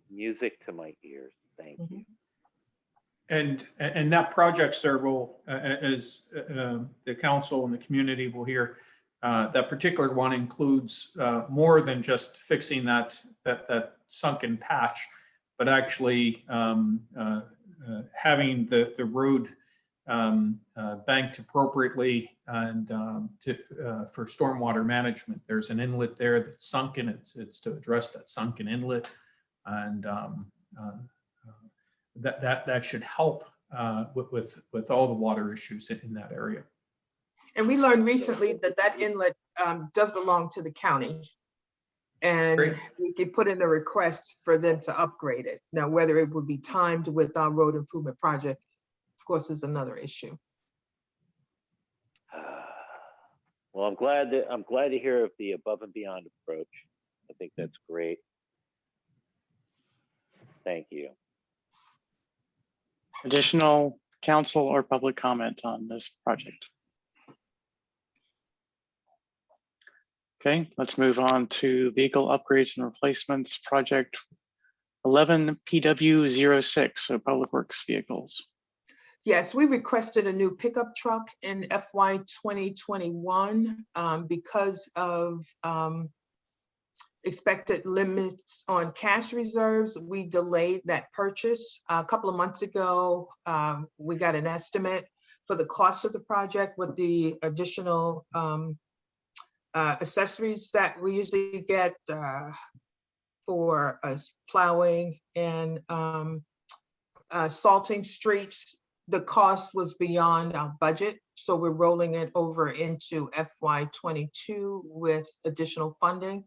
Music to my ears. Thank you. And that project, sir, will, as the council and the community will hear, that particular one includes more than just fixing that sunken patch, but actually having the road banked appropriately and for stormwater management. There's an inlet there that's sunken. It's to address that sunken inlet, and that should help with all the water issues in that area. And we learned recently that inlet does belong to the county, and Great. we could put in a request for them to upgrade it. Now, whether it would be timed with our road improvement project, of course, is another issue. Well, I'm glad to hear of the above and beyond approach. I think that's great. Thank you. Additional council or public comment on this project? Okay, let's move on to vehicle upgrades and replacements project 11 PW06, so public works vehicles. Yes, we requested a new pickup truck in FY 2021 because of expected limits on cash reserves. We delayed that purchase. A couple of months ago, we got an estimate for the cost of the project with the additional accessories that we usually get for plowing and salting streets. The cost was beyond our budget, so we're rolling it over into FY 22 with additional funding.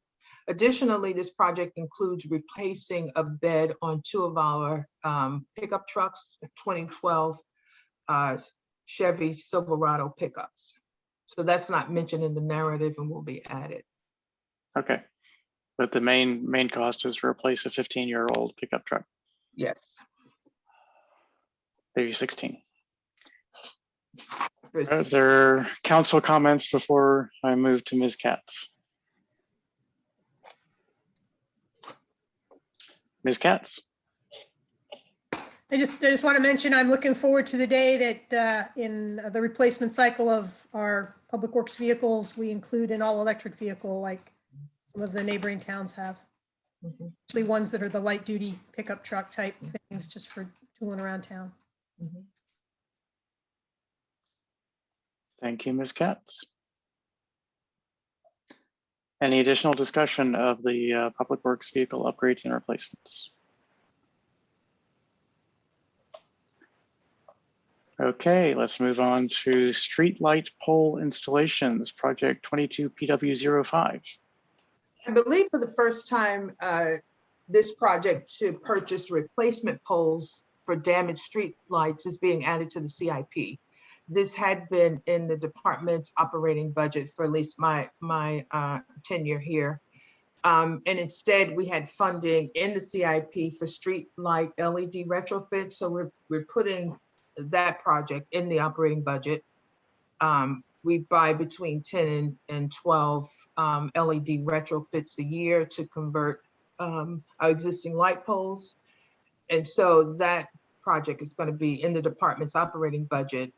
Additionally, this project includes replacing a bed on 2 of our pickup trucks, 2012 Chevy Silverado pickups. So that's not mentioned in the narrative and will be added. Okay, but the main cost is to replace a 15-year-old pickup truck. Yes. Maybe 16. Are there council comments before I move to Ms. Katz? Ms. Katz? I just want to mention, I'm looking forward to the day that in the replacement cycle of our public works vehicles, we include an all-electric vehicle like some of the neighboring towns have. Mhm. Actually, ones that are the light-duty pickup truck type things just for tooling around town. Mhm. Thank you, Ms. Katz. Any additional discussion of the Public Works vehicle upgrades and replacements? Okay, let's move on to street light pole installations, project 22 PW05. I believe for the first time, this project to purchase replacement poles for damaged street lights is being added to the CIP. This had been in the department's operating budget for at least my tenure here. And instead, we had funding in the CIP for street light LED retrofit. So we're putting that project in the operating budget. We buy between 10 and 12 LED retrofits a year to convert our existing light poles. And so that project is going to be in the department's operating budget,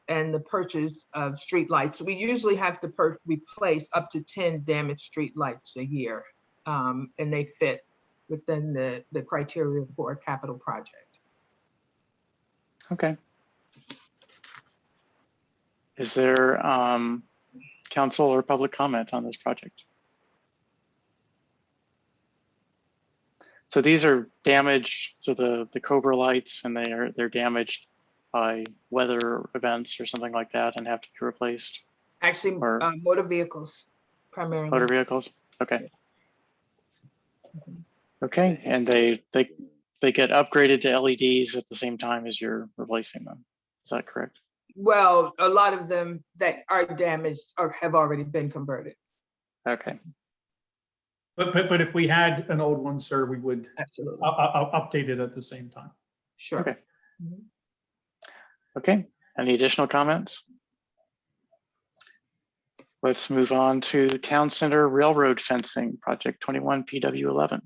and the purchase of street lights. We usually have to replace up to 10 damaged street lights a year, and they fit within the criteria for a capital project. Okay. Is there council or public comment on this project? So these are damaged, so the Cobra lights, and they're damaged by weather events or something like that and have to be replaced? Actually, Or motor vehicles primarily. motor vehicles? Okay. Yes. Okay, and they get upgraded to LEDs at the same time as you're replacing them. Is that correct? Well, a lot of them that are damaged or have already been converted. Okay. But if we had an old one, sir, we would Absolutely. update it at the same time. Sure. Okay. Mhm. Okay, any additional comments? Let's move on to Town Center Railroad Fencing, Project 21 PW11.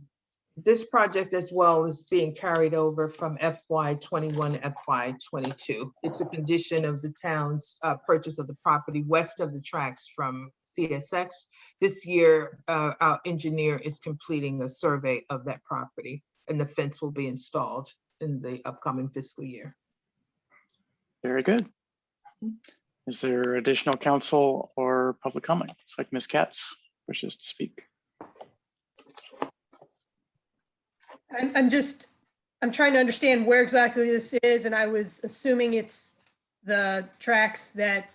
This project as well is being carried over from FY21 to FY22. It's a condition of the town's purchase of the property west of the tracks from CSX. This year, our engineer is completing a survey of that property, and the fence will be installed in the upcoming fiscal year. Very good. Is there additional council or public comment? Looks like Ms. Katz wishes to speak. I'm trying to understand where exactly this is, and I was assuming it's the tracks that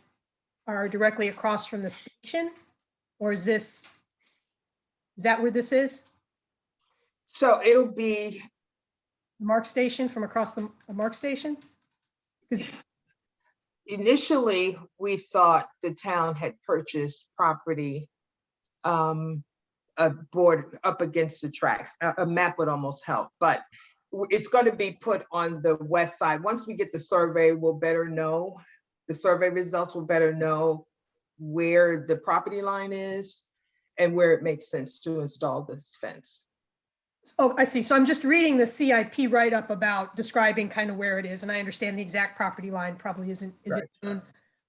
are directly across from the station, or is that where this is? So it'll be The Mark Station, from across the Mark Station? Because initially, we thought the town had purchased property a board up against the tracks. A map would almost help, but it's going to be put on the west side. Once we get the survey, we'll better know, the survey results will better know where the property line is and where it makes sense to install this fence. oh, I see. So I'm just reading the CIP write-up about describing kind of where it is, and I understand the exact property line probably isn't Right. known.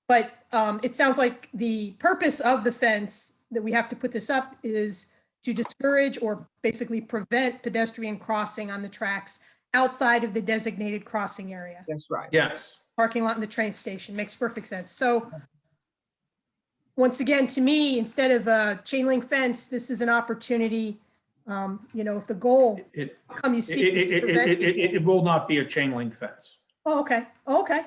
But it sounds like the purpose of the fence that we have to put this up is to discourage or basically prevent pedestrian crossing on the tracks outside of the designated crossing area. That's right. Yes. Parking lot and the train station makes perfect sense. So once again, to me, instead of a chain link fence, this is an opportunity. If the goal you see is to prevent It will not be a chain link fence. Oh, okay. Oh, okay.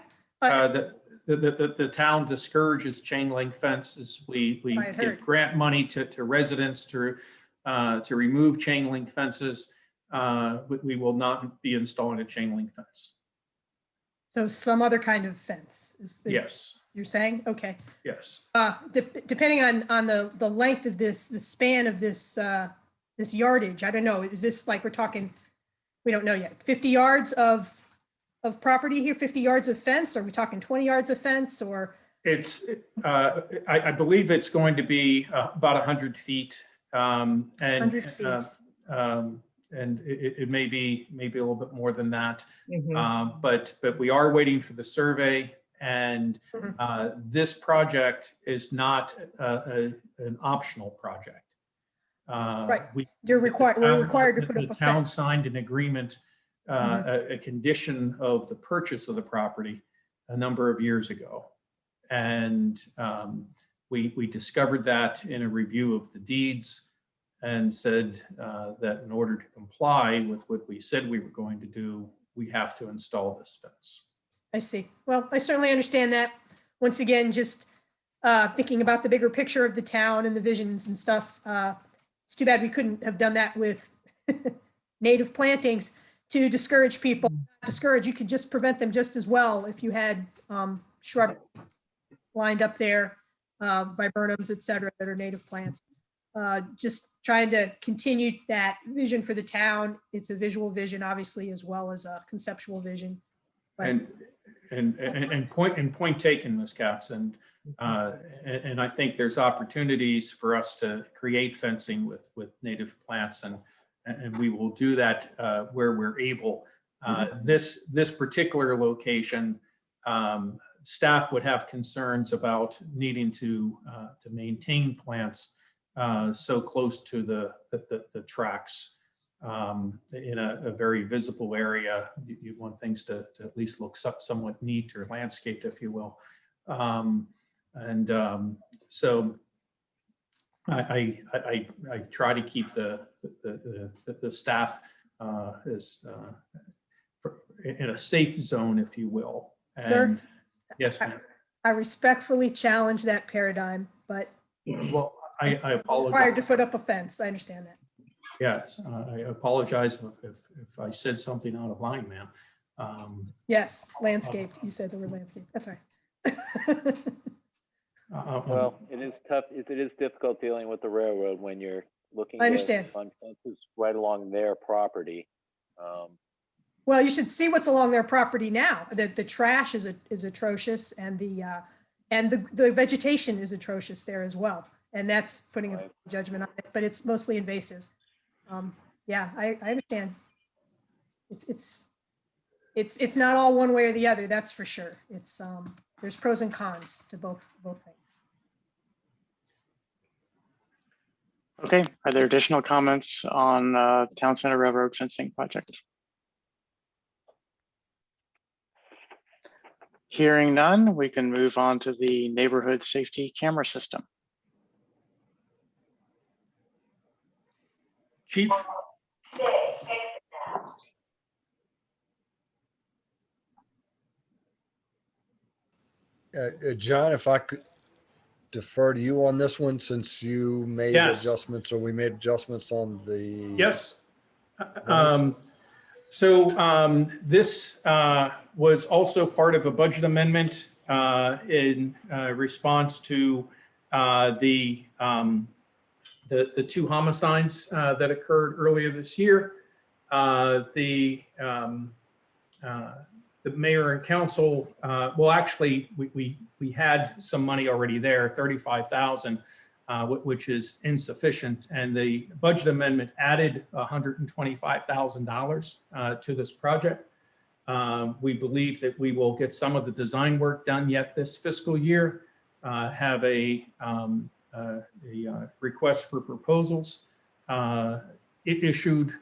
The town discourages chain link fences. We I had give heard. grant money to residents to remove chain link fences. We will not be installing a chain link fence. So some other kind of fence is Yes. you're saying? Okay. Yes. Depending on the length of the span of this yardage, I don't know. Is this like we're talking? We don't know yet. 50 yards of property here, 50 yards of fence? Are we talking 20 yards of fence or? It's, I believe it's going to be about 100 feet. 100 feet. it may be a little bit more than that. Mhm. But we are waiting for the survey, and this project is not an optional project. Right. We're We're required to put up the a town fence. signed an agreement, a condition of the purchase of the property a number of years ago. And we discovered that in a review of the deeds, and said that in order to comply with what we said we were going to do, we have to install this fence. I see. Well, I certainly understand that. Once again, just thinking about the bigger picture of the town and the visions and stuff. It's too bad we couldn't have done that with native plantings to discourage people. Not discourage, you could just prevent them just as well if you had shrub lined up there, viburnums, et cetera, that are native plants. Just trying to continue that vision for the town. It's a visual vision, obviously, as well as a conceptual vision. But And point taken, Ms. Katz, and I think there's opportunities for us to create fencing with native plants, and we will do that where we're able. This particular location, staff would have concerns about needing to maintain plants so close to the tracks. In a very visible area. You want things to at least look somewhat neat or landscaped, if you will. So I try to keep the staff in a safe zone, if you will. And sir, yes, ma'am. I respectfully challenge that paradigm, but Well, I apologize. required to put up a fence. I understand that. Yes, I apologize if I said something out of line, ma'am. Yes, landscaped. You said the word landscape. That's right. Well, it is tough. It is difficult dealing with the railroad when you're looking I understand. on fences right along their property. Well, you should see what's along their property now. The trash is atrocious, and the vegetation is atrocious there as well. And that's putting a judgment on it, but it's mostly invasive. Yeah, I understand. It's not all one way or the other. That's for sure. It's there's pros and cons to both things. Okay, are there additional comments on Town Center Railroad fencing project? Hearing none, we can move on to the neighborhood safety camera system. Chief? John, if I could defer to you on this one, since you made Yes. adjustments, or we made adjustments on the. Yes. This was also part of a budget amendment in response to the two homicides that occurred earlier this year. The mayor and council, well, actually, we had some money already there, $35,000, which is insufficient. And the budget amendment added $125,000 to this project. We believe that we will get some of the design work done yet this fiscal year, have a request for proposals issued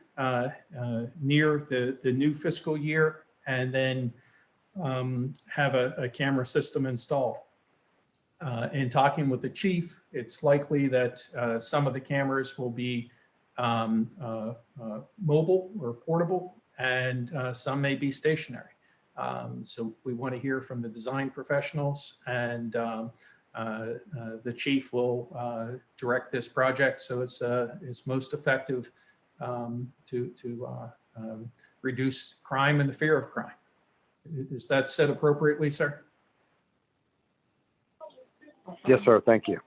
near the new fiscal year, and then have a camera system installed. In talking with the chief, it's likely that some of the cameras will be mobile or portable, and some may be stationary. So we want to hear from the design professionals, and the chief will direct this project so it's most effective to reduce crime and the fear of crime. Is that said appropriately, sir? Yes, sir. Thank you.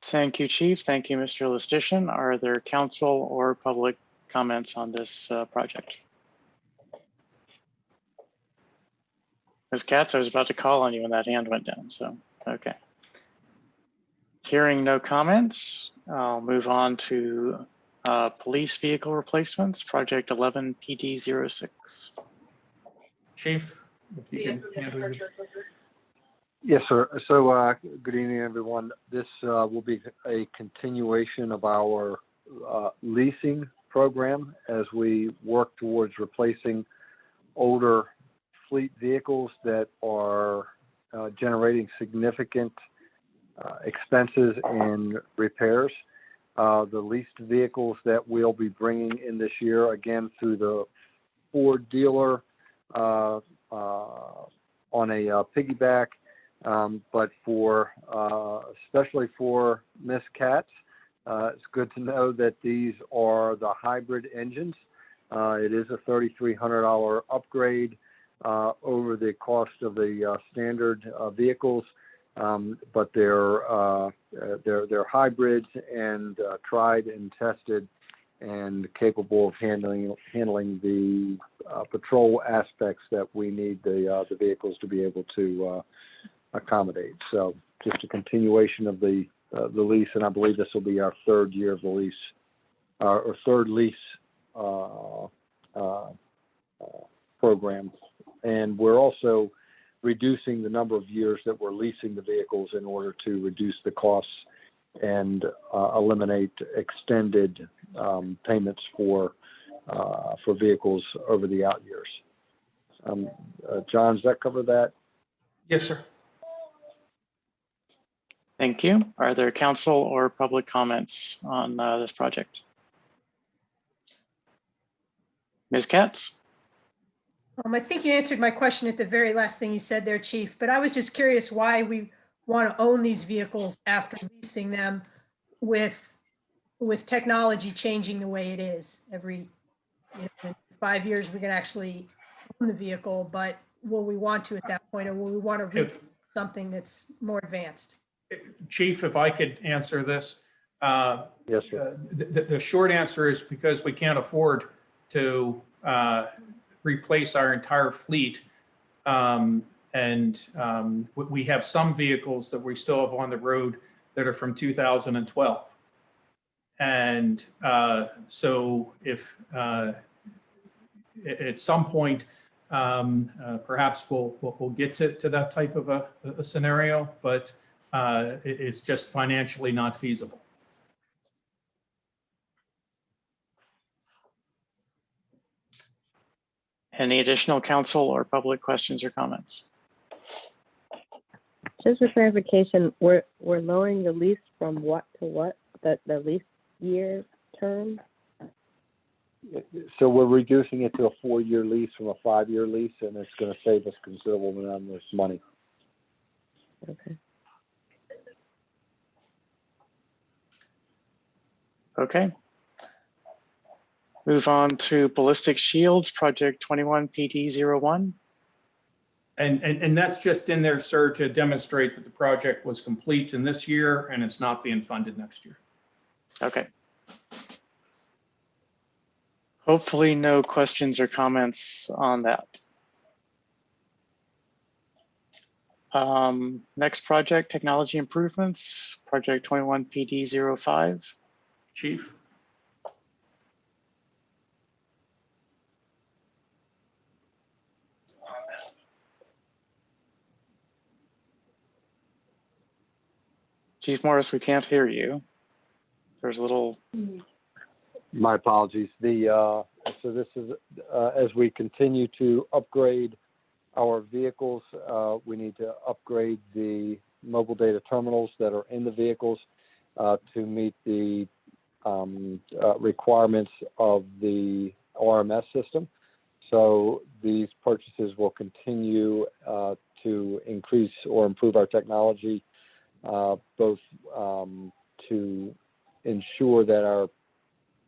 Thank you, Chief. Thank you, Mr. Listician. Are there council or public comments on this project? Ms. Katz, I was about to call on you when that hand went down, so, okay. Hearing no comments, I'll move on to police vehicle replacements, project 11 PD06. Chief, if you can handle your. Yes, sir. So good evening, everyone. This will be a continuation of our leasing program as we work towards replacing older fleet vehicles that are generating significant expenses in repairs. The leased vehicles that we'll be bringing in this year, again, through the Ford dealer on a piggyback, but for especially for Miss Katz, it's good to know that these are the hybrid engines. It is a $3,300 upgrade over the cost of the standard vehicles, but they're hybrids and tried and tested and capable of handling the patrol aspects that we need the vehicles to be able to accommodate. So just a continuation of the lease, and I believe this will be our third year of the lease, or third lease program. And we're also reducing the number of years that we're leasing the vehicles in order to reduce the costs and eliminate extended payments for vehicles over the out years. John, does that cover that? Yes, sir. Thank you. Are there council or public comments on this project? Ms. Katz? I think you answered my question at the very last thing you said there, Chief, but I was just curious why we want to own these vehicles after leasing them with technology changing the way it is. Every in 5 years, we can actually own the vehicle, but will we want to at that point, or will we want to read something that's more advanced? Chief, if I could answer this. Yes, sir. The short answer is because we can't afford to replace our entire fleet. We have some vehicles that we still have on the road that are from 2012. And so if at some point, perhaps we'll get to that type of a scenario, but it's just financially not feasible. Any additional council or public questions or comments? Just for clarification, we're lowering the lease from what to what? The lease year term? So we're reducing it to a 4-year lease from a 5-year lease, and it's going to save us considerable amount of money. Okay. Okay. Move on to ballistic shields, project 21 PD01. And that's just in there, sir, to demonstrate that the project was complete in this year and it's not being funded next year. Okay. Hopefully no questions or comments on that. Next project, technology improvements, project 21 PD05. Chief. Chief Morris, we can't hear you. There's a little. My apologies. So this is as we continue to upgrade our vehicles, we need to upgrade the mobile data terminals that are in the vehicles to meet the requirements of the RMS system. So these purchases will continue to increase or improve our technology, both to ensure that our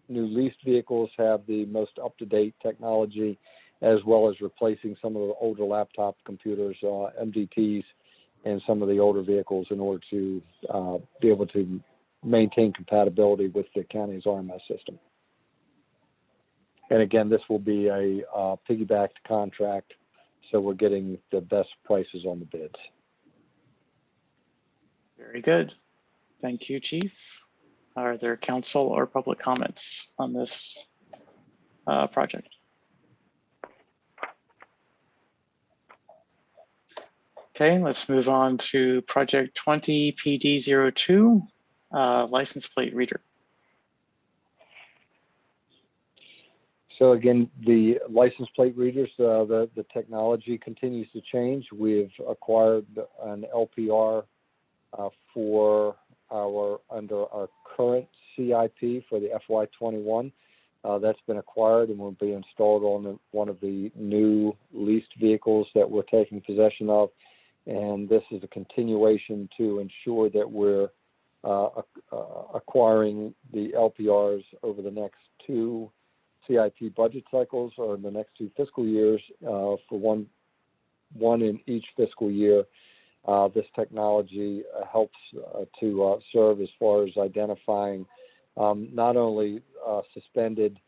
new leased vehicles have the most up-to-date technology, as well as replacing some of the older laptop computers, MDTs, and some of the older vehicles in order to be able to maintain compatibility with the county's RMS system. And again, this will be a piggybacked contract, so we're getting the best prices on the bids. Very good. Thank you, Chief. Are there council or public comments on this project? Okay, let's move on to project 20 PD02, license plate reader. So again, the license plate readers, the technology continues to change. We've acquired an LPR under our current CIP for the FY21. That's been acquired and will be installed on one of the new leased vehicles that we're taking possession of. And this is a continuation to ensure that we're acquiring the LPRs over the next 2 CIP budget cycles, or in the next 2 fiscal years, for one in each fiscal year. This technology helps to serve as far as identifying not only suspended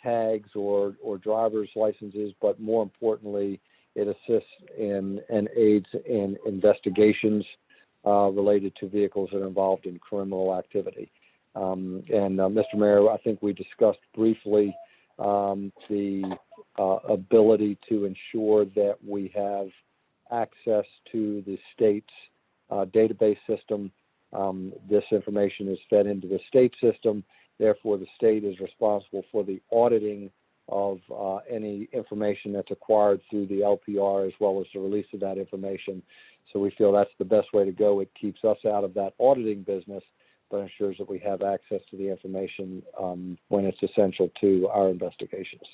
tags or driver's licenses, but more importantly, it assists in and aids in investigations related to vehicles that are involved in criminal activity. Mr. Mayor, I think we discussed briefly the ability to ensure that we have access to the state's database system. This information is fed into the state system. Therefore, the state is responsible for the auditing of any information that's acquired through the LPR, as well as the release of that information. So we feel that's the best way to go. It keeps us out of that auditing business, but ensures that we have access to the information when it's essential to our investigations.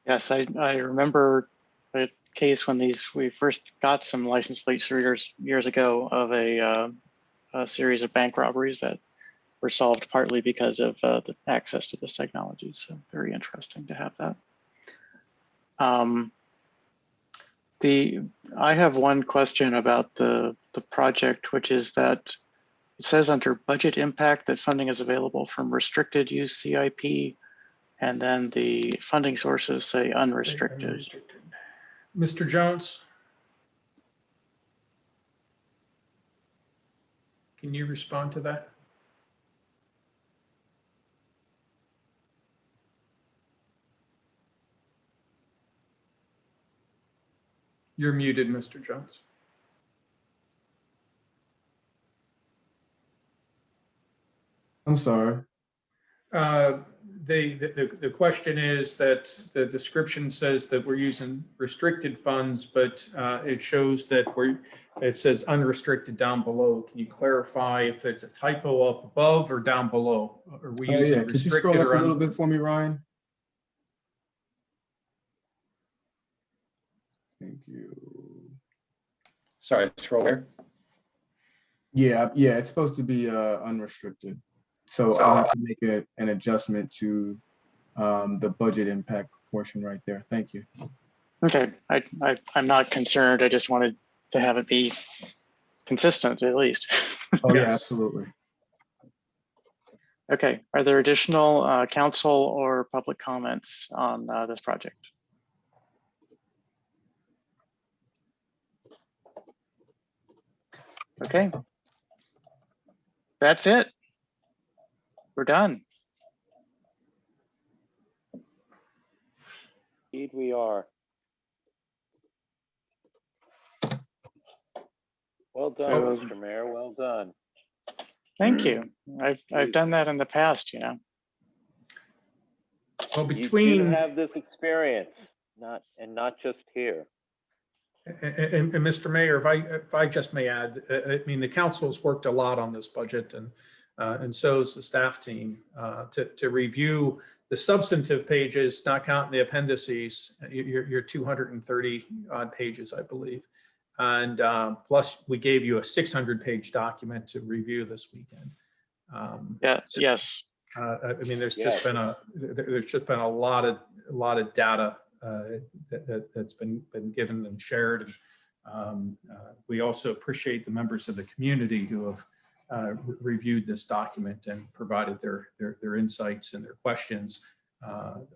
Yes, I remember a case when we first got some license plate readers years ago of a series of bank robberies that were solved partly because of the access to this technology. So very interesting to have that. I have one question about the project, which is that it says under budget impact that funding is available from restricted use CIP, and then the funding sources say unrestricted. Mr. Jones? Can you respond to that? You're muted, Mr. Jones. I'm sorry. The question is that the description says that we're using restricted funds, but it shows that it says unrestricted down below. Can you clarify if it's a typo up above or down below? Are we using Yeah. Could you restricted scroll up or a little bit for me, Ryan? Thank you. Sorry, scroll where? Yeah, it's supposed to be unrestricted. So I'll have to make an adjustment to the budget impact portion right there. Thank you. Okay, I'm not concerned. I just wanted to have it be consistent at least. Oh, yeah, absolutely. Okay, are there additional council or public comments on this project? Okay, that's it. We're done. Indeed we are. Well done, So, Mr. Mayor, well done. Thank you. I've done that in the past, you know. Well, You do have this experience, not just here. And Mr. Mayor, if I just may add, I mean, the council's worked a lot on this budget, and so has the staff team to review the substantive pages, not counting the appendices. Your 230 odd pages, I believe, and plus we gave you a 600-page document to review this weekend. Yes. I mean, there's just been a lot of data that's been given and shared. We also appreciate the members of the community who have reviewed this document and provided their insights and their questions.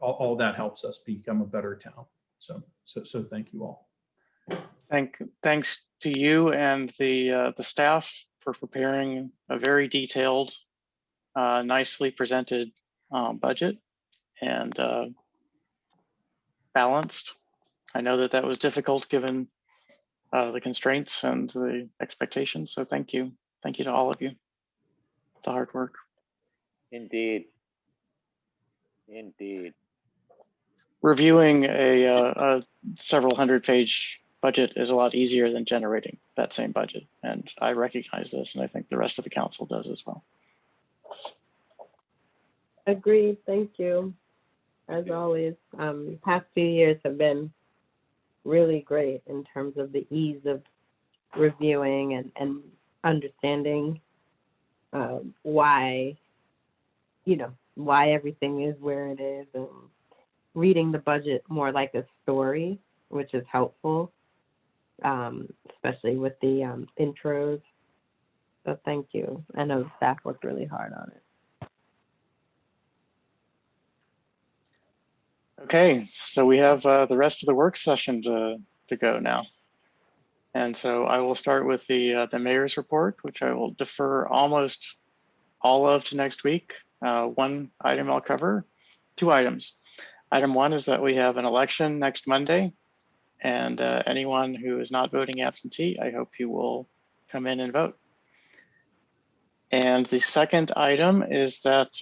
All that helps us become a better town. So thank you all. Thanks to you and the staff for preparing a very detailed, nicely presented budget and balanced. I know that that was difficult given the constraints and the expectations. So thank you. Thank you to all of you. The hard work. Indeed. Indeed. Reviewing a several hundred page budget is a lot easier than generating that same budget. And I recognize this, and I think the rest of the council does as well. Agreed. Thank you. As always, past few years have been really great in terms of the ease of reviewing and understanding why, why everything is where it is, and reading the budget more like a story, which is helpful, especially with the intros. So thank you. I know the staff worked really hard on it. Okay, so we have the rest of the work session to go now. And so I will start with the mayor's report, which I will defer almost all of to next week. One item I'll cover, two items. Item one is that we have an election next Monday, and anyone who is not voting absentee, I hope you will come in and vote. And the second item is that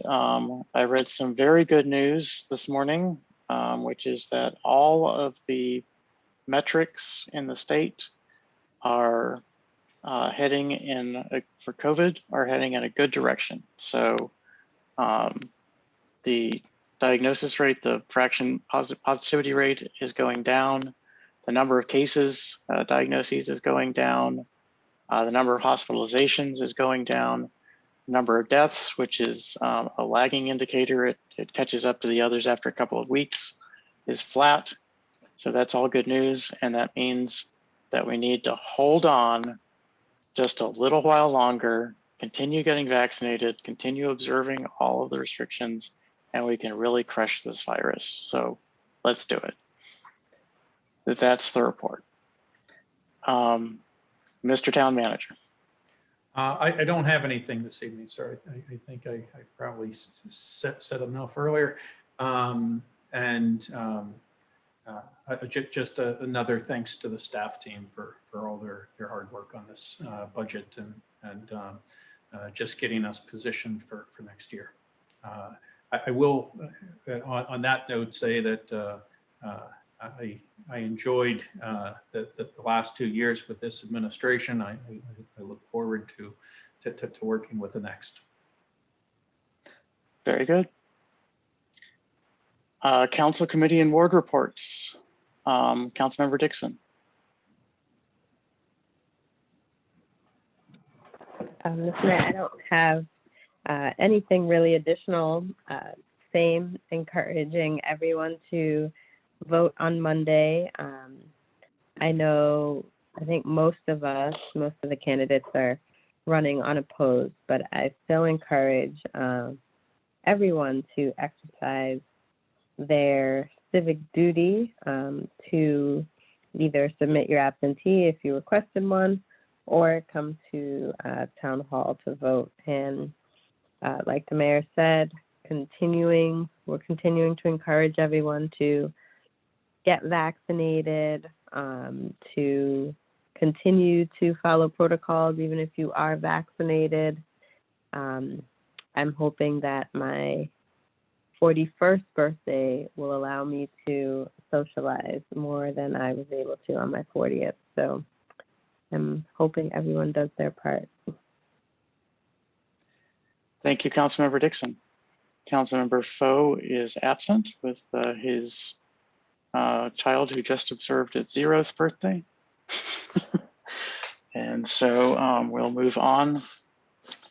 I read some very good news this morning, which is that all of the metrics in the state are heading in, for COVID, are heading in a good direction. So the diagnosis rate, the fraction positivity rate is going down. The number of cases, diagnoses is going down. The number of hospitalizations is going down. Number of deaths, which is a lagging indicator, it catches up to the others after a couple of weeks, is flat. So that's all good news. And that means that we need to hold on just a little while longer, continue getting vaccinated, continue observing all of the restrictions, and we can really crush this virus. So let's do it. That's the report. Mr. Town Manager. I don't have anything this evening, sir. I think I probably said enough earlier. Just another thanks to the staff team for all their hard work on this budget and just getting us positioned for next year. I will, on that note, say that I enjoyed the last 2 years with this administration. I look forward to working with the next. Very good. Council committee and ward reports. Councilmember Dixon. Mr. Mayor, I don't have anything really additional. Same, encouraging everyone to vote on Monday. I think most of the candidates are running unopposed, but I still encourage everyone to exercise their civic duty to either submit your absentee if you requested one, or come to town hall to vote. And like the mayor said, we're continuing to encourage everyone to get vaccinated, to continue to follow protocols even if you are vaccinated. I'm hoping that my 41st birthday will allow me to socialize more than I was able to on my 40th. So I'm hoping everyone does their part. Thank you, Councilmember Dixon. Councilmember Foe is absent with his child who just observed its 0th birthday. And so we'll move on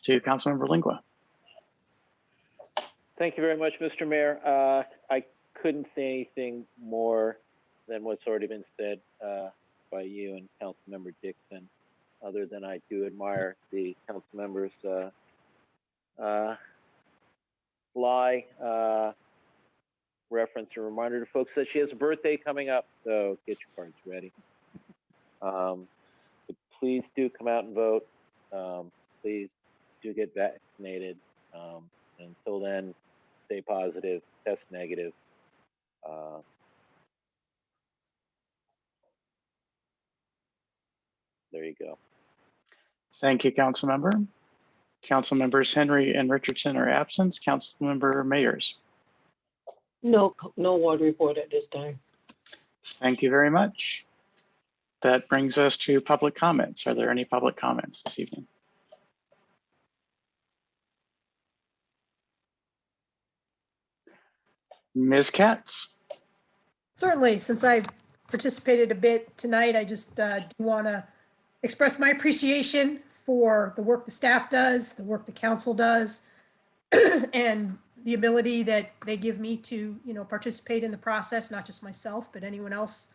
to Councilmember Lingua. Thank you very much, Mr. Mayor. I couldn't say anything more than what's already been said by you and Councilmember Dixon, other than I do admire the council members' sly reference and reminder to folks that she has a birthday coming up, so get your cards ready. But please do come out and vote. please do get vaccinated. Until then, stay positive, test negative. There you go. Thank you, council member. Council members Henry and Richardson are absent. Council member Mayers. No ward report at this time. Thank you very much. That brings us to public comments. Are there any public comments this evening? Ms. Katz. Certainly, since I participated a bit tonight, I just do want to express my appreciation for the work the staff does, the work the council does, and the ability that they give me to, participate in the process, not just myself, but anyone else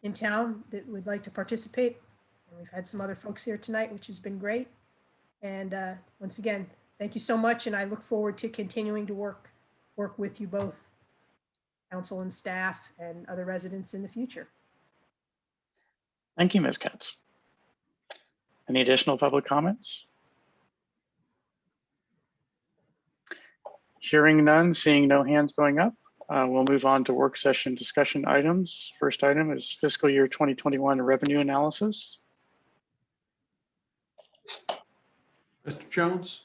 in town that would like to participate. And we've had some other folks here tonight, which has been great. And once again, thank you so much, and I look forward to continuing to work with you both, council and staff, and other residents in the future. Thank you, Ms. Katz. Any additional public comments? Hearing none, seeing no hands going up, we'll move on to work session discussion items. First item is fiscal year 2021 revenue analysis. Mr. Jones?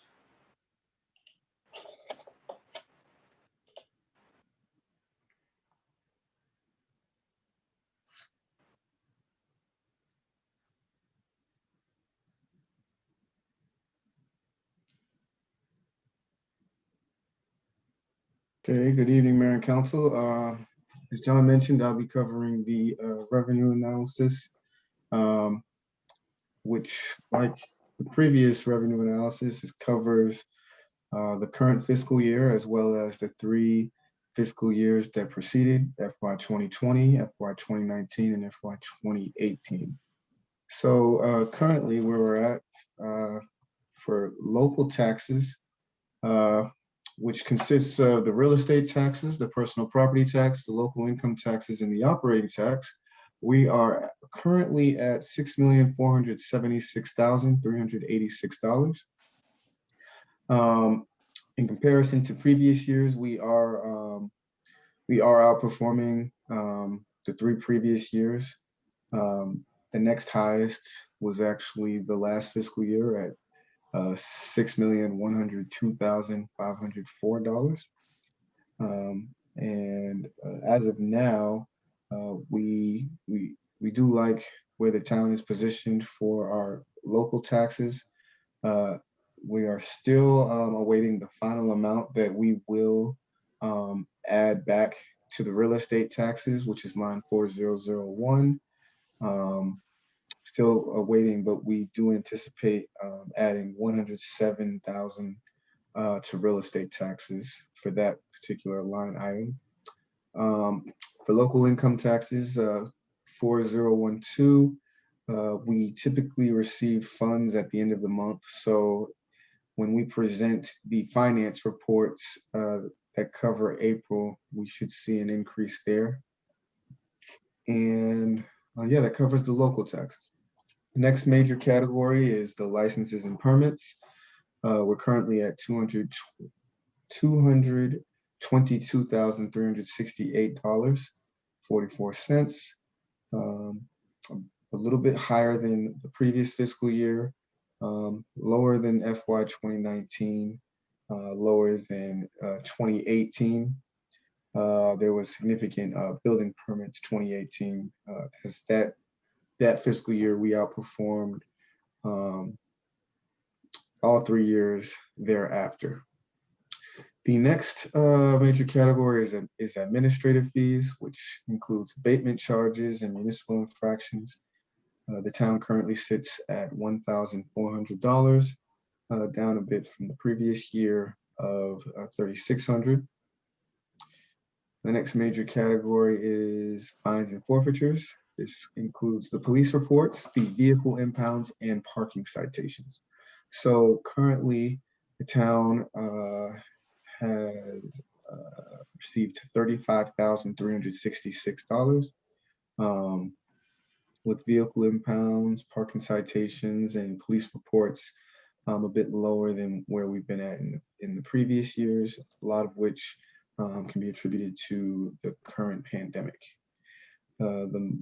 Okay, good evening, Mayor and Council. As John mentioned, I'll be covering the revenue analysis, which, like the previous revenue analysis, covers the current fiscal year as well as the 3 fiscal years that preceded, FY 2020, FY 2019, and FY 2018. So currently where we're at for local taxes, which consists of the real estate taxes, the personal property tax, the local income taxes, and the operating tax, we are currently at $6,476,386. In comparison to previous years, we are outperforming the 3 previous years. The next highest was actually the last fiscal year at $6,102,504. And as of now, we do like where the town is positioned for our local taxes. We are still awaiting the final amount that we will add back to the real estate taxes, which is line 4001. Still awaiting, but we do anticipate adding $107,000 to real estate taxes for that particular line item. For local income taxes, 4012, we typically receive funds at the end of the month. So when we present the finance reports that cover April, we should see an increase there. And yeah, that covers the local taxes. The next major category is the licenses and permits. We're currently at $222,368.44. A little bit higher than the previous fiscal year, lower than FY 2019, lower than 2018. There was significant building permits 2018, as that fiscal year we outperformed all 3 years thereafter. The next major category is administrative fees, which includes abatement charges and municipal infractions. The town currently sits at $1,400, down a bit from the previous year of $3,600. The next major category is fines and forfeitures. This includes the police reports, the vehicle impounds, and parking citations. So currently, the town has received $35,366 with vehicle impounds, parking citations, and police reports. a bit lower than where we've been at in the previous years, a lot of which can be attributed to the current pandemic. The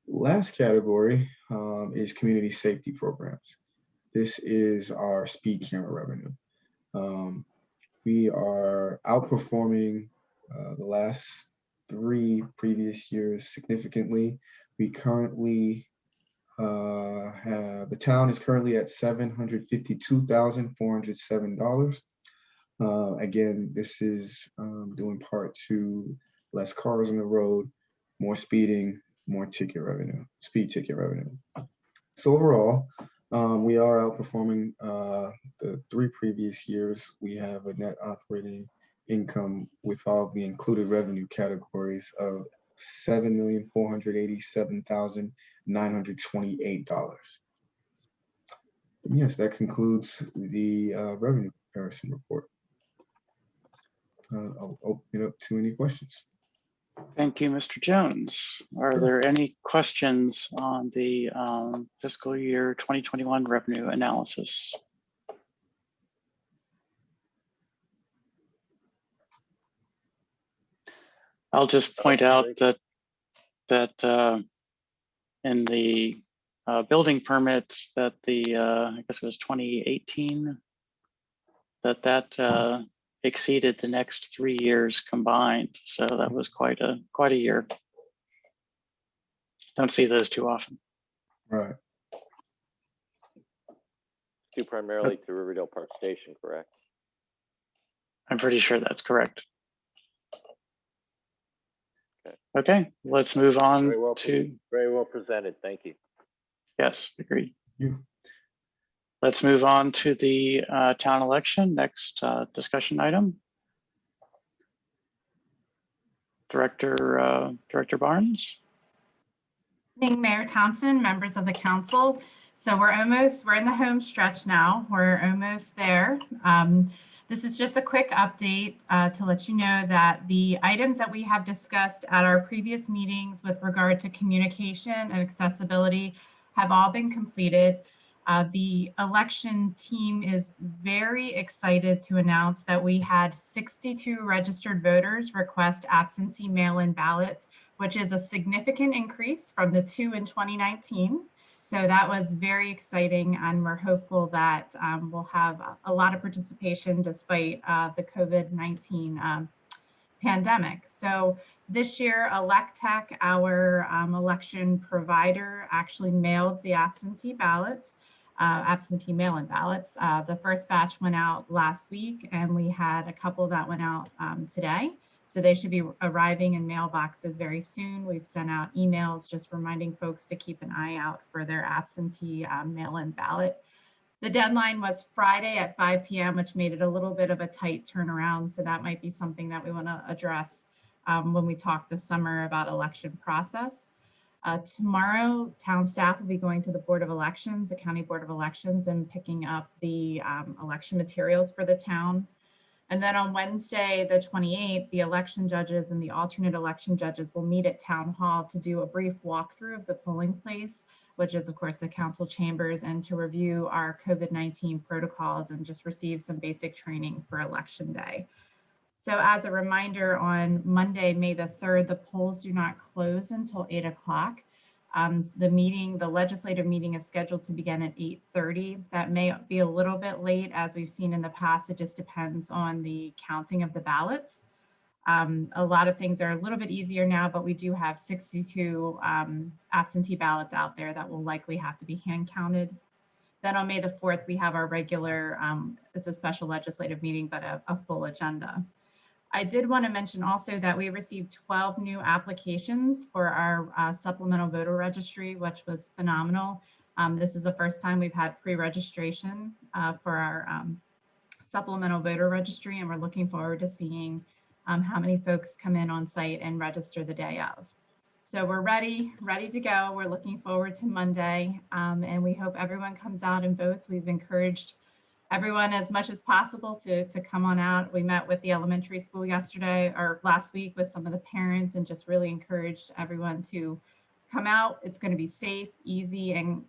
last category is community safety programs. This is our speed camera revenue. We are outperforming the last 3 previous years significantly. We currently the town is currently at $752,407. Again, this is due in part to less cars on the road, more speeding, more speed ticket revenue. So overall, we are outperforming the 3 previous years. We have a net operating income with all the included revenue categories of $7,487,928. Yes, that concludes the revenue comparison report. I'll open it up to any questions. Thank you, Mr. Jones. Are there any questions on the fiscal year 2021 revenue analysis? I'll just point out that in the building permits that I guess it was 2018, that exceeded the next 3 years combined. So that was quite a year. Don't see those too often. Right. Due primarily to Riverdale Park Station, correct? I'm pretty sure that's correct. Okay, let's move on very well presented. Thank you. Yes, agreed. Let's move on to the town election. Next discussion item. Director Barnes. Evening, Mayor Thompson, members of the council. So we're in the home stretch now. We're almost there. This is just a quick update to let you know that the items that we have discussed at our previous meetings with regard to communication and accessibility have all been completed. The election team is very excited to announce that we had 62 registered voters request absentee mail-in ballots, which is a significant increase from the 2 in 2019. So that was very exciting, and we're hopeful that we'll have a lot of participation despite the COVID-19 pandemic. So this year, Electech, our election provider, actually mailed the absentee ballots, absentee mail-in ballots. The first batch went out last week, and we had a couple that went out today. So they should be arriving in mailboxes very soon. We've sent out emails just reminding folks to keep an eye out for their absentee mail-in ballot. The deadline was Friday at 5 p.m., which made it a little bit of a tight turnaround. So that might be something that we want to address when we talk this summer about election process. Tomorrow, town staff will be going to the Board of Elections, the County Board of Elections, and picking up the election materials for the town. And then on Wednesday, the 28th, the election judges and the alternate election judges will meet at Town Hall to do a brief walkthrough of the polling place, which is, of course, the council chambers, and to review our COVID-19 protocols and just receive some basic training for Election Day. So as a reminder, on Monday, May the 3rd, the polls do not close until 8 o'clock. The legislative meeting is scheduled to begin at 8:30. That may be a little bit late, as we've seen in the past. It just depends on the counting of the ballots. A lot of things are a little bit easier now, but we do have 62 absentee ballots out there that will likely have to be hand counted. Then on May the 4th, we have our regular, it's a special legislative meeting, but a full agenda. I did want to mention also that we received 12 new applications for our supplemental voter registry, which was phenomenal. This is the first time we've had pre-registration for our supplemental voter registry, and we're looking forward to seeing how many folks come in on site and register the day of. So we're ready to go. We're looking forward to Monday, and we hope everyone comes out and votes. We've encouraged everyone as much as possible to come on out. We met with the elementary school last week with some of the parents, and just really encouraged everyone to come out. It's going to be safe, easy, and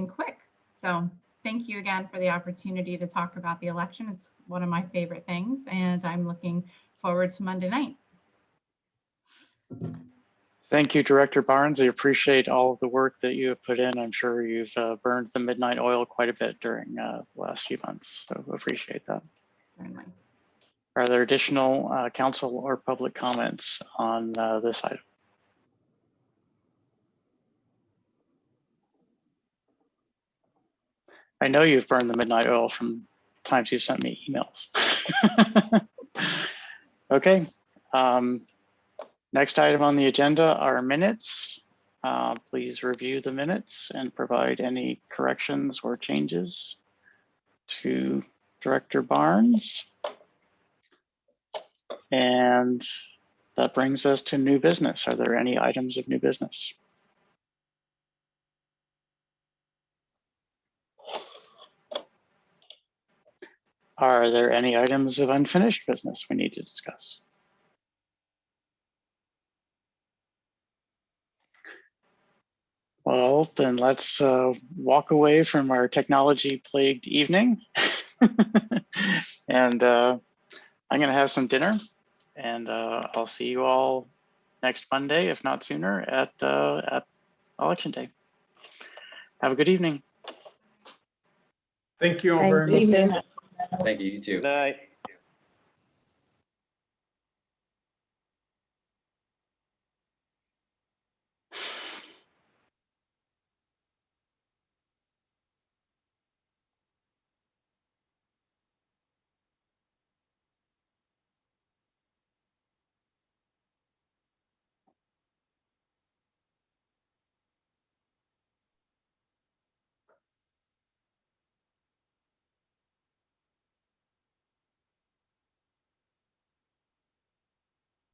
quick. So thank you again for the opportunity to talk about the election. It's one of my favorite things, and I'm looking forward to Monday night. Thank you, Director Barnes. I appreciate all of the work that you have put in. I'm sure you've burned the midnight oil quite a bit during the last few months, so appreciate that. Certainly. Are there additional council or public comments on this item? I know you've burned the midnight oil from times you've sent me emails. Okay. Next item on the agenda are minutes. Please review the minutes and provide any corrections or changes to Director Barnes. And that brings us to new business. Are there any items of new business? Are there any items of unfinished business we need to discuss? Well, then let's walk away from our technology-plagued evening. And I'm gonna have some dinner, and I'll see you all next Monday, if not sooner, at Election Day. Have a good evening. Thank you all Thank very you. much. Thank you, you too. Good night.